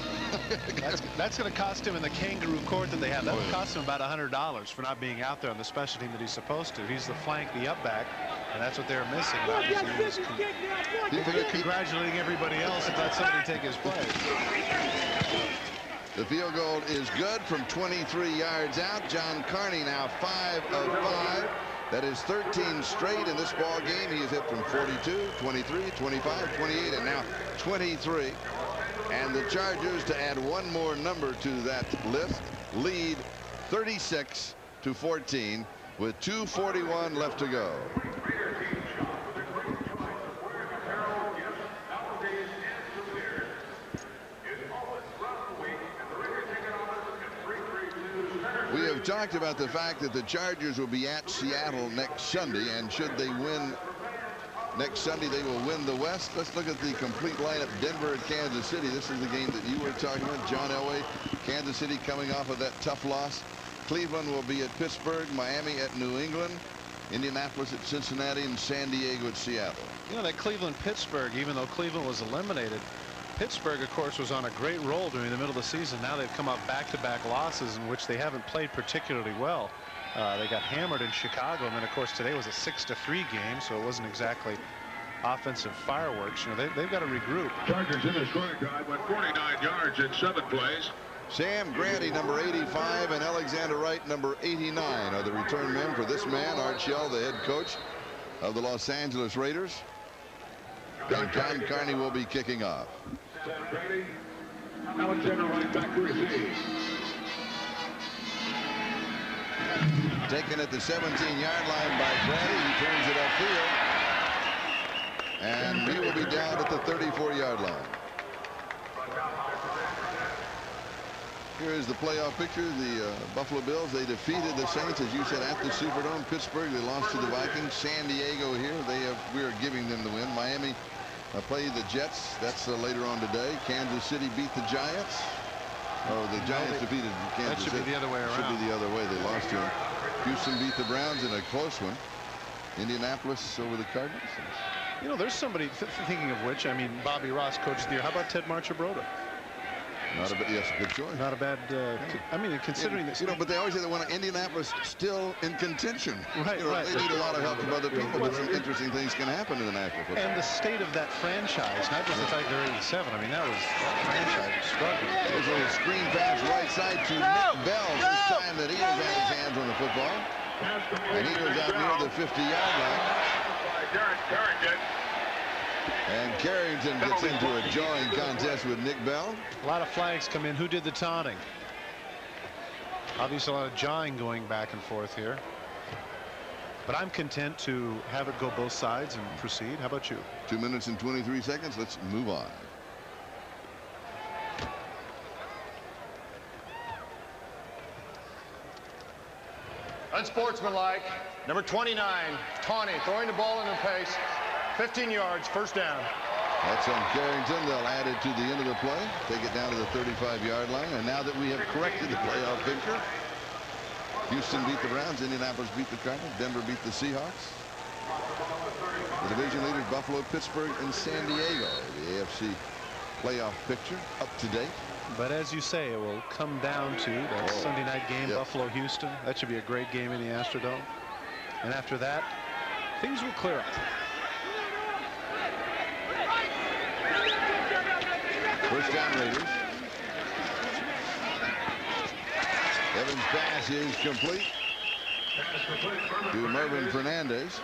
That's going to cost him in the kangaroo court that they have. That would cost him about $100 for not being out there on the special team that he's supposed to. He's the flank, the up back, and that's what they're missing. He's congratulating everybody else and let somebody take his place. The field goal is good from 23 yards out. John Carney now 5 of 5. That is 13 straight in this ball game. He has hit from 42, 23, 25, 28, and now 23. And the Chargers, to add one more number to that list, lead 36-14 with 2:41 left to go. We have talked about the fact that the Chargers will be at Seattle next Sunday, and should they win next Sunday, they will win the West. Let's look at the complete lineup. Denver at Kansas City. This is the game that you were talking about. John Elway, Kansas City coming off of that tough loss. Cleveland will be at Pittsburgh, Miami at New England, Indianapolis at Cincinnati, and San Diego at Seattle. You know, that Cleveland-Pittsburgh, even though Cleveland was eliminated, Pittsburgh, of course, was on a great roll during the middle of the season. Now they've come up back-to-back losses in which they haven't played particularly well. They got hammered in Chicago, and then, of course, today was a 6-3 game, so it wasn't exactly offensive fireworks. You know, they've got to regroup. Chargers in the scoring drive went 49 yards in 7 plays. Sam Grady, number 85, and Alexander Wright, number 89, are the return men for this man, Art Shell, the head coach of the Los Angeles Raiders. And John Carney will be kicking off. Sam Grady, Alexander Wright back to receive. Taken at the 17-yard line by Grady. He turns it upfield. And he will be down at the 34-yard line. Here is the playoff picture. The Buffalo Bills, they defeated the Saints, as you said, at the Superdome. Pittsburgh, they lost to the Vikings. San Diego here, we are giving them the win. Miami played the Jets. That's later on today. Kansas City beat the Giants. Oh, the Giants defeated Kansas City. That should be the other way around. Should be the other way. They lost to them. Houston beat the Browns in a close one. Indianapolis over the Cardinals. You know, there's somebody, thinking of which, I mean, Bobby Ross, coach of the year. How about Ted Marchibroda? Not a bad, yes, good choice. Not a bad, I mean, considering this. You know, but they always say that when Indianapolis still in contention. Right, you know, right. They need a lot of help from other people, but some interesting things can happen in the National Football. And the state of that franchise, not just the fact they're 87. I mean, that franchise was struggling. There's a little screen pass right side to Nick Bell. This time that he has had his hands on the football. And he goes out near the 50-yard line. And Carrington gets into a jawing contest with Nick Bell. A lot of flags come in. Who did the taunting? Obviously a lot of jawing going back and forth here. But I'm content to have it go both sides and proceed. How about you? 2 minutes and 23 seconds. Let's move on. Unsportsmanlike. Number 29, Tawney, throwing the ball in the pace. 15 yards, first down. That's on Carrington. They'll add it to the end of the play. Take it down to the 35-yard line. And now that we have corrected the playoff picture, Houston beat the Browns. Indianapolis beat the Cardinals. Denver beat the Seahawks. The division leaders, Buffalo, Pittsburgh, and San Diego. The AFC playoff picture up to date. But as you say, it will come down to that Sunday night game, yep. Buffalo-Houston. That should be a great game in the Astrodome. And after that, things will clear up. First down, Raiders. Evans' pass is complete to Mervin Fernandez.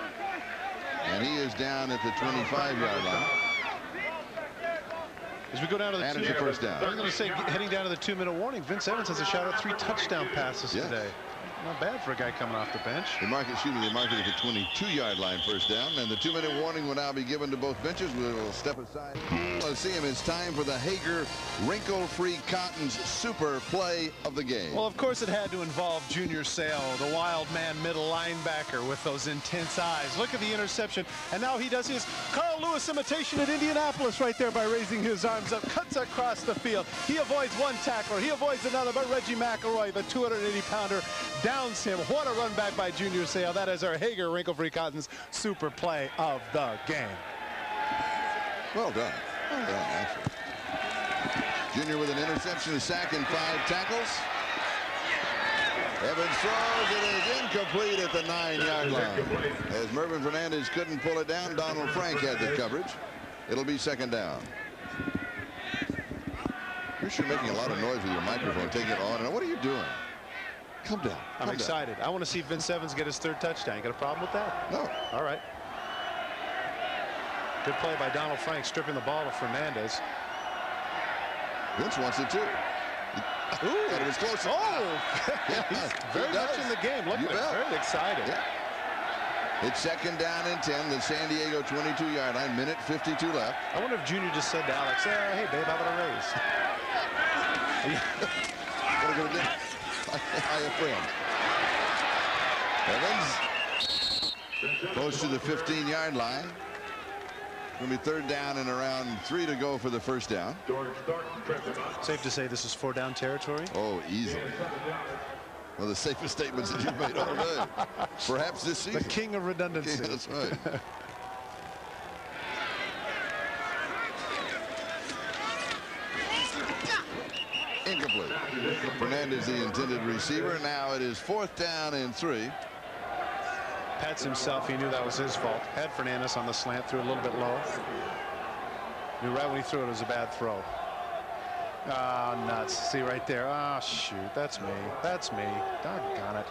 And he is down at the 25-yard line. As we go down to the a first down. I was going to say, heading down to the 2-minute warning, Vince Evans has a shot at 3 touchdown passes today. Not bad for a guy coming off the bench. They mark it at the 22-yard line, first down, and the 2-minute warning will now be given to both benches. We'll step aside. Let's see him. It's time for the Hager Wrinkle-Free Cotton's super play of the game. Well, of course, it had to involve Junior Seau, the wild man middle linebacker with those intense eyes. Look at the interception, and now he does his Carl Lewis imitation at Indianapolis right there by raising his arms up, cuts across the field. He avoids one tackler, he avoids another, but Reggie McElroy, the 280-pounder, downs him. What a run back by Junior Seau. That is our Hager Wrinkle-Free Cotton's super play of the game. Well done. Well done, actually. Junior with an interception, a sack, and 5 tackles. Evans throws. It is incomplete at the 9-yard line. As Mervin Fernandez couldn't pull it down, Donald Frank had the coverage. It'll be second down. You're sure making a lot of noise with your microphone, taking it on. And what are you doing? Come down. I'm excited. I want to see Vince Evans get his 3rd touchdown. You got a problem with that? No. All right. Good play by Donald Frank, stripping the ball to Fernandez. Vince wants it too. Ooh, it was close. Oh, he's very much in the game. Look at him, very excited. Yeah. It's second down and 10. The San Diego 22-yard line. Minute 52 left. I wonder if Junior just said to Alex, hey, babe, how about a raise? What are you going to do? I a friend. Evans goes to the 15-yard line. Going to be 3rd down and around 3 to go for the first down. Safe to say this is 4-down territory? Oh, easily. One of the safest statements that you've made all day. Perhaps this season. The king of redundancy. Yeah, that's right. Incomplete. Fernandez, the intended receiver. Now it is 4th down and 3. Pats himself. He knew that was his fault. Had Fernandez on the slant, threw a little bit low. Knew right when he threw it was a bad throw. Ah, nuts. See right there. Ah, shoot. That's me. That's me. Doggone it.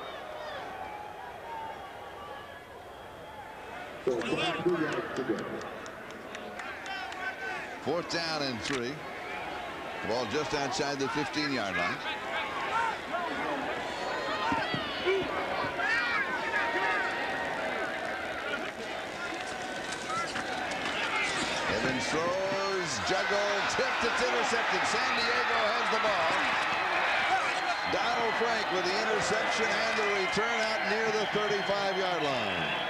Fourth down and 3. The ball just outside the 15-yard line. Evans throws, juggled, tipped, it's intercepted. San Diego has the ball. Donald Frank with the interception and the return out near the 35-yard line.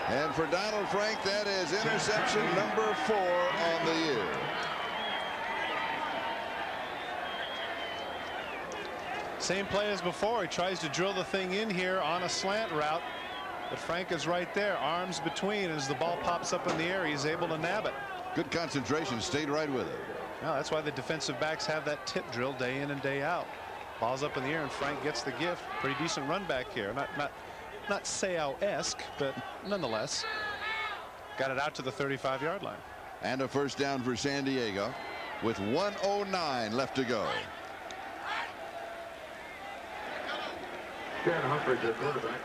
And for Donald Frank, that is interception number 4 on the year. Same play as before. He tries to drill the thing in here on a slant route. But Frank is right there, arms between. As the ball pops up in the air, he's able to nab it. Good concentration, stayed right with it. Well, that's why the defensive backs have that tip drill day in and day out. Ball's up in the air, and Frank gets the gift. Pretty decent run back here. Not Seau-esque, but nonetheless, got it out to the 35-yard line. And a first down for San Diego with 1:09 left to go. Dan Humphries at quarterback.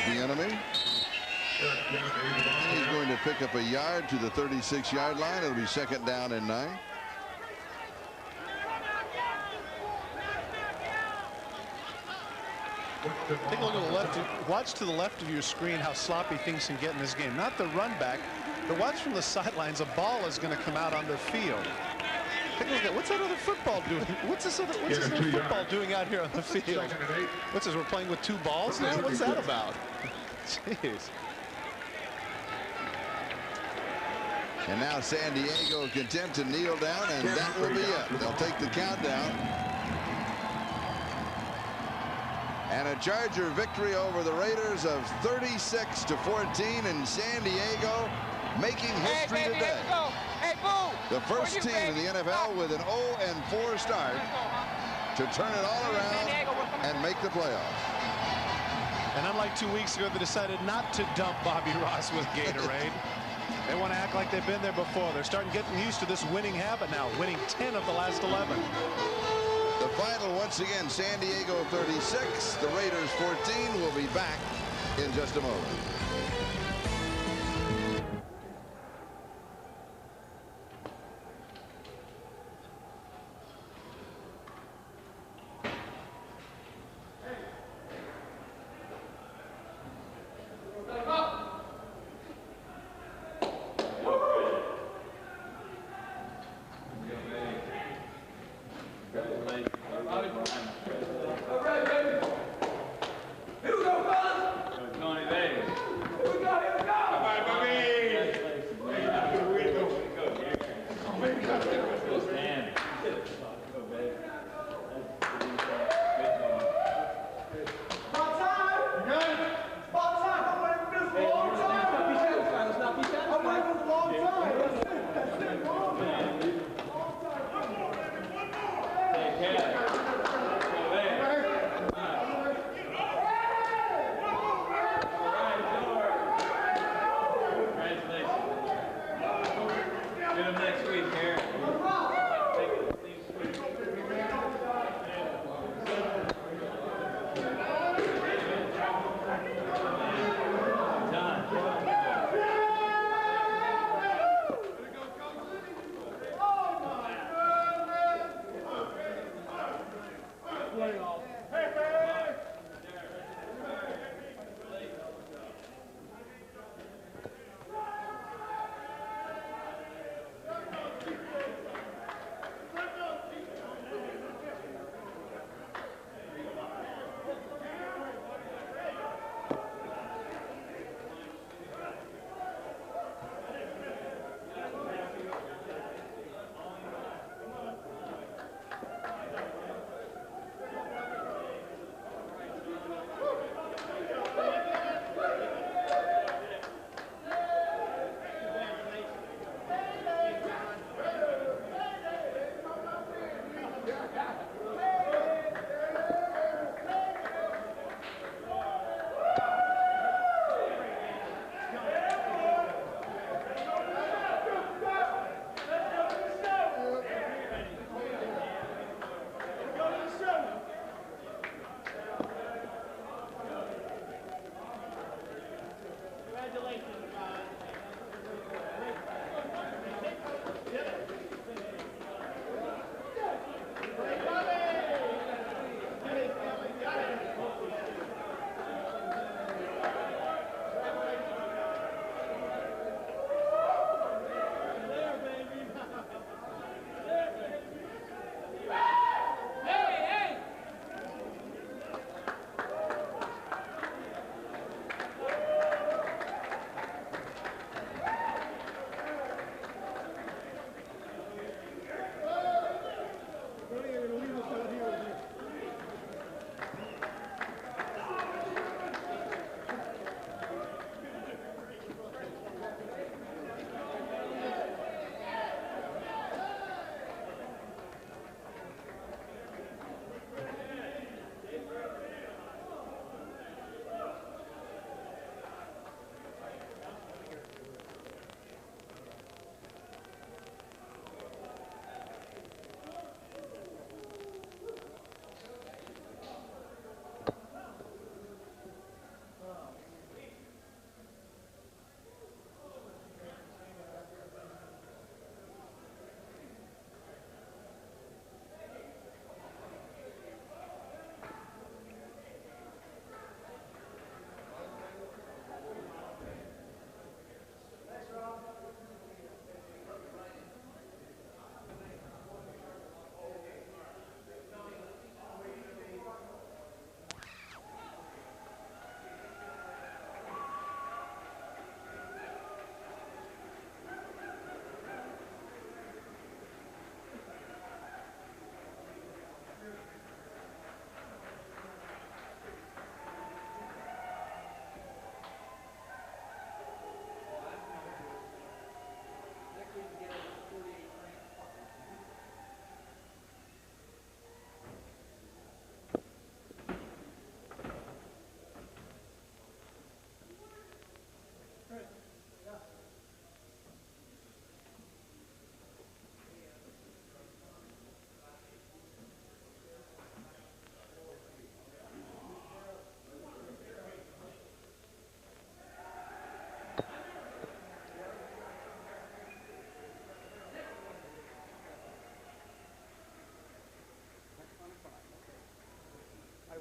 The enemy. He's going to pick up a yard to the 36-yard line. It'll be second down and 9. Take a look at the left. Watch to the left of your screen how sloppy things can get in this game. Not the run back, but watch from the sidelines. A ball is going to come out on the field. Take a look at what's that other football doing? What's this other football doing out here on the field? What's this? We're playing with 2 balls now? What's that about? Jeez. And now San Diego content to kneel down, and that will be it. They'll take the countdown. And a Charger victory over the Raiders of 36-14 in San Diego, making history today. The first team in the NFL with an 0-4 start to turn it all around and make the playoffs. And unlike 2 weeks ago, they decided not to dump Bobby Ross with Gatorade. They want to act like they've been there before. They're starting getting used to this winning habit now, winning 10 of the last 11. The final, once again, San Diego 36, the Raiders 14. We'll be back in just a moment.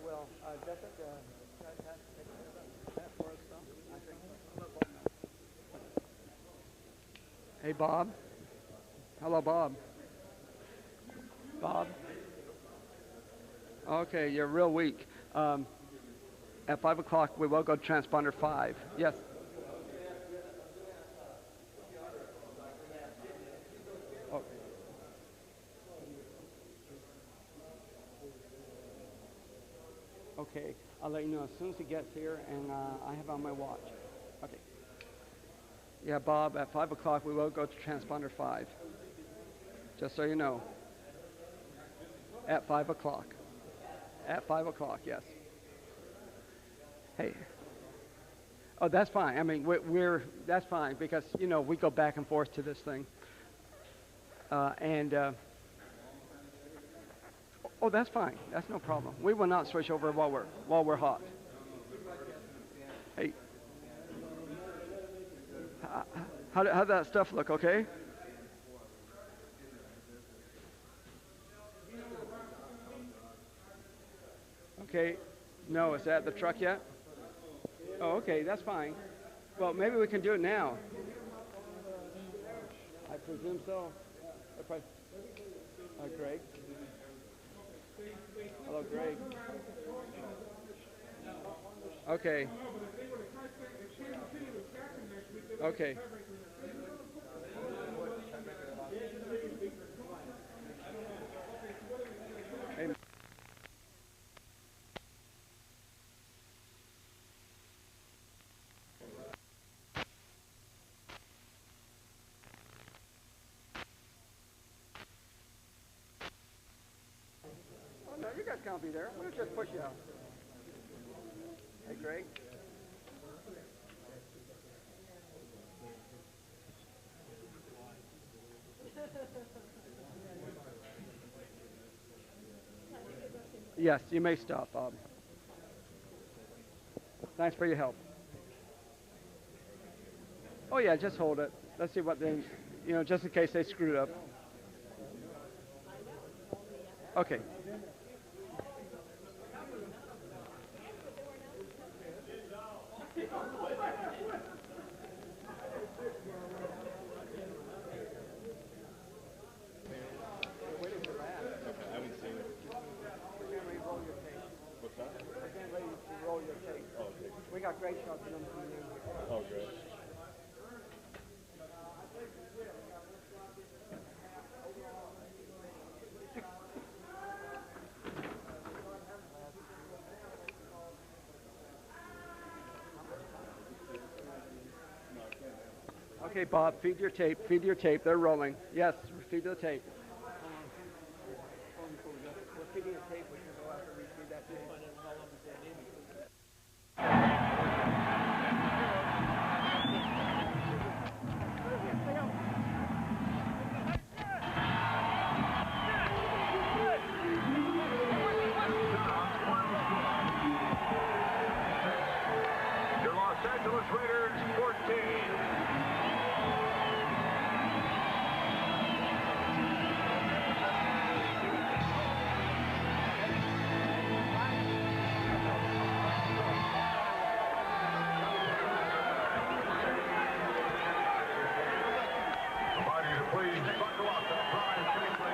will. Jessica, take care of that for us, though. I think. Hey, Bob. Hello, Bob. Bob. Okay, you're real weak. At 5 o'clock, we will go to transponder 5. Yes. Oh. Okay, I'll let you know as soon as he gets here, and I have on my watch. Okay. Yeah, Bob, at 5 o'clock, we will go to transponder 5. Just so you know. At 5 o'clock. At 5 o'clock, yes. Hey. Oh, that's fine. I mean, that's fine because, you know, we go back and forth to this thing. Oh, that's fine. That's no problem. We will not switch over while we're hot. Hey. How'd that stuff look, okay? Okay. No, is that the truck yet? Oh, okay, that's fine. Well, maybe we can do it now. I presume so. Greg. Hello, Greg. Okay. Okay. Hey. Oh, no, you guys can't be there. We'll just push you out. Hey, Greg. Yes, you may stop, Bob. Thanks for your help. Oh yeah, just hold it. Let's see what they, you know, just in case they screwed up. Okay. We got great shots of them from you. Oh, great. Okay, Bob, feed your tape. Feed your tape. They're rolling. Yes, feed the tape. We're feeding the tape. We can go after we feed that tape. Your Los Angeles Raiders 14. Please buckle up and drive safely.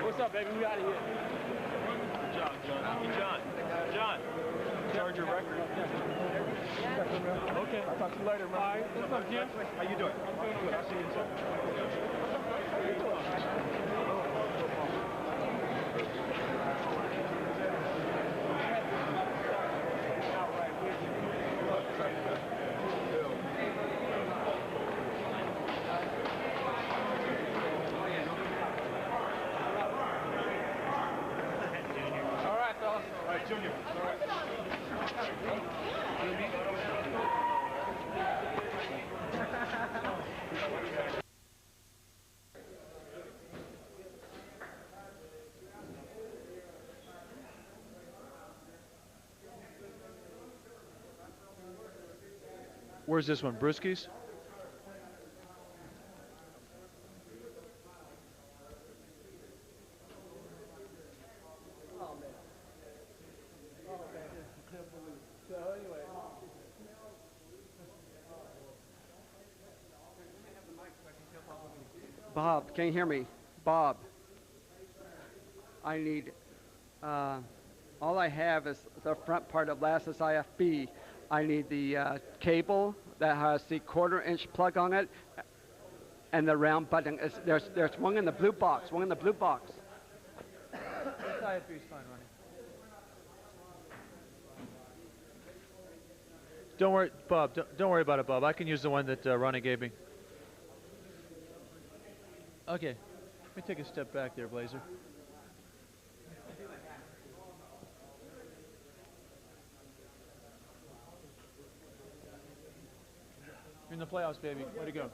What's up, baby? We out of here. Good job, John. Hey, John. Charge your record. Okay. I'll talk to you later, man. All right. What's up, Jim? How you doing? I'm doing good. I'll see you inside. Junior. Where's this one? Brewski's? Bob, can you hear me? Bob, I need, all I have is the front part of last IFB. I need the cable that has the 1/4-inch plug on it and the round button. There's one in the blue box, This IFB is fine, Ronnie. Don't worry, Bob. Don't worry about it, Bob. I can use the one that Ronnie gave me. Okay. Let me take a step back there, Blazer. You're in the playoffs, baby. Way to go.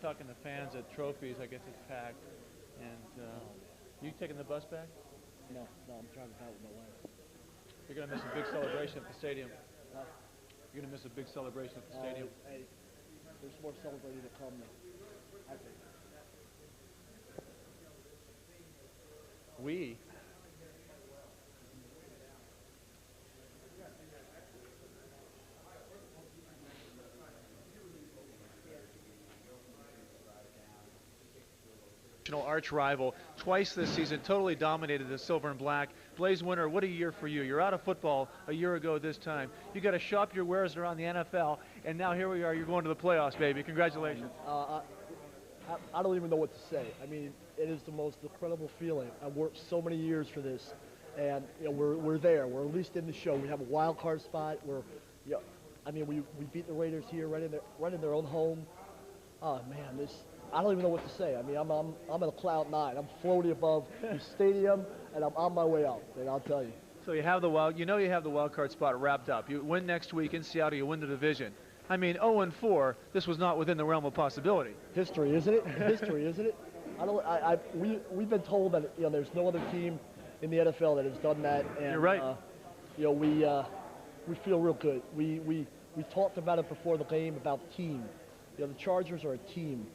Talking to fans at Trophies, I guess it's packed. And you taking the bus back? No, I'm driving out with my wife. You're going to miss a big celebration at the stadium. You're going to miss a big celebration at the stadium. Hey, there's more celebrating to come, I think. We. Arch rival twice this season, totally dominated the silver and black. Blaze Winter, what a year for you. You're out of football a year ago this time. You got to shop your wares around the NFL, and now here we are. You're going to the playoffs, baby. Congratulations. I don't even know what to say. I mean, it is the most incredible feeling. I've worked so many years for this, and you know, we're there. We're at least in the show. We have a wild card spot. I mean, we beat the Raiders here right in their own home. Oh man, I don't even know what to say. I mean, I'm at a cloud nine. I'm floating above the stadium, and I'm on my way out. And I'll tell you. So you have the wild card spot wrapped up. You win next week in Seattle. You win the division. I mean, 0-4. This was not within the realm of possibility. History, isn't it? History, isn't it? We've been told that there's no other team in the NFL that has done that. And, you're right. We feel real good. We talked about it before the game about team. The Chargers are a team.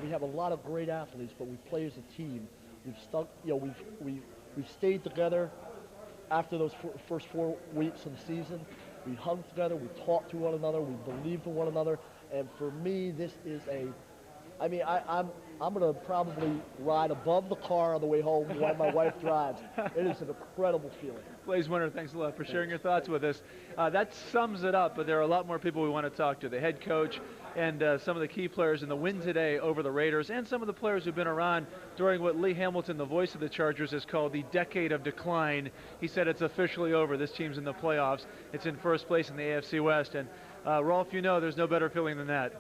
We have a lot of great athletes, but we play as a team. We've stuck. We've stayed together after those first 4 weeks of the season. We hung together. We talked to one another. We believed in one another. And for me, this is I'm going to probably ride above the car on the way home while my wife drives. It is an incredible feeling. Blaze Winter, thanks a lot for sharing your thoughts with us. That sums it up, but there are a lot more people we want to talk to. The head coach and some of the key players in the win today over the Raiders, and some of the players who've been around during what Lee Hamilton, the voice of the Chargers, has called the decade of decline. He said it's officially over. This team's in the playoffs. It's in first place in the AFC West. And Rolf, there's no better feeling than that.